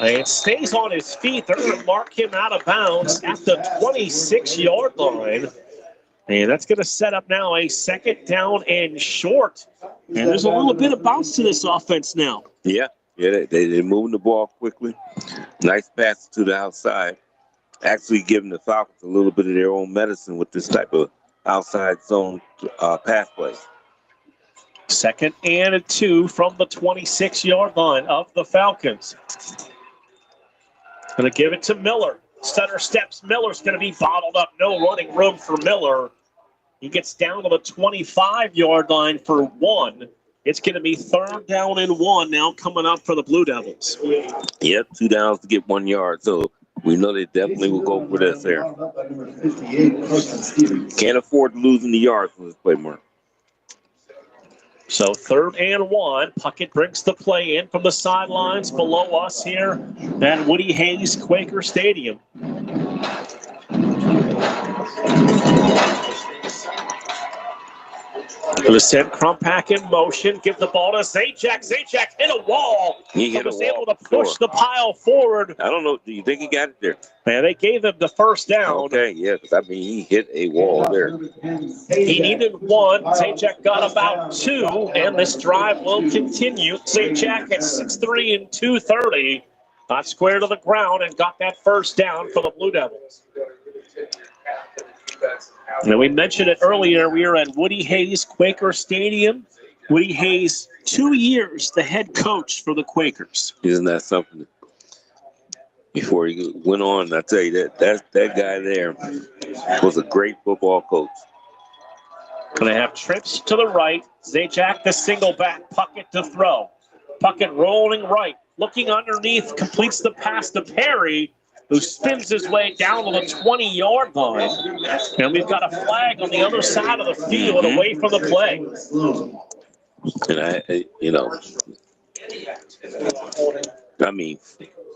and stays on his feet. They're going to mark him out of bounds at the 26-yard line. And that's going to set up now a 2nd down and short. And there's a little bit of bounce to this offense now. Yeah, they're moving the ball quickly. Nice pass to the outside. Actually giving the Falcons a little bit of their own medicine with this type of outside zone pass play. 2nd and 2 from the 26-yard line of the Falcons. Going to give it to Miller. Center steps. Miller's going to be bottled up. No running room for Miller. He gets down to the 25-yard line for 1. It's going to be 3rd down and 1 now coming up for the Blue Devils. Yep, 2 downs to get 1 yard. So we know they definitely will go for this there. Can't afford to lose in the yards from this play, Mark. So 3rd and 1. Puckett brings the play in from the sidelines below us here at Woody Hayes Quaker Stadium. Going to send Krumpack in motion, give the ball to Zajac. Zajac hit a wall. He hit a was wall. able to push the pile forward. I don't know. Do you think he got it there? Man, they gave him the first down. Okay, yeah, because I mean, he hit a wall there. He needed 1. Zajac got about 2, and this drive will continue. Zajac at 6'3" and 230. Got square to the ground and got that first down for the Blue Devils. Now, we mentioned it earlier. We are at Woody Hayes Quaker Stadium. Woody Hayes, 2 years the head coach for the Quakers. Isn't that something? Before he went on, I tell you that guy there was a great football coach. Going to have trips to the right. Zajac the single back. Puckett to throw. Puckett rolling right. Looking underneath. Completes the pass to Perry, who spins his way down to the 20-yard line. And we've got a flag on the other side of the field away from the play. And I mean,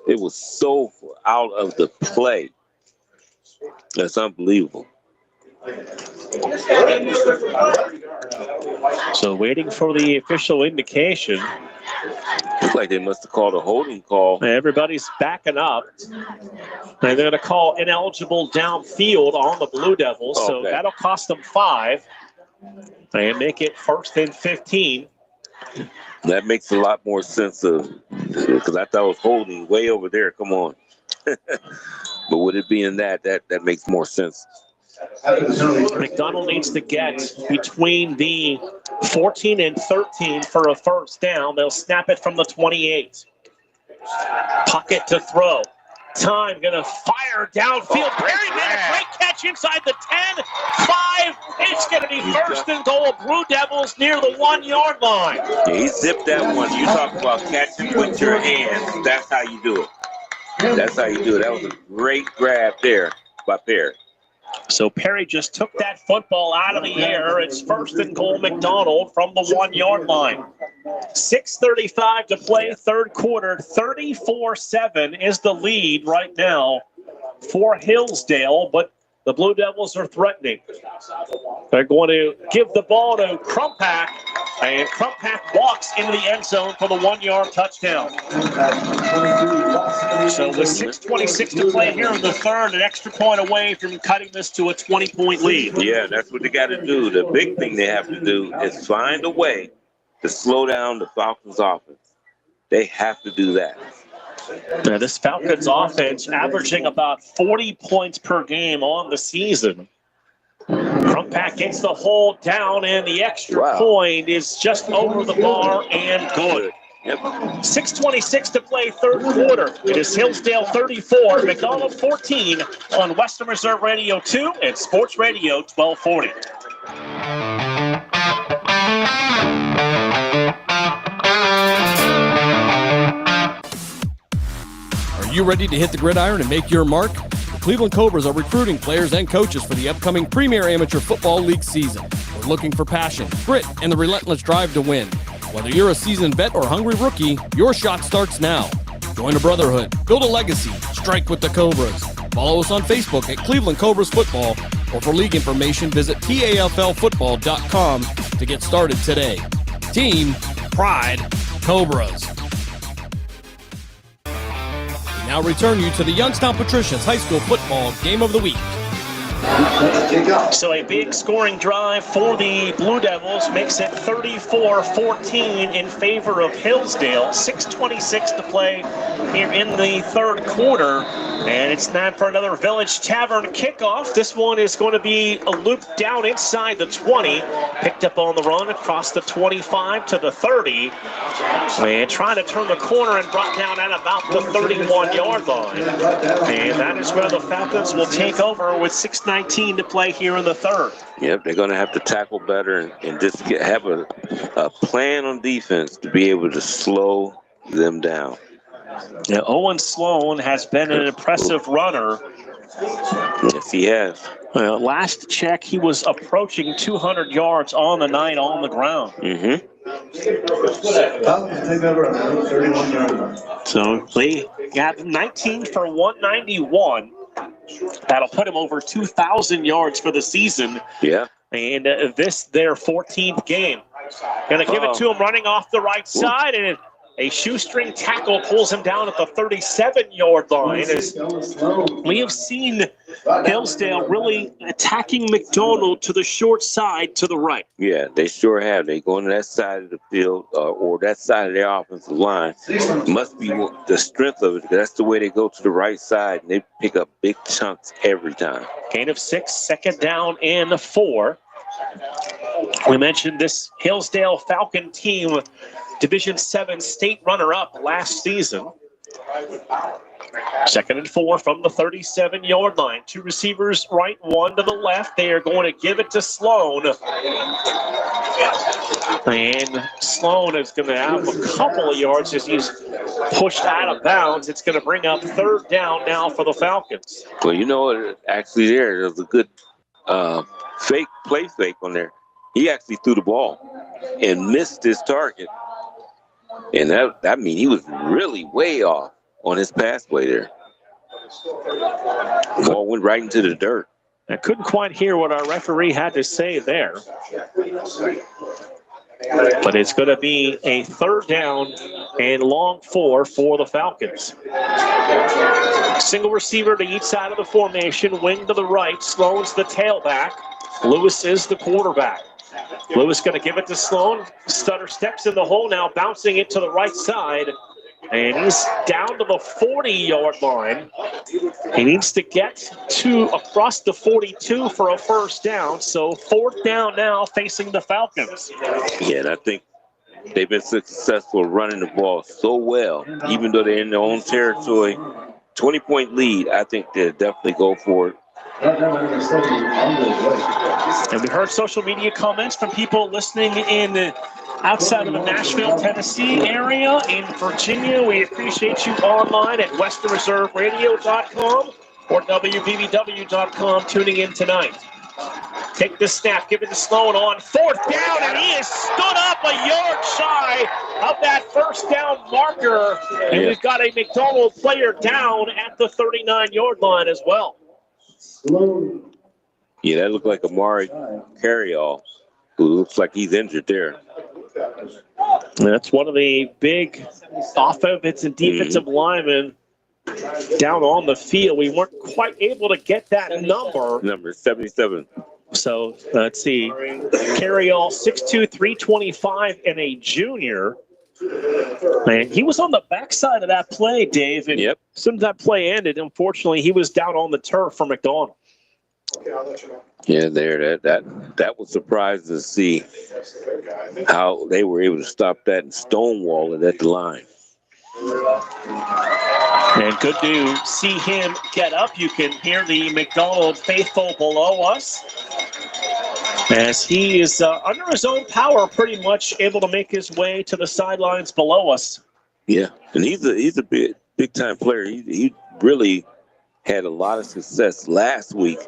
it was so out of the play. That's unbelievable. So waiting for the official indication. Looks like they must have called a holding call. Everybody's backing up. And they're going to call ineligible downfield on the Blue Devils. Okay. So that'll cost them 5. And make it 1st and 15. That makes a lot more sense because I thought it was holding way over there. Come on. But with it being that makes more sense. McDonald needs to get between the 14 and 13 for a first down. They'll snap it from the 28. Pocket to throw. Time going to fire downfield. Perry made a great catch inside the 10. 5. It's going to be 1st and goal. Blue Devils near the 1-yard line. Yeah, he zipped that one. You talk about catching with your hands. That's how you do it. That's how you do it. That was a great grab there by Perry. So Perry just took that football out of the air. It's 1st and goal McDonald from the 1-yard line. 6:35 to play, third quarter. 34-7 is the lead right now for Hillsdale, but the Blue Devils are threatening. They're going to give the ball to Krumpak, and Krumpak walks into the end zone for the 1-yard touchdown. So with 6:26 to play here in the third, an extra point away from cutting this to a 20-point lead. Yeah, that's what they got to do. The big thing they have to do is find a way to slow down the Falcons' offense. They have to do that. Now, this Falcons offense averaging about 40 points per game on the season. Krumpak gets the hold down, and the extra point is just over the bar and good. Yep. 6:26 to play, third quarter. It is Hillsdale 34, McDonald 14 on Western Reserve Radio 2 and Sports Radio 1240. Are you ready to hit the gridiron and make your mark? The Cleveland Cobras are recruiting players and coaches for the upcoming Premier Amateur Football League season. We're looking for passion, grit, and the relentless drive to win. Whether you're a seasoned vet or hungry rookie, your shot starts now. Join a brotherhood, build a legacy, strike with the Cobras. Follow us on Facebook at Cleveland Cobras Football, or for league information, visit PAFLfootball.com to get started today. Team, pride, Cobras. We now return you to the Youngstown Patricians High School Football Game of the Week. So a big scoring drive for the Blue Devils makes it 34-14 in favor of Hillsdale. 6:26 to play here in the third quarter. And it's time for another Village Tavern kickoff. This one is going to be a loop down inside the 20. Picked up on the run across the 25 to the 30. And trying to turn the corner and brought down at about the 31-yard line. And that is where the Falcons will take over with 6:19 to play here in the third. Yep, they're going to have to tackle better and just have a plan on defense to be able to slow them down. Now, Owen Sloan has been an impressive runner. Yes, he has. Well, last check, he was approaching 200 yards on the night on the ground. Mm-hmm. So they got 19 for 191. That'll put him over 2,000 yards for the season. Yeah. And this, their 14th game. Going to give it to him running off the right side, and a shoestring tackle pulls him down at the 37-yard line. As we have seen Hillsdale really attacking McDonald to the short side to the right. Yeah, they sure have. They go on that side of the field or that side of their offensive line. Must be the strength of it. That's the way they go to the right side, and they pick up big chunks every time. Gain of 6, second down and 4. We mentioned this Hillsdale Falcon team, Division 7 state runner-up last season. Second and 4 from the 37-yard line. 2 receivers right, 1 to the left. They are going to give it to Sloan. And Sloan is going to have a couple of yards as he's pushed out of bounds. It's going to bring up third down now for the Falcons. Well, you know what? Actually, there was a good play fake on there. He actually threw the ball and missed his target. And that means he was really way off on his pathway there. The ball went right into the dirt. I couldn't quite hear what our referee had to say there. But it's going to be a 3rd down and long 4 for the Falcons. Single receiver to each side of the formation, wing to the right. Sloan's the tailback. Lewis is the quarterback. Lewis going to give it to Sloan. Stutter steps in the hole now, bouncing it to the right side. And he's down to the 40-yard line. He needs to get across the 42 for a 1st down. So 4th down now facing the Falcons. Yeah, and I think they've been successful running the ball so well, even though they're in their own territory. 20-point lead, I think they'll definitely go for it. And we heard social media comments from people listening in outside of the Nashville, Tennessee area. In Virginia, we appreciate you online at westernreserveradio.com or WBBW.com tuning in tonight. Take the snap, give it to Sloan on 4th down, and he has stood up a yard shy of that 1st down marker. And we've got a McDonald player down at the 39-yard line as well. Yeah, that looked like Amari Carryall, who looks like he's injured there. That's one of the big offensive and defensive linemen down on the field. We weren't quite able to get that number. Number 77. So let's see. Carryall, 6'2", 325, and a junior. And he was on the backside of that play, Dave. And as soon as that play ended, unfortunately, he was down on the turf for McDonald. Yeah, that was surprising to see how they were able to stop that and stonewall it at the line. And good to see him get up. You can hear the McDonald faithful below us as he is under his own power, pretty much able to make his way to the sidelines below us. Yeah, and he's a big time player. He really had a lot of success last week,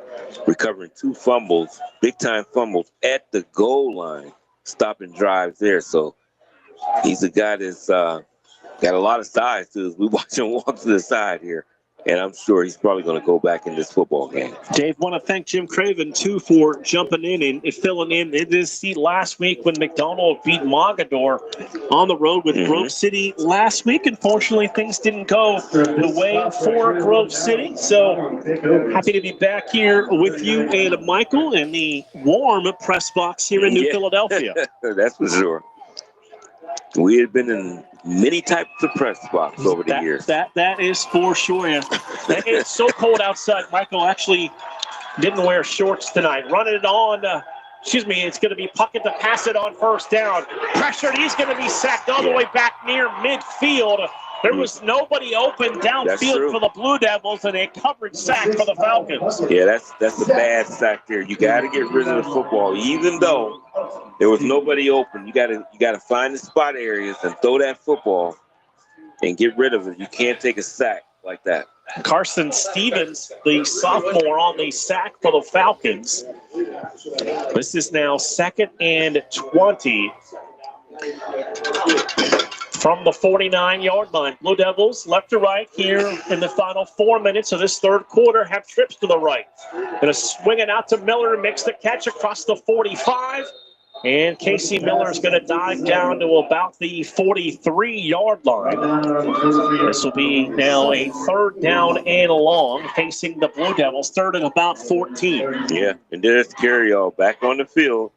recovering 2 fumbles, big time fumbles at the goal line, stopping drives there. So he's a guy that's got a lot of size to us. We watch him walk to the side here, and I'm sure he's probably going to go back in this football game. Dave, want to thank Jim Craven, too, for jumping in and filling in his seat last week when McDonald beat Mogador on the road with Grove City last week. Unfortunately, things didn't go the way for Grove City, so happy to be back here with you and Michael in the warm press box here in New Philadelphia. That's for sure. We had been in many types of press box over the years. That is for sure. It's so cold outside. Michael actually didn't wear shorts tonight. Running it on, it's going to be Puckett to pass it on 1st down. Pressured, he's going to be sacked all the way back near midfield. There was nobody open downfield for the Blue Devils, and a coverage sack for the Falcons. Yeah, that's a bad sack there. You got to get rid of the football, even though there was nobody open. You got to find the spot areas and throw that football and get rid of it. You can't take a sack like that. Carson Stevens, the sophomore, on the sack for the Falcons. This is now 2nd and 20. From the 49-yard line. Blue Devils left to right here in the final 4 minutes of this 3rd quarter have trips to the right. Going to swing it out to Miller, makes the catch across the 45. And Casey Miller is going to dive down to about the 43-yard line. This will be now a 3rd down and long facing the Blue Devils, 3rd and about 14. Yeah, and there's Carryall back on the field.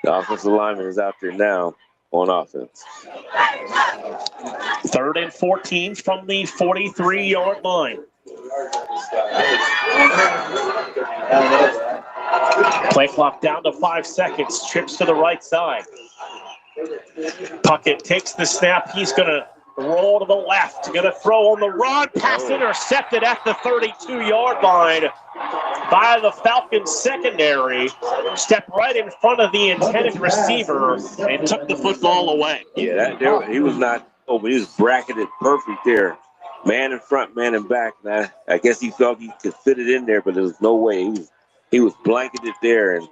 The offensive lineman is out there now on offense. 3rd and 14 from the 43-yard line. Play clock down to 5 seconds. Trips to the right side. Puckett takes the snap. He's going to roll to the left. Going to throw on the run. Pass intercepted at the 32-yard line by the Falcons secondary. Stepped right in front of the intended receiver and took the football away. Yeah, he was not open. He was bracketed perfect there. Man in front, man in back. And I guess he felt he could fit it in there, but there was no way. He was blanketed there, and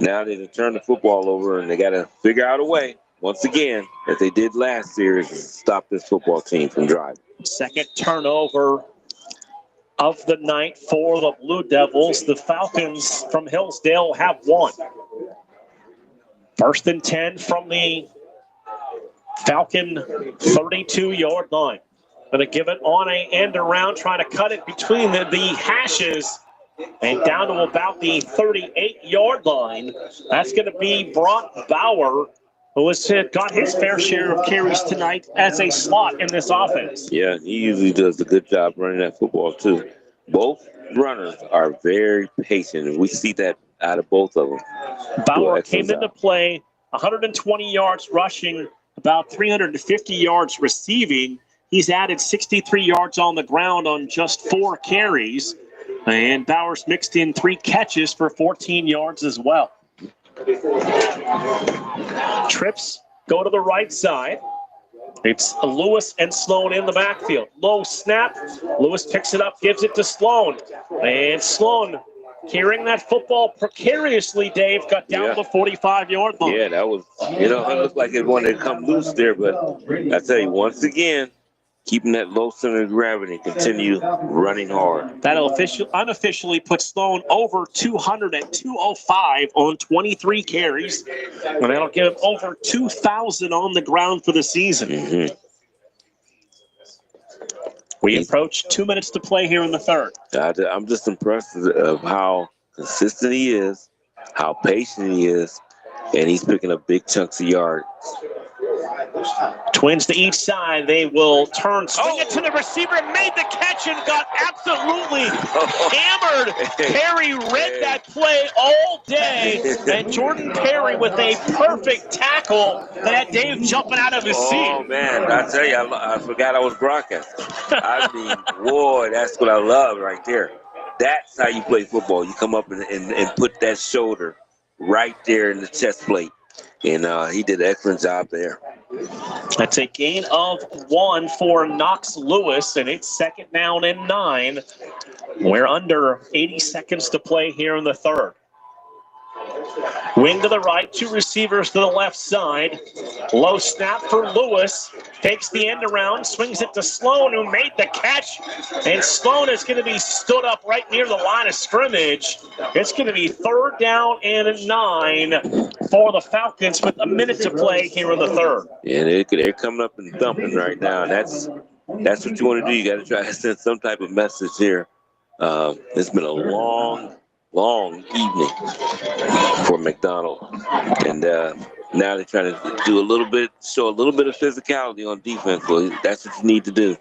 now they turn the football over, and they got to figure out a way, once again, as they did last year, to stop this football team from driving. 2nd turnover of the night for the Blue Devils. The Falcons from Hillsdale have 1. First and 10 from the Falcon 32-yard line. Going to give it on a end around, trying to cut it between the hashes and down to about the 38-yard line. That's going to be Brock Bauer, who has got his fair share of carries tonight as a slot in this offense. Yeah, he usually does a good job running that football, too. Both runners are very patient, and we see that out of both of them. Bauer came into play 120 yards rushing, about 350 yards receiving. He's added 63 yards on the ground on just 4 carries. And Bauer's mixed in 3 catches for 14 yards as well. Trips go to the right side. It's Lewis and Sloan in the backfield. Low snap. Lewis picks it up, gives it to Sloan. And Sloan, carrying that football precariously, Dave, got down to the 45-yard line. Yeah, that was, it looked like it wanted to come loose there, but I tell you, once again, keeping that low center of gravity, continue running hard. That unofficially put Sloan over 200 at 205 on 23 carries. And that'll give him over 2,000 on the ground for the season. Mm-hmm. We approach 2 minutes to play here in the third. I'm just impressed of how consistent he is, how patient he is, and he's picking up big chunks of yards. Twins to each side. They will turn, swing it to the receiver, made the catch and got absolutely hammered. Perry read that play all day, and Jordan Perry with a perfect tackle that had Dave jumping out of his seat. Oh, man, I tell you, I forgot I was broadcasting. I mean, boy, that's what I love right there. That's how you play football. You come up and put that shoulder right there in the chest plate. And he did an excellent job there. That's a gain of 1 for Knox Lewis, and it's 2nd down and 9. We're under 80 seconds to play here in the third. Wing to the right, 2 receivers to the left side. Low snap for Lewis. Takes the end around, swings it to Sloan, who made the catch. And Sloan is going to be stood up right near the line of scrimmage. It's going to be 3rd down and 9 for the Falcons with a minute to play here in the third. Yeah, they're coming up and thumping right now. And that's what you want to do. You got to try to send some type of message here. It's been a long evening for McDonald. And now they're trying to show a little bit of physicality on defense. So that's what you need to do.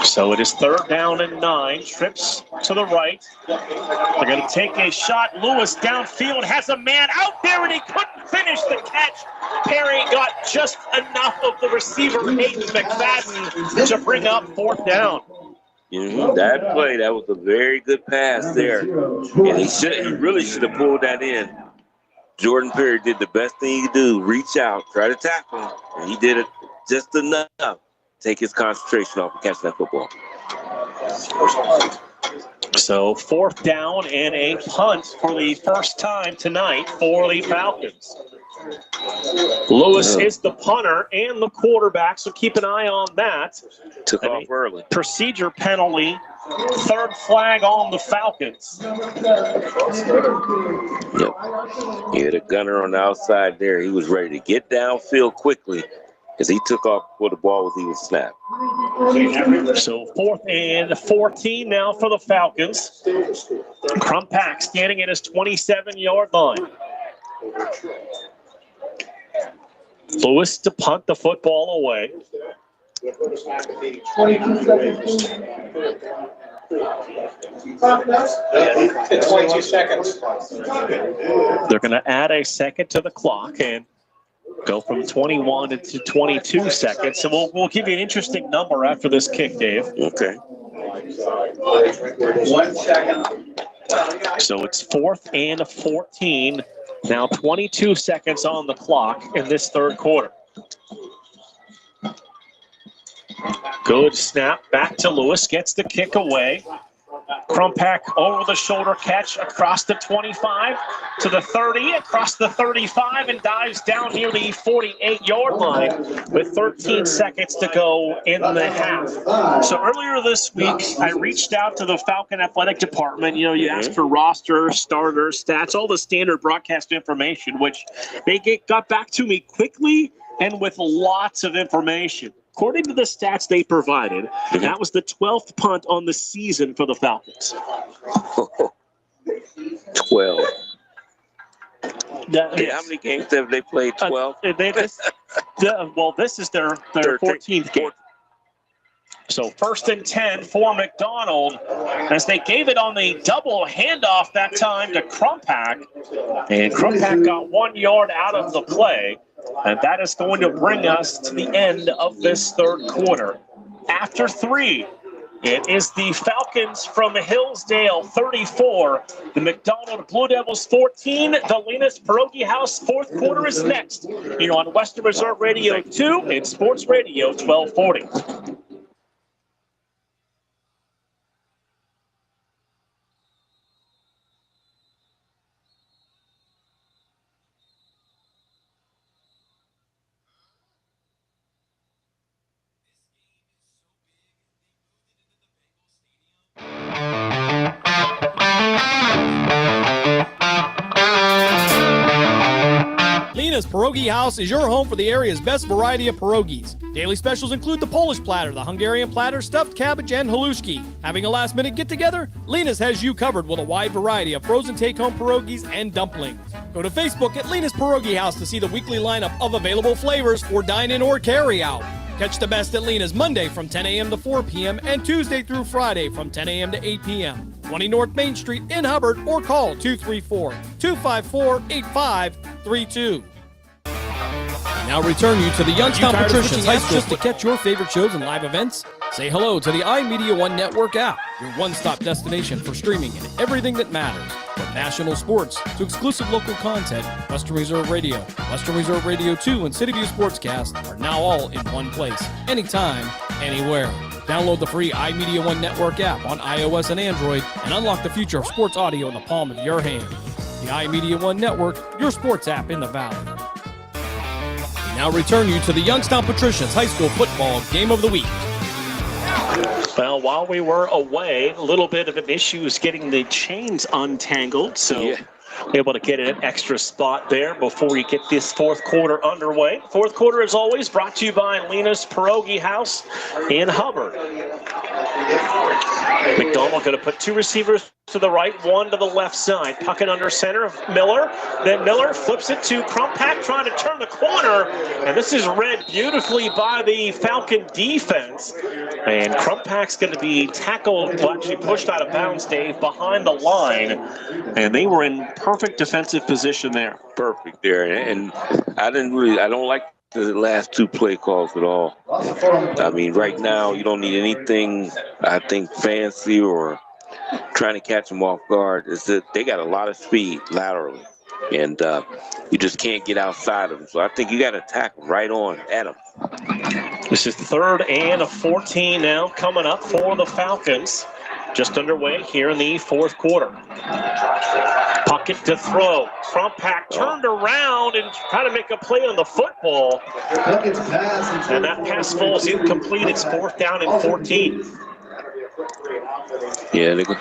So it is 3rd down and 9. Trips to the right. They're going to take a shot. Lewis downfield has a man out there, and he couldn't finish the catch. Perry got just enough of the receiver, Hayden McFadden, to bring up 4th down. That play, that was a very good pass there. And he really should have pulled that in. Jordan Perry did the best thing he could do, reach out, try to tackle him, and he did it just enough to take his concentration off and catch that football. So 4th down and a punt for the first time tonight for the Falcons. Lewis is the punter and the quarterback, so keep an eye on that. Took off early. Procedure penalty, 3rd flag on the Falcons. Yep. He had a gunner on the outside there. He was ready to get downfield quickly because he took off before the ball was even snapped. So 4th and 14 now for the Falcons. Crumpack standing at his 27-yard line. Lewis to punt the football away. 22 seconds. They're going to add a second to the clock and go from 21 to 22 seconds. So we'll give you an interesting number after this kick, Dave. Okay. 1 second. So it's 4th and 14. Now 22 seconds on the clock in this third quarter. Good snap back to Lewis. Gets the kick away. Crumpack over the shoulder catch across the 25 to the 30, across the 35, and dives down near the 48-yard line with 13 seconds to go in the half. So earlier this week, I reached out to the Falcon Athletic Department. You know, you asked for roster, starter, stats, all the standard broadcast information, which they got back to me quickly and with lots of information. According to the stats they provided, that was the 12th punt on the season for the Falcons. 12. How many games have they played? 12? This is their 14th game. So 1st and 10 for McDonald as they gave it on the double handoff that time to Crumpack. And Crumpack got 1 yard out of the play. And that is going to bring us to the end of this third quarter. After 3, it is the Falcons from Hillsdale 34, the McDonald Blue Devils 14, the Linus Pierogi House. Fourth quarter is next here on Western Reserve Radio 2 and Sports Radio 1240. Lina's Pierogi House is your home for the area's best variety of pierogies. Daily specials include the Polish platter, the Hungarian platter, stuffed cabbage, and halushki. Having a last-minute get-together? Lina's has you covered with a wide variety of frozen take-home pierogies and dumplings. Go to Facebook at Lina's Pierogi House to see the weekly lineup of available flavors for dine-in or carry-out. Catch the best at Lina's Monday from 10 a.m. to 4 p.m. and Tuesday through Friday from 10 a.m. to 8 p.m. 20 North Main Street in Hubbard or call 234-254-8532. Now return you to the Youngstown Patricians High School to catch your favorite shows and live events. Say hello to the iMedia One Network app, your one-stop destination for streaming and everything that matters. From national sports to exclusive local content, Western Reserve Radio, Western Reserve Radio 2, and City View Sportscast are now all in one place, anytime, anywhere. Download the free iMedia One Network app on iOS and Android and unlock the future of sports audio in the palm of your hand. The iMedia One Network, your sports app in the Valley. We now return you to the Youngstown Patricians High School Football Game of the Week. Well, while we were away, a little bit of an issue is getting the chains untangled, so able to get an extra spot there before we get this fourth quarter underway. Fourth quarter, as always, brought to you by Lina's Pierogi House in Hubbard. McDonald going to put 2 receivers to the right, 1 to the left side. Puckett under center of Miller. Then Miller flips it to Crumpack, trying to turn the corner. And this is read beautifully by the Falcon defense. And Crumpack's going to be tackled, well, actually pushed out of bounds, Dave, behind the line. And they were in perfect defensive position there. Perfect there. And I don't like the last 2 play calls at all. I mean, right now, you don't need anything, I think, fancy or trying to catch them off guard. Is that they got a lot of speed laterally, and you just can't get outside of them. So I think you got to tackle right on at them. This is 3rd and 14 now coming up for the Falcons. Just underway here in the fourth quarter. Puckett to throw. Crumpack turned around and tried to make a play on the football. And that pass falls incomplete. It's 4th down and 14. Yeah, they go.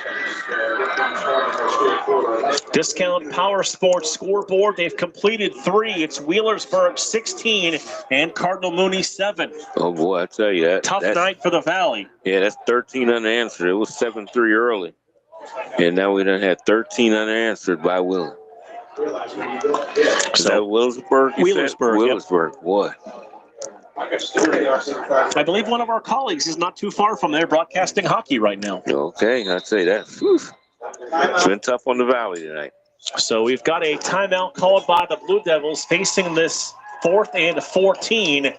Discount Power Sports scoreboard. They've completed 3. It's Wheelersburg 16 and Cardinal Mooney 7. Oh boy, I tell you that. Tough night for the Valley. Yeah, that's 13 unanswered. It was 7-3 early, and now we done had 13 unanswered by Will. Is that Wheelersburg? Wheelersburg. Yep. Boy. I believe one of our colleagues is not too far from there broadcasting hockey right now. Okay, I'd say that. Whew. It's been tough on the Valley tonight. So we've got a timeout called by the Blue Devils facing this 4th and 14.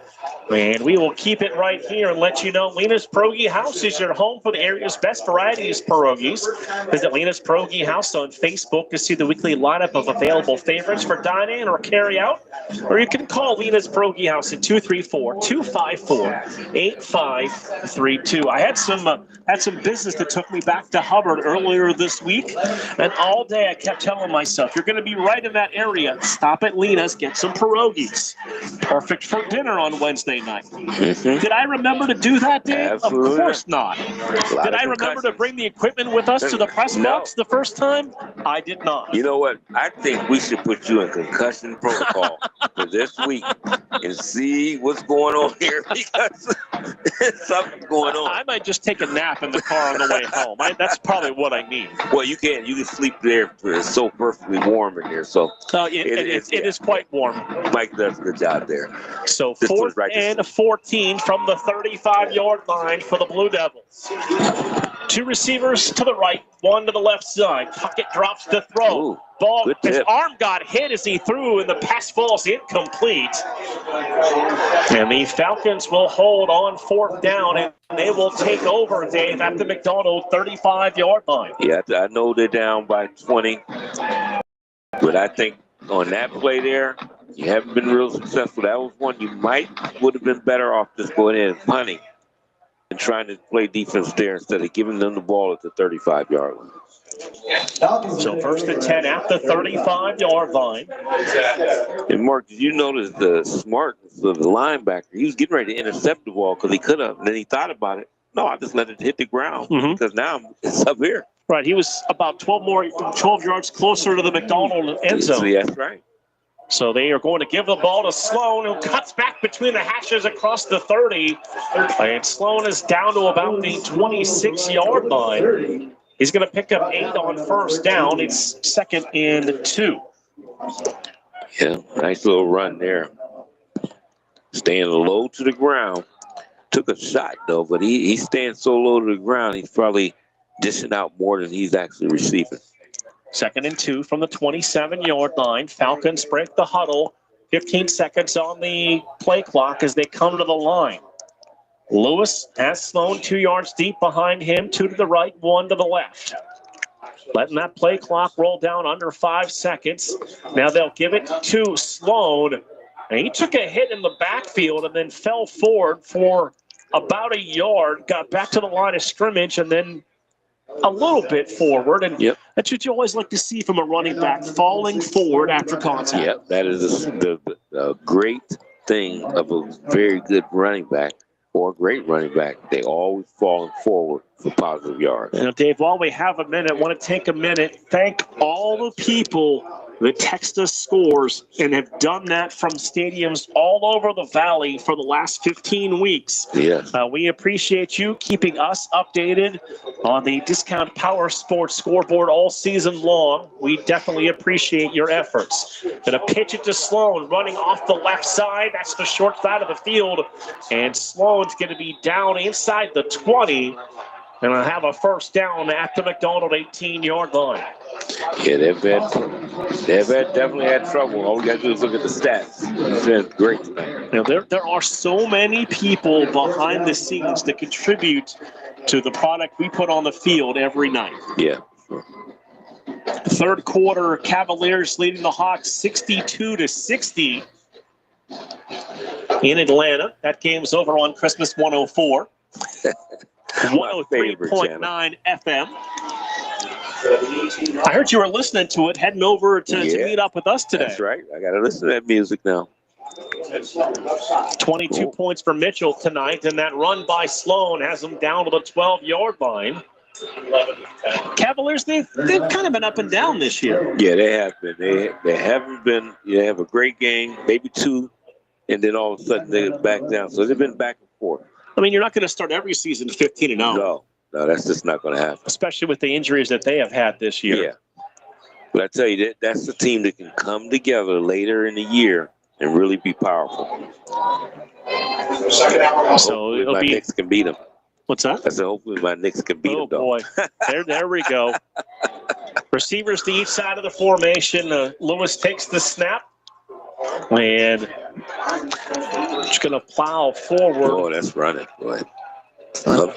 And we will keep it right here and let you know Lena's Pierogi House is your home for the area's best varieties pierogies. Visit Lena's Pierogi House on Facebook to see the weekly lineup of available favorites for dine-in or carry-out. Or you can call Lena's Pierogi House at 234-254-8532. I had some business that took me back to Hubbard earlier this week, and all day I kept telling myself, you're going to be right in that area. Stop at Lena's, get some pierogies. Perfect for dinner on Wednesday night. Did I remember to do that, Dave? Absolutely. Of course not. Did I remember to bring the equipment with us to the press box the first time? I did not. You know what? I think we should put you in concussion protocol for this week and see what's going on here because something's going on. I might just take a nap in the car on the way home. That's probably what I need. Well, you can sleep there. It's so perfectly warm in here. So it is quite warm. Mike does a good job there. So 4th and 14 from the 35-yard line for the Blue Devils. 2 receivers to the right, 1 to the left side. Puckett drops to throw. Ball, his arm got hit as he threw, and the pass falls incomplete. And the Falcons will hold on 4th down, and they will take over, Dave, at the McDonald 35-yard line. Yeah, I know they're down by 20, but I think on that play there, you haven't been real successful. That was one you would have been better off just going in and punting and trying to play defense there instead of giving them the ball at the 35-yard line. So 1st and 10 at the 35-yard line. And Mark, did you notice the smartness of the linebacker? He was getting ready to intercept the ball because he could have. And then he thought about it. No, I just let it hit the ground because now it's up here. Right, he was about 12 yards closer to the McDonald end zone. See, that's right. So they are going to give the ball to Sloan, who cuts back between the hashes across the 30. And Sloan is down to about the 26-yard line. He's going to pick up 8 on 1st down. It's 2nd and 2. Yeah, nice little run there. Staying low to the ground. Took a shot, though, but he's staying so low to the ground, he's probably dishing out more than he's actually receiving. 2nd and 2 from the 27-yard line. Falcons break the huddle. 15 seconds on the play clock as they come to the line. Lewis has Sloan 2 yards deep behind him, 2 to the right, 1 to the left. Letting that play clock roll down under 5 seconds. Now they'll give it to Sloan. And he took a hit in the backfield and then fell forward for about a yard, got back to the line of scrimmage, and then a little bit forward. And that's what you always like to see from a running back, falling forward after contact. Yep, that is the great thing of a very good running back. Or a great running back, they always falling forward for positive yards. Now, Dave, while we have a minute, I want to take a minute, thank all the people that text us scores and have done that from stadiums all over the valley for the last 15 weeks. Yes. We appreciate you keeping us updated on the Discount Power Sports scoreboard all season long. We definitely appreciate your efforts. Gonna pitch it to Sloan, running off the left side. That's the short side of the field. And Sloan's going to be down inside the 20. And I'll have a 1st down at the McDonald 18-yard line. Yeah, they've definitely had trouble. All we got to do is look at the stats. It's great tonight. Now, there are so many people behind the scenes that contribute to the product we put on the field every night. Yeah. 3rd quarter, Cavaliers leading the Hawks 62-60 in Atlanta. That game's over on Christmas 104. 103.9 FM. I heard you were listening to it, heading over to meet up with us today. That's right. I got to listen to that music now. 22 points for Mitchell tonight, and that run by Sloan has them down to the 12-yard line. Cavaliers, they've kind of been up and down this year. Yeah, they have been. They haven't been. They have a great game, maybe 2, and then all of a sudden they're back down. So they've been back and forth. I mean, you're not going to start every season 15-0. No, that's just not going to happen. Especially with the injuries that they have had this year. Yeah. But I tell you, that's the team that can come together later in the year and really be powerful. So it'll my be. Knicks can beat them. What's that? I said, hopefully my Knicks can beat them. Oh, boy. There we go. Receivers to each side of the formation. Lewis takes the snap. And just going to plow forward. Oh, that's running, boy. Another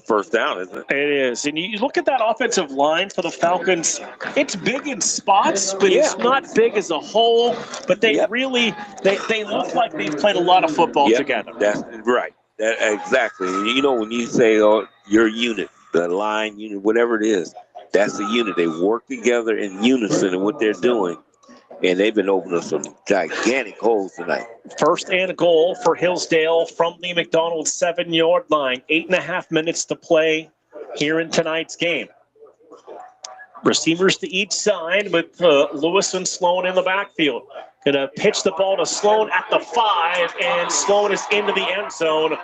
first down, isn't it? It is. And you look at that offensive line for the Falcons. It's big in spots, but it's not big as a whole. But they really, they look like they've played a lot of football together. That's right. Exactly. You know, when you say, oh, your unit, the line unit, whatever it is, that's the unit. They work together in unison in what they're doing. And they've been opening some gigantic holes tonight. First and goal for Hillsdale from the McDonald 7-yard line. 8.5 minutes to play here in tonight's game. Receivers to each side with Lewis and Sloan in the backfield. Going to pitch the ball to Sloan at the 5, and Sloan is into the end zone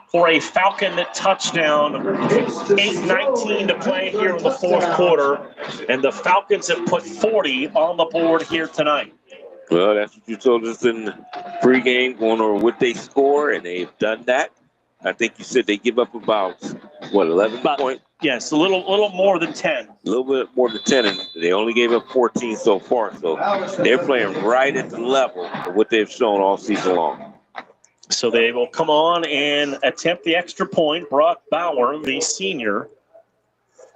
for a Falcon touchdown. 8:19 to play here in the fourth quarter, and the Falcons have put 40 on the board here tonight. Well, that's what you told us in the pregame, going over what they score, and they've done that. I think you said they give up about, 11 points? Yes, a little more than 10. A little bit more than 10, and they only gave up 14 so far. So they're playing right at the level of what they've shown all season long. So they will come on and attempt the extra point. Brock Bauer, the senior.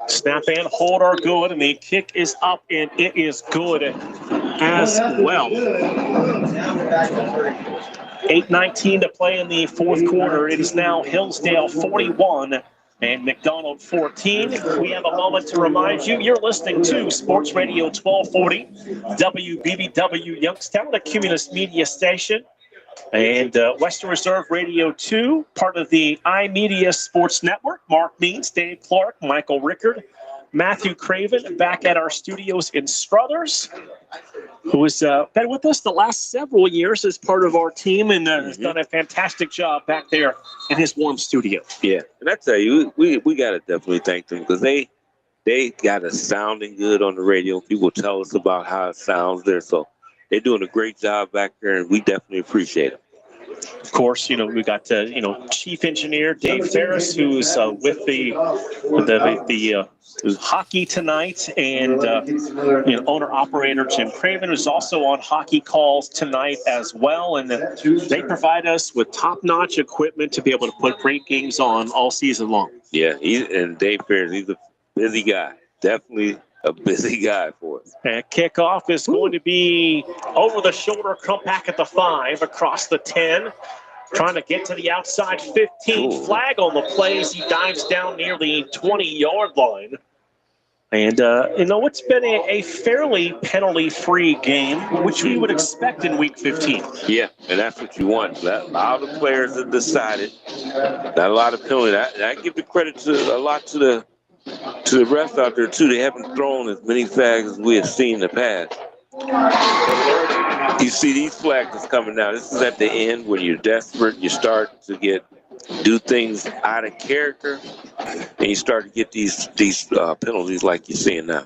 Snap and hold are good, and the kick is up, and it is good as well. 8:19 to play in the fourth quarter. It is now Hillsdale 41 and McDonald 14. We have a moment to remind you, you're listening to Sports Radio 1240, WBBW Youngstown, a Cumulus media station. And Western Reserve Radio 2, part of the iMedia Sports Network. Mark Means, Dave Clark, Michael Rickard, Matthew Craven back at our studios in Struthers, who has been with us the last several years as part of our team and has done a fantastic job back there in his warm studio. Yeah, and I tell you, we got to definitely thank them because they got us sounding good on the radio. People tell us about how it sounds there, so they're doing a great job back there, and we definitely appreciate it. Of course, we got Chief Engineer Dave Ferris, who's with the hockey tonight, and owner operator Jim Craven, who's also on hockey calls tonight as well. And they provide us with top-notch equipment to be able to put great games on all season long. Yeah, and Dave Ferris, he's a busy guy, definitely a busy guy for us. And kickoff is going to be over the shoulder, come back at the 5, across the 10, trying to get to the outside 15. Flag on the play as he dives down near the 20-yard line. And, it's been a fairly penalty-free game, which we would expect in Week 15. Yeah, and that's what you want. A lot of players have decided, not a lot of penalty. I give the credit to the refs out there, too. They haven't thrown as many flags as we have seen in the past. You see these flags that's coming now. This is at the end when you're desperate. You start to do things out of character, and you start to get these penalties like you're seeing now.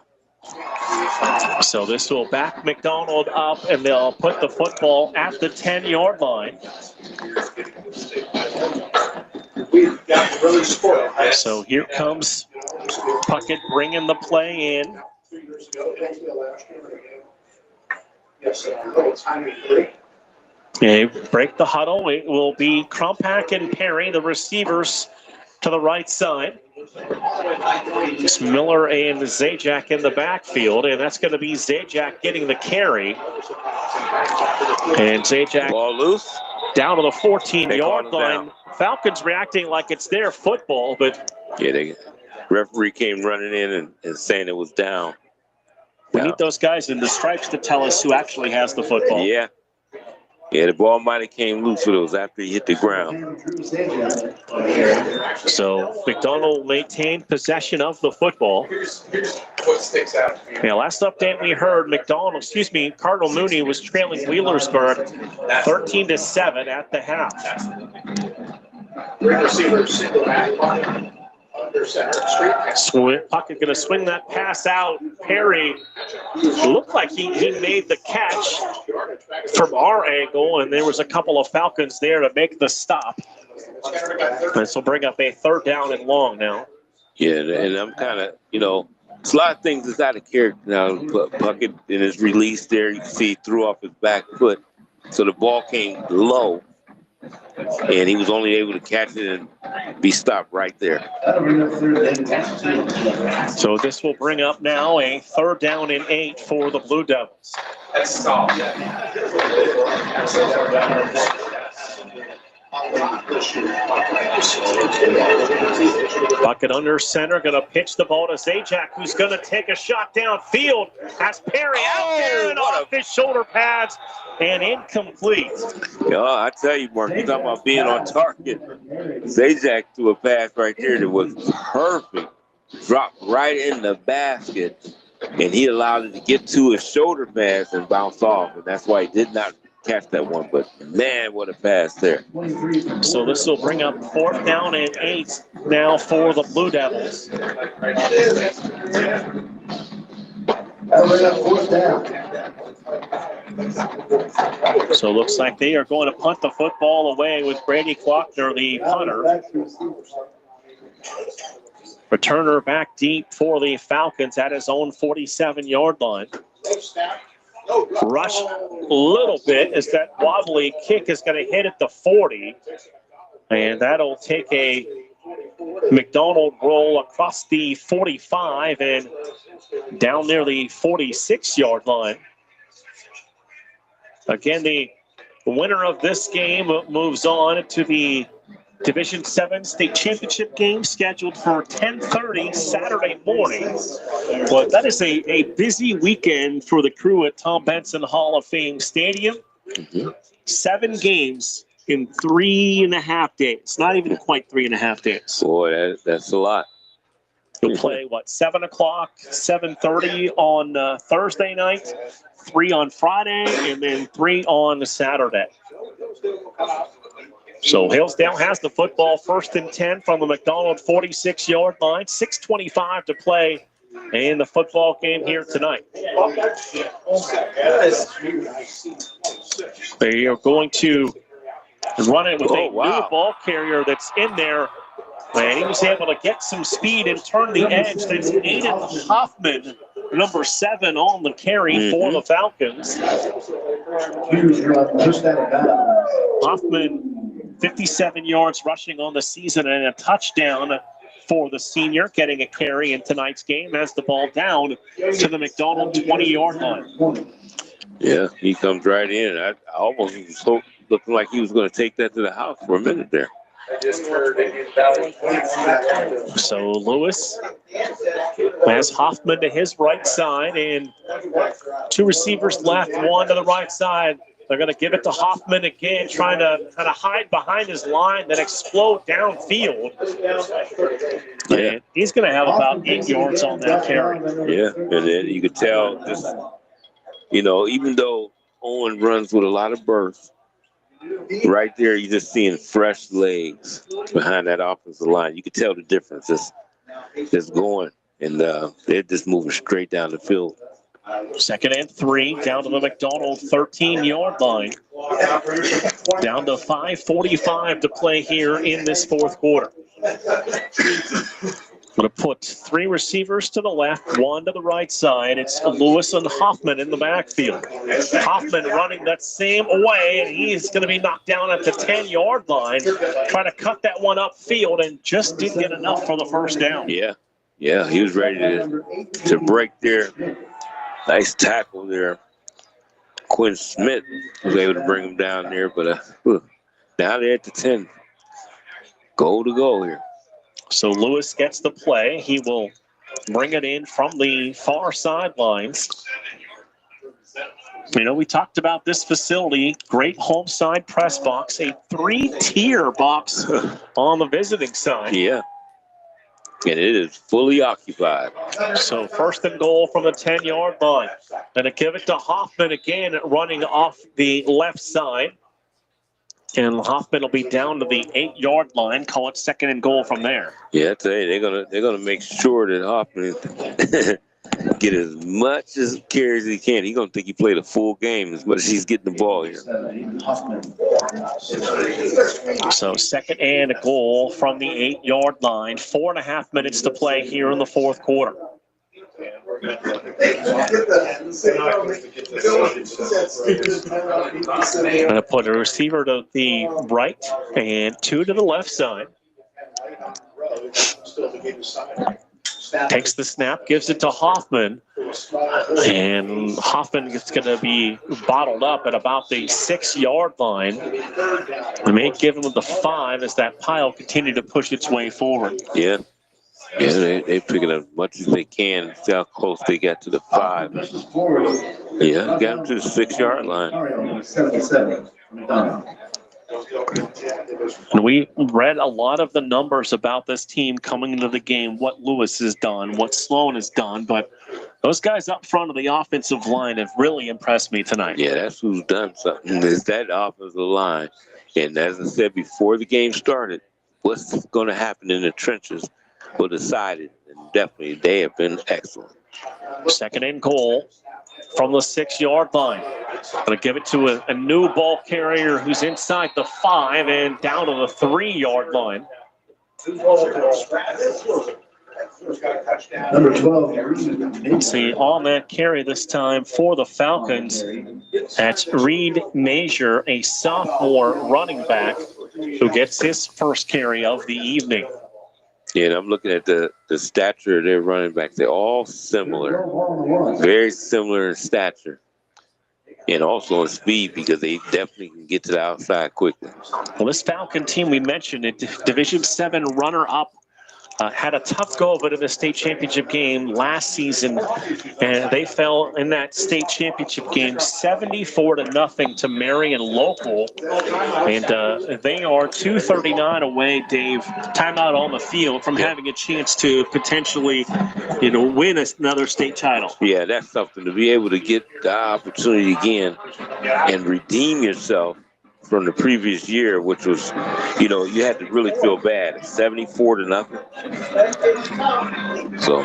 So this will back McDonald up, and they'll put the football at the 10-yard line. So here comes Puckett bringing the play in. Okay, break the huddle. It will be Krumpak and Perry, the receivers, to the right side. It's Miller and Zajac in the backfield, and that's going to be Zajac getting the carry. And Zajac ball loose down to the 14-yard line. Falcons reacting like it's their football, but the referee came running in and saying it was down. We need those guys in the stripes to tell us who actually has the football. Yeah, the ball might have came loose for those after he hit the ground. So McDonald maintained possession of the football. Here's what sticks out. Last update we heard, Cardinal Mooney was trailing Wheelersburg 13-7 at the half. Receivers single back under center. Puckett going to swing that pass out. Perry looked like he made the catch from our angle, and there was a couple of Falcons there to make the stop. This will bring up a 3rd down and long now. Yeah, and I'm kind of, it's a lot of things that's out of character now. Puckett in his release there, you can see he threw off his back foot. So the ball came low, and he was only able to catch it and be stopped right there. So this will bring up now a 3rd down and 8 for the Blue Devils. Bucket under center, going to pitch the ball to Zajac, who's going to take a shot downfield. Has Perry out there and off his shoulder pads and incomplete. Yeah, I tell you, Mark, you're talking about being on target. Zajac threw a pass right there that was perfect. Dropped right in the basket, and he allowed it to get to his shoulder pads and bounce off, and that's why he did not catch that one. But man, what a pass there. So this will bring up 4th down and 8 now for the Blue Devils. So it looks like they are going to punt the football away with Brady Klockner, the punter. Returner back deep for the Falcons at his own 47-yard line. Rush a little bit as that wobbly kick is going to hit at the 40. And that'll take a McDonald roll across the 45 and down near the 46-yard line. Again, the winner of this game moves on to the Division 7 state championship game scheduled for 10:30 Saturday morning. But that is a busy weekend for the crew at Tom Benson Hall of Fame Stadium. 7 games in 3.5 days. Not even quite 3.5 days. Boy, that's a lot. You'll play, 7 o'clock, 7:30 on Thursday night, 3 on Friday, and then 3 on Saturday. So Hillsdale has the football, 1st and 10 from the McDonald 46-yard line. 6:25 to play in the football game here tonight. They are going to run it with a new ball carrier that's in there. And he was able to get some speed and turn the edge. That's Aiden Hoffman, number 7 on the carry for the Falcons. Hoffman, 57 yards rushing on the season and a touchdown for the senior, getting a carry in tonight's game as the ball down to the McDonald 20-yard line. Yeah, he comes right in. I almost was looking like he was going to take that to the house for a minute there. So Lewis has Hoffman to his right side and 2 receivers left, 1 to the right side. They're going to give it to Hoffman again, trying to kind of hide behind his line, then explode downfield. And he's going to have about 8 yards on that carry. Yeah, and then you could tell just, even though Owen runs with a lot of burst, right there you're just seeing fresh legs behind that offensive line. You could tell the difference. It's going, and they're just moving straight down the field. 2nd and 3, down to the McDonald 13-yard line. Down to 5:45 to play here in this 4th quarter. Going to put 3 receivers to the left, 1 to the right side. It's Lewis and Hoffman in the backfield. Hoffman running that same way, and he's going to be knocked down at the 10-yard line, trying to cut that one upfield, and just didn't get enough for the 1st down. Yeah, he was ready to break there. Nice tackle there. Quinn Smith was able to bring him down there, but now they're at the 10. Goal to go here. So Lewis gets the play. He will bring it in from the far sidelines. We talked about this facility, great home side press box, a 3-tier box on the visiting side. Yeah. And it is fully occupied. So 1st and goal from the 10-yard line. And to give it to Hoffman again, running off the left side. And Hoffman will be down to the 8-yard line. Call it 2nd and goal from there. Yeah, I tell you, they're gonna make sure that Hoffman get as much as carry as he can. He's gonna think he played a full game as much as he's getting the ball here. So 2nd and goal from the 8-yard line. 4.5 minutes to play here in the 4th quarter. Going to put a receiver to the right and 2 to the left side. Takes the snap, gives it to Hoffman, and Hoffman is going to be bottled up at about the 6-yard line. We may give him the 5 as that pile continued to push its way forward. Yeah. Yeah, they pick it up as much as they can. See how close they got to the 5. Yeah, got them to the 6-yard line. 77, McDonald. And we read a lot of the numbers about this team coming into the game, what Lewis has done, what Sloan has done, but those guys up front of the offensive line have really impressed me tonight. Yeah, that's who's done something, is that offensive line. And as I said before the game started, what's going to happen in the trenches will decide it. And definitely they have been excellent. 2nd and goal from the 6-yard line. Going to give it to a new ball carrier who's inside the 5 and down to the 3-yard line. Number 12. See, on that carry this time for the Falcons, that's Reed Major, a sophomore running back who gets his first carry of the evening. Yeah, and I'm looking at the stature of their running backs. They're all similar, very similar in stature, and also in speed because they definitely can get to the outside quickly. Well, this Falcon team, we mentioned it, Division 7 runner-up, had a tough go of it in the state championship game last season, and they fell in that state championship game 74-0 to Marion Local, and they are 239 away, Dave, timeout on the field from having a chance to potentially, win another state title. Yeah, that's something to be able to get the opportunity again and redeem yourself from the previous year, which was, you had to really feel bad. 74-0. So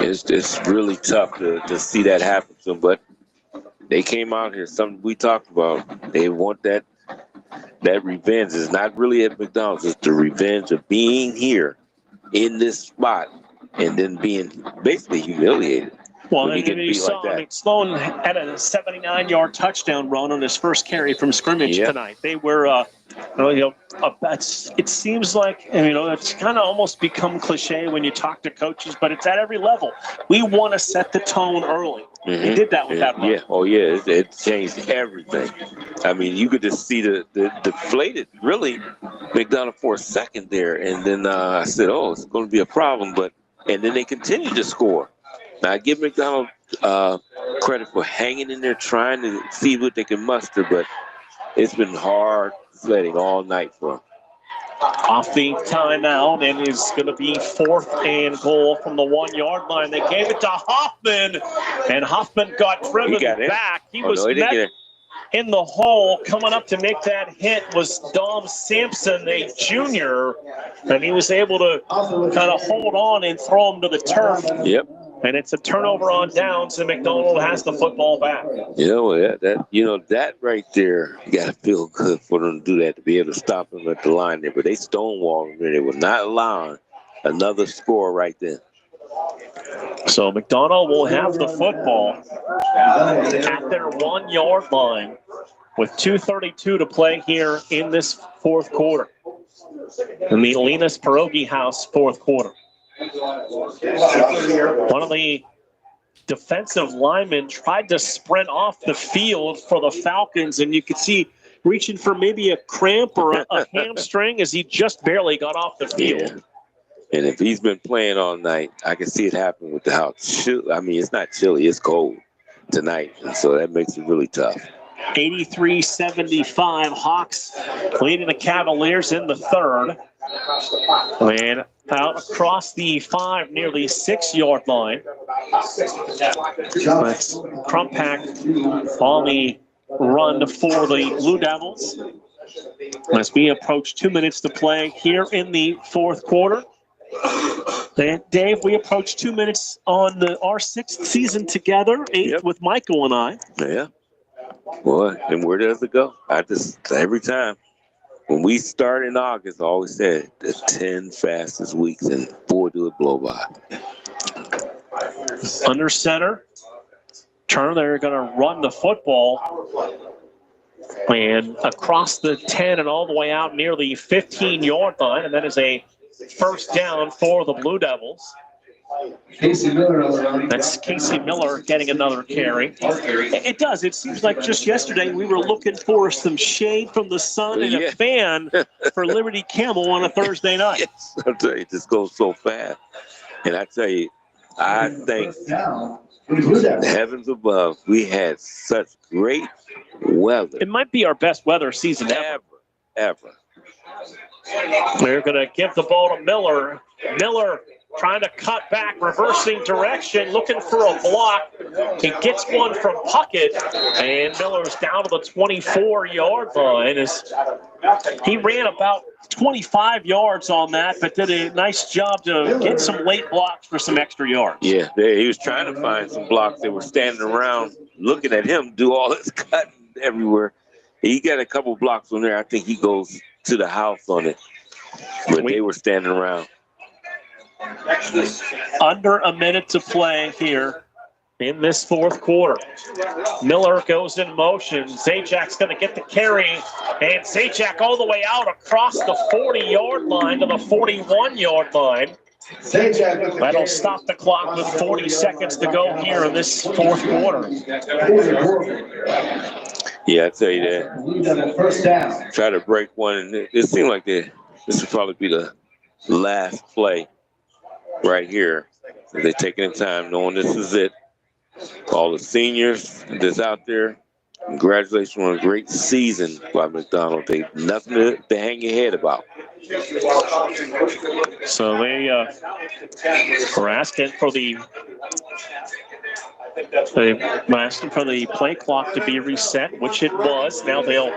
it's really tough to see that happen to them. But they came out here, something we talked about. They want that revenge. It's not really at McDonald's. It's the revenge of being here in this spot and then being basically humiliated. Well, and you saw, Sloan had a 79-yard touchdown run on his first carry from scrimmage tonight. They were, it seems like, it's kind of almost become cliche when you talk to coaches, but it's at every level. We want to set the tone early. Mm-hmm. He did that with that run. Yeah, oh yeah, it changed everything. I mean, you could just see the deflated, really, McDonald for a second there, and then I said, oh, it's going to be a problem, and then they continued to score. Now, I give McDonald credit for hanging in there, trying to see what they can muster, but it's been hard sledding all night for them. Off the timeout, and it's going to be 4th and goal from the 1-yard line. They gave it to Hoffman, and Hoffman got driven back. He was met in the hole. Coming up to make that hit was Dom Sampson, a junior, and he was able to kind of hold on and throw him to the turf. Yep. And it's a turnover on downs, and McDonald has the football back. That right there, you got to feel good for them to do that, to be able to stop them at the line there. But they stonewalled them, and they were not allowing another score right then. So McDonald will have the football at their 1-yard line with 2:32 to play here in this fourth quarter. In the Linus Pierogi House fourth quarter. One of the defensive linemen tried to sprint off the field for the Falcons, and you could see reaching for maybe a cramp or a hamstring as he just barely got off the field. Yeah. And if he's been playing all night, I can see it happen with the house. I mean, it's not chilly, it's cold tonight, and so that makes it really tough. 83-75, Hawks leading the Cavaliers in the third. And out across the 5, nearly 6-yard line. That's Crumpack on the run for the Blue Devils. As we approach 2 minutes to play here in the fourth quarter. And Dave, we approach 2 minutes on our 6th season together, 8th with Michael and I. Yeah. Boy, and where does it go? Every time. When we start in August, I always said the 10 fastest weeks, and boy, do it blow by. Under center. Turner, they're going to run the football. And across the 10 and all the way out near the 15-yard line. And that is a first down for the Blue Devils. Casey Miller. That's Casey Miller getting another carry. It does. It seems like just yesterday we were looking for some shade from the sun and a fan for Liberty Campbell on a Thursday night. Yes, I'll tell you, this goes so fast. And I tell you, I think heavens above, we had such great weather. It might be our best weather season ever. They're going to give the ball to Miller. Miller trying to cut back, reversing direction, looking for a block. He gets one from Puckett, and Miller's down to the 24-yard line. He ran about 25 yards on that, but did a nice job to get some late blocks for some extra yards. Yeah, he was trying to find some blocks. They were standing around looking at him do all this cutting everywhere. He got a couple blocks on there. I think he goes to the house on it, but they were standing around. Under a minute to play here in this fourth quarter. Miller goes in motion. Zajak's going to get the carry, and Zajak all the way out across the 40-yard line to the 41-yard line. That'll stop the clock with 40 seconds to go here in this fourth quarter. Yeah, I tell you that. First down. Try to break one, and it seemed like this would probably be the last play right here. They're taking the time, knowing this is it. All the seniors that's out there, congratulations on a great season by McDonald. They nothing to hang your head about. So they were asking for the play clock to be reset, which it was. Now they'll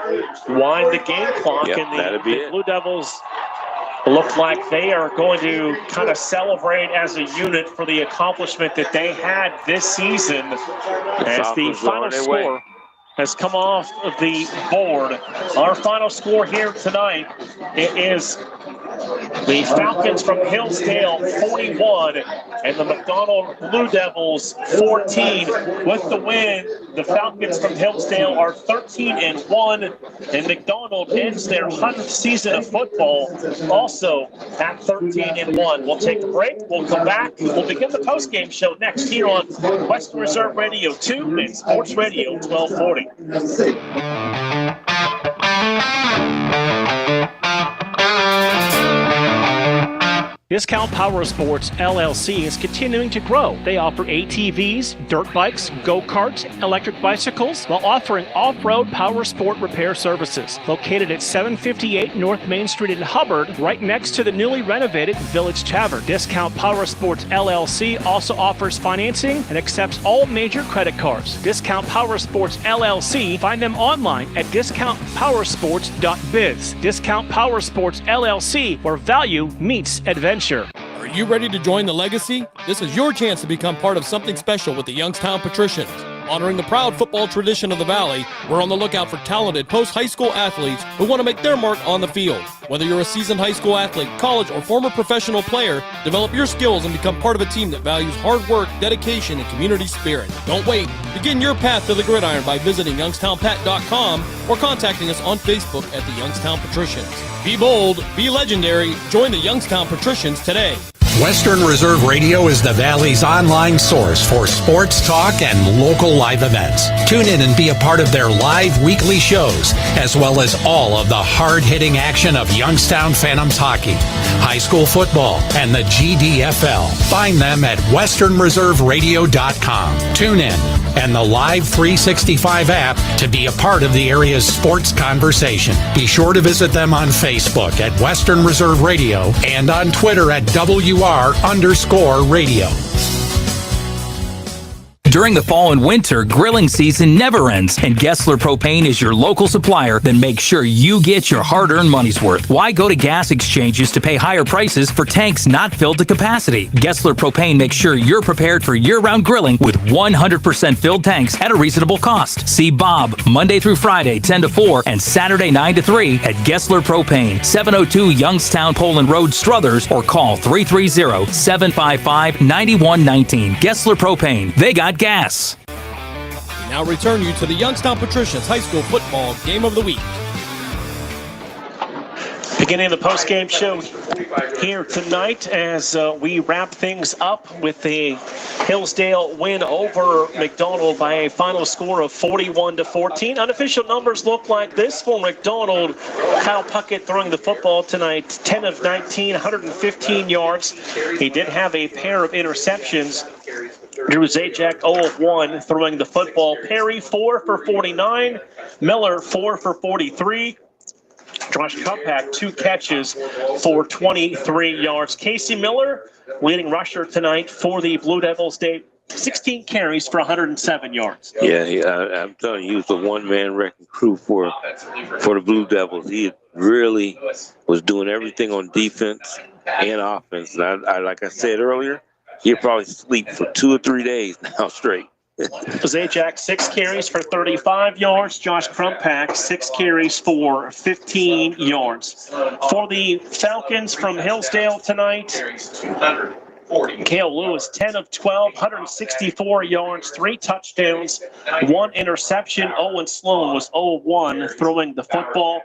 wind the game clock, and the Blue Devils look like they are going to kind of celebrate as a unit for the accomplishment that they had this season, as the final score has come off of the board. Our final score here tonight, it is the Falcons from Hillsdale 41 and the McDonald Blue Devils 14. With the win, the Falcons from Hillsdale are 13-1, and McDonald ends their 100th season of football also at 13-1. We'll take a break. We'll come back. We'll begin the postgame show next here on Western Reserve Radio 2 and Sports Radio 1240. Discount Power Sports LLC is continuing to grow. They offer ATVs, dirt bikes, go-karts, electric bicycles, while offering off-road power sport repair services. Located at 758 North Main Street in Hubbard, right next to the newly renovated Village Tavern. Discount Power Sports LLC also offers financing and accepts all major credit cards. Discount Power Sports LLC, find them online at discountpowersports.biz. Discount Power Sports LLC, where value meets adventure. Are you ready to join the legacy? This is your chance to become part of something special with the Youngstown Patricians. Honoring the proud football tradition of the Valley, we're on the lookout for talented post-high school athletes who want to make their mark on the field. Whether you're a seasoned high school athlete, college, or former professional player, develop your skills and become part of a team that values hard work, dedication, and community spirit. Don't wait. Begin your path to the gridiron by visiting youngstownpat.com or contacting us on Facebook at the Youngstown Patricians. Be bold, be legendary, join the Youngstown Patricians today. Western Reserve Radio is the Valley's online source for sports talk and local live events. Tune in and be a part of their live weekly shows, as well as all of the hard-hitting action of Youngstown Phantoms hockey, high school football, and the GDFL. Find them at westernreserveradio.com. Tune in and the Live 365 app to be a part of the area's sports conversation. Be sure to visit them on Facebook at Western Reserve Radio and on Twitter at WR_radio. During the fall and winter, grilling season never ends, and Gessler Propane is your local supplier. Then make sure you get your hard-earned money's worth. Why go to gas exchanges to pay higher prices for tanks not filled to capacity? Gessler Propane makes sure you're prepared for year-round grilling with 100% filled tanks at a reasonable cost. See Bob Monday through Friday, 10 to 4, and Saturday, 9 to 3 at Gessler Propane, 702 Youngstown Poland Road, Struthers, or call 330-755-9119. Gessler Propane. They got gas. We now return you to the Youngstown Patricians High School Football Game of the Week. Beginning the post-game show here tonight as we wrap things up with the Hillsdale win over McDonald by a final score of 41-14. Unofficial numbers look like this for McDonald. Kyle Puckett throwing the football tonight, 10 of 19, 115 yards. He did have a pair of interceptions. Drew Zajac 0 of 1 throwing the football. Perry 4 for 49. Miller 4 for 43. Josh Krumpak 2 catches for 23 yards. Casey Miller, leading rusher tonight for the Blue Devils. 16 carries for 107 yards. Yeah, I'm telling you, he was a one-man wrecking crew for the Blue Devils. He really was doing everything on defense and offense. And I like I said earlier, he'll probably sleep for 2 or 3 days now straight. Zajac 6 carries for 35 yards. Josh Krumpak 6 carries for 15 yards. For the Falcons from Hillsdale tonight, Cale Lewis 10 of 12, 164 yards, 3 touchdowns, 1 interception. Owen Sloan was 0 of 1 throwing the football.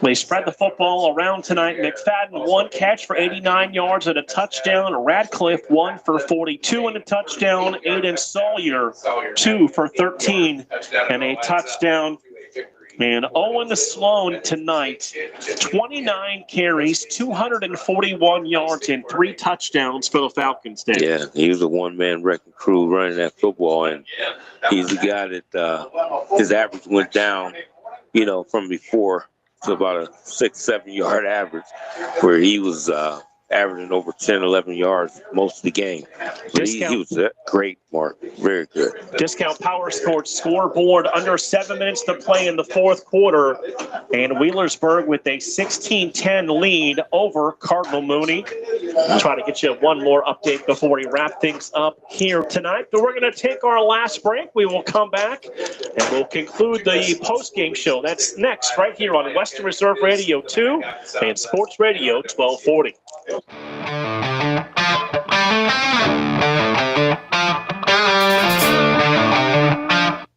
They spread the football around tonight. McFadden 1 catch for 89 yards and a touchdown. Radcliffe 1 for 42 and a touchdown. Aiden Sawyer 2 for 13 and a touchdown. And Owen Sloan tonight, 29 carries, 241 yards, and 3 touchdowns for the Falcons. Dave. Yeah, he was a one-man wrecking crew running that football, and he's the guy that his average went down, from before to about a 6-7 yard average, where he was averaging over 10, 11 yards most of the game. So he was great, Mark. Very good. Discount Power Sports scoreboard, under 7 minutes to play in the fourth quarter. And Wheelersburg with a 16-10 lead over Cardinal Mooney. I'll try to get you one more update before we wrap things up here tonight. But we're going to take our last break. We will come back and we'll conclude the post-game show. That's next right here on Western Reserve Radio 2 and Sports Radio 1240.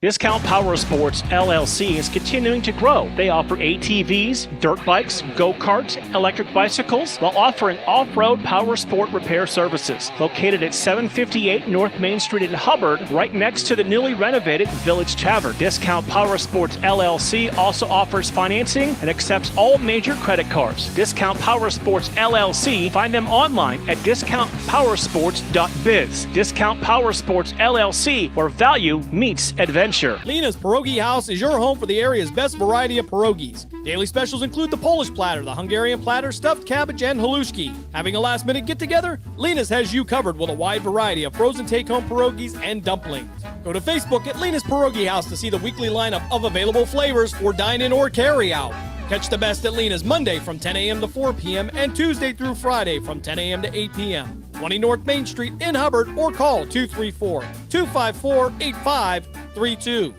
Discount Power Sports LLC is continuing to grow. They offer ATVs, dirt bikes, go-karts, electric bicycles, while offering off-road power sport repair services. Located at 758 North Main Street in Hubbard, right next to the newly renovated Village Tavern. Discount Power Sports LLC also offers financing and accepts all major credit cards. Discount Power Sports LLC, find them online at discountpowersports.biz. Discount Power Sports LLC, where value meets adventure. Lena's Pierogi House is your home for the area's best variety of pierogies. Daily specials include the Polish platter, the Hungarian platter, stuffed cabbage, and halushki. Having a last-minute get-together? Lena's has you covered with a wide variety of frozen take-home pierogies and dumplings. Go to Facebook at Lena's Pierogi House to see the weekly lineup of available flavors for dine-in or carry-out. Catch the best at Lena's Monday from 10 a.m. to 4 p.m. and Tuesday through Friday from 10 a.m. to 8 p.m. 20 North Main Street in Hubbard, or call 234-254-8532.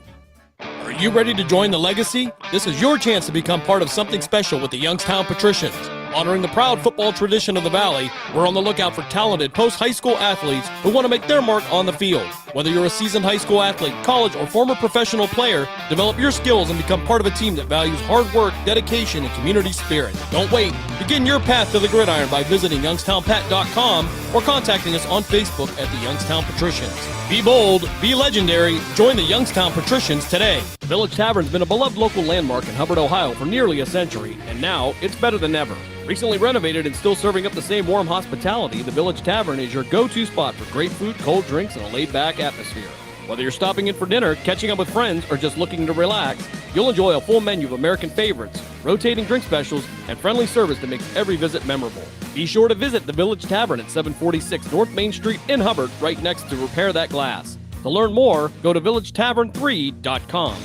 Are you ready to join the legacy? This is your chance to become part of something special with the Youngstown Patricians. Honoring the proud football tradition of the Valley, we're on the lookout for talented post-high school athletes who want to make their mark on the field. Whether you're a seasoned high school athlete, college, or former professional player, develop your skills and become part of a team that values hard work, dedication, and community spirit. Don't wait. Begin your path to the gridiron by visiting youngstownpat.com or contacting us on Facebook at the Youngstown Patricians. Be bold, be legendary, join the Youngstown Patricians today. The Village Tavern's been a beloved local landmark in Hubbard, Ohio for nearly a century, and now it's better than ever. Recently renovated and still serving up the same warm hospitality, the Village Tavern is your go-to spot for great food, cold drinks, and a laid-back atmosphere. Whether you're stopping in for dinner, catching up with friends, or just looking to relax, You'll enjoy a full menu of American favorites, rotating drink specials, and friendly service that makes every visit memorable. Be sure to visit the Village Tavern at 746 North Main Street in Hubbard, right next to Repair That Glass. To learn more, go to villagetavern3.com.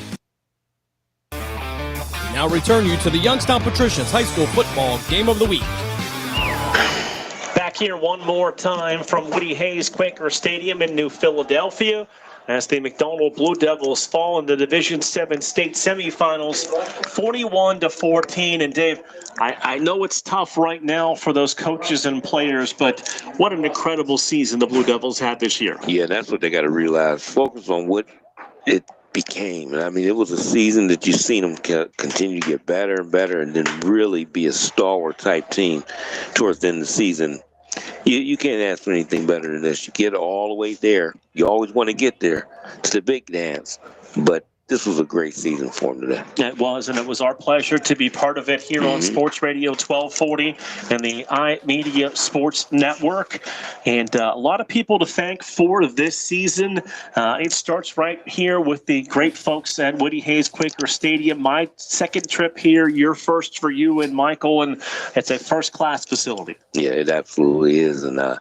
We now return you to the Youngstown Patricians High School Football Game of the Week. Back here one more time from Woody Hayes Quaker Stadium in New Philadelphia, as the McDonald Blue Devils fall in the Division 7 state semifinals 41-14. And Dave, I know it's tough right now for those coaches and players, but what an incredible season the Blue Devils had this year. Yeah, that's what they got to realize. Focus on what it became. I mean, it was a season that you've seen them continue to get better and better, and then really be a stalwart type team towards the end of the season. You can't ask for anything better than this. You get all the way there. You always want to get there to the big dance. But this was a great season for them today. It was, and it was our pleasure to be part of it here on Sports Radio 1240 and the iMedia Sports Network. And a lot of people to thank for this season. It starts right here with the great folks at Woody Hayes Quaker Stadium. My second trip here, your first for you and Michael, and it's a first-class facility. Yeah, it absolutely is. And I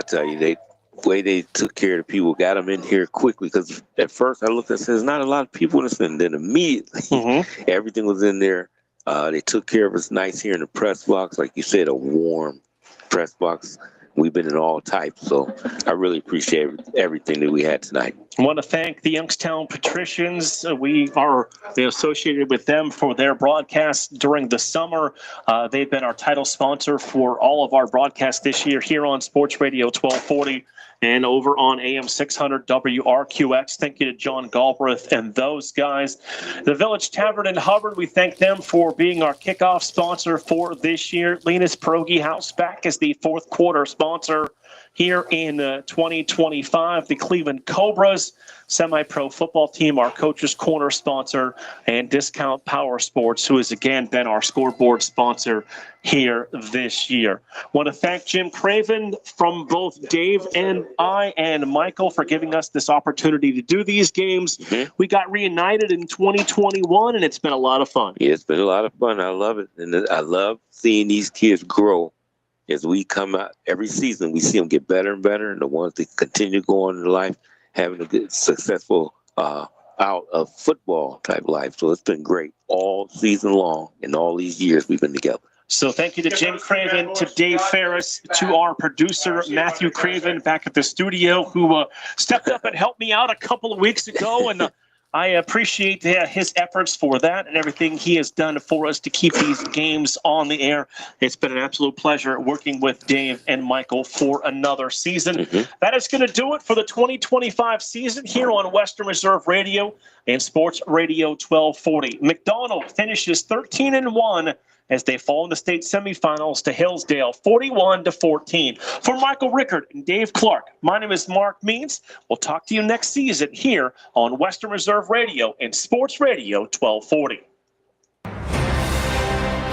tell you, the way they took care of the people, got them in here quickly, because at first I looked and said, there's not a lot of people in this, and then immediately everything was in there. They took care of us nice here in the press box. Like you said, a warm press box. We've been in all types, so I really appreciate everything that we had tonight. I want to thank the Youngstown Patricians. We are associated with them for their broadcasts during the summer. They've been our title sponsor for all of our broadcasts this year here on Sports Radio 1240 and over on AM 600 WRQX. Thank you to John Galbraith and those guys. The Village Tavern in Hubbard, we thank them for being our kickoff sponsor for this year. Lena's Pierogi House back as the fourth quarter sponsor here in 2025. The Cleveland Cobras semi-pro football team, our Coach's Corner sponsor, and Discount Power Sports, who has again been our scoreboard sponsor here this year. Want to thank Jim Craven from both Dave and I and Michael for giving us this opportunity to do these games. We got reunited in 2021, and it's been a lot of fun. Yeah, it's been a lot of fun. I love it. And I love seeing these kids grow. As we come out every season, we see them get better and better, and the ones that continue going in life, having a good, successful out of football type life. So it's been great all season long, and all these years we've been together. So thank you to Jim Craven, to Dave Ferris, to our producer, Matthew Craven, back at the studio, who stepped up and helped me out a couple of weeks ago, and I appreciate his efforts for that and everything he has done for us to keep these games on the air. It's been an absolute pleasure working with Dave and Michael for another season. That is going to do it for the 2025 season here on Western Reserve Radio and Sports Radio 1240. McDonald finishes 13-1 as they fall in the state semifinals to Hillsdale, 41-14. For Michael Rickard and Dave Clark, my name is Mark Means. We'll talk to you next season here on Western Reserve Radio and Sports Radio 1240.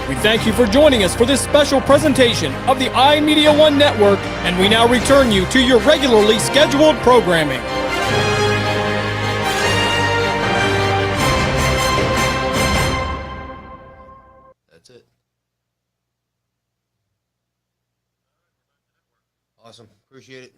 We thank you for joining us for this special presentation of the iMedia One Network, and we now return you to your regularly scheduled programming. Awesome. Appreciate it.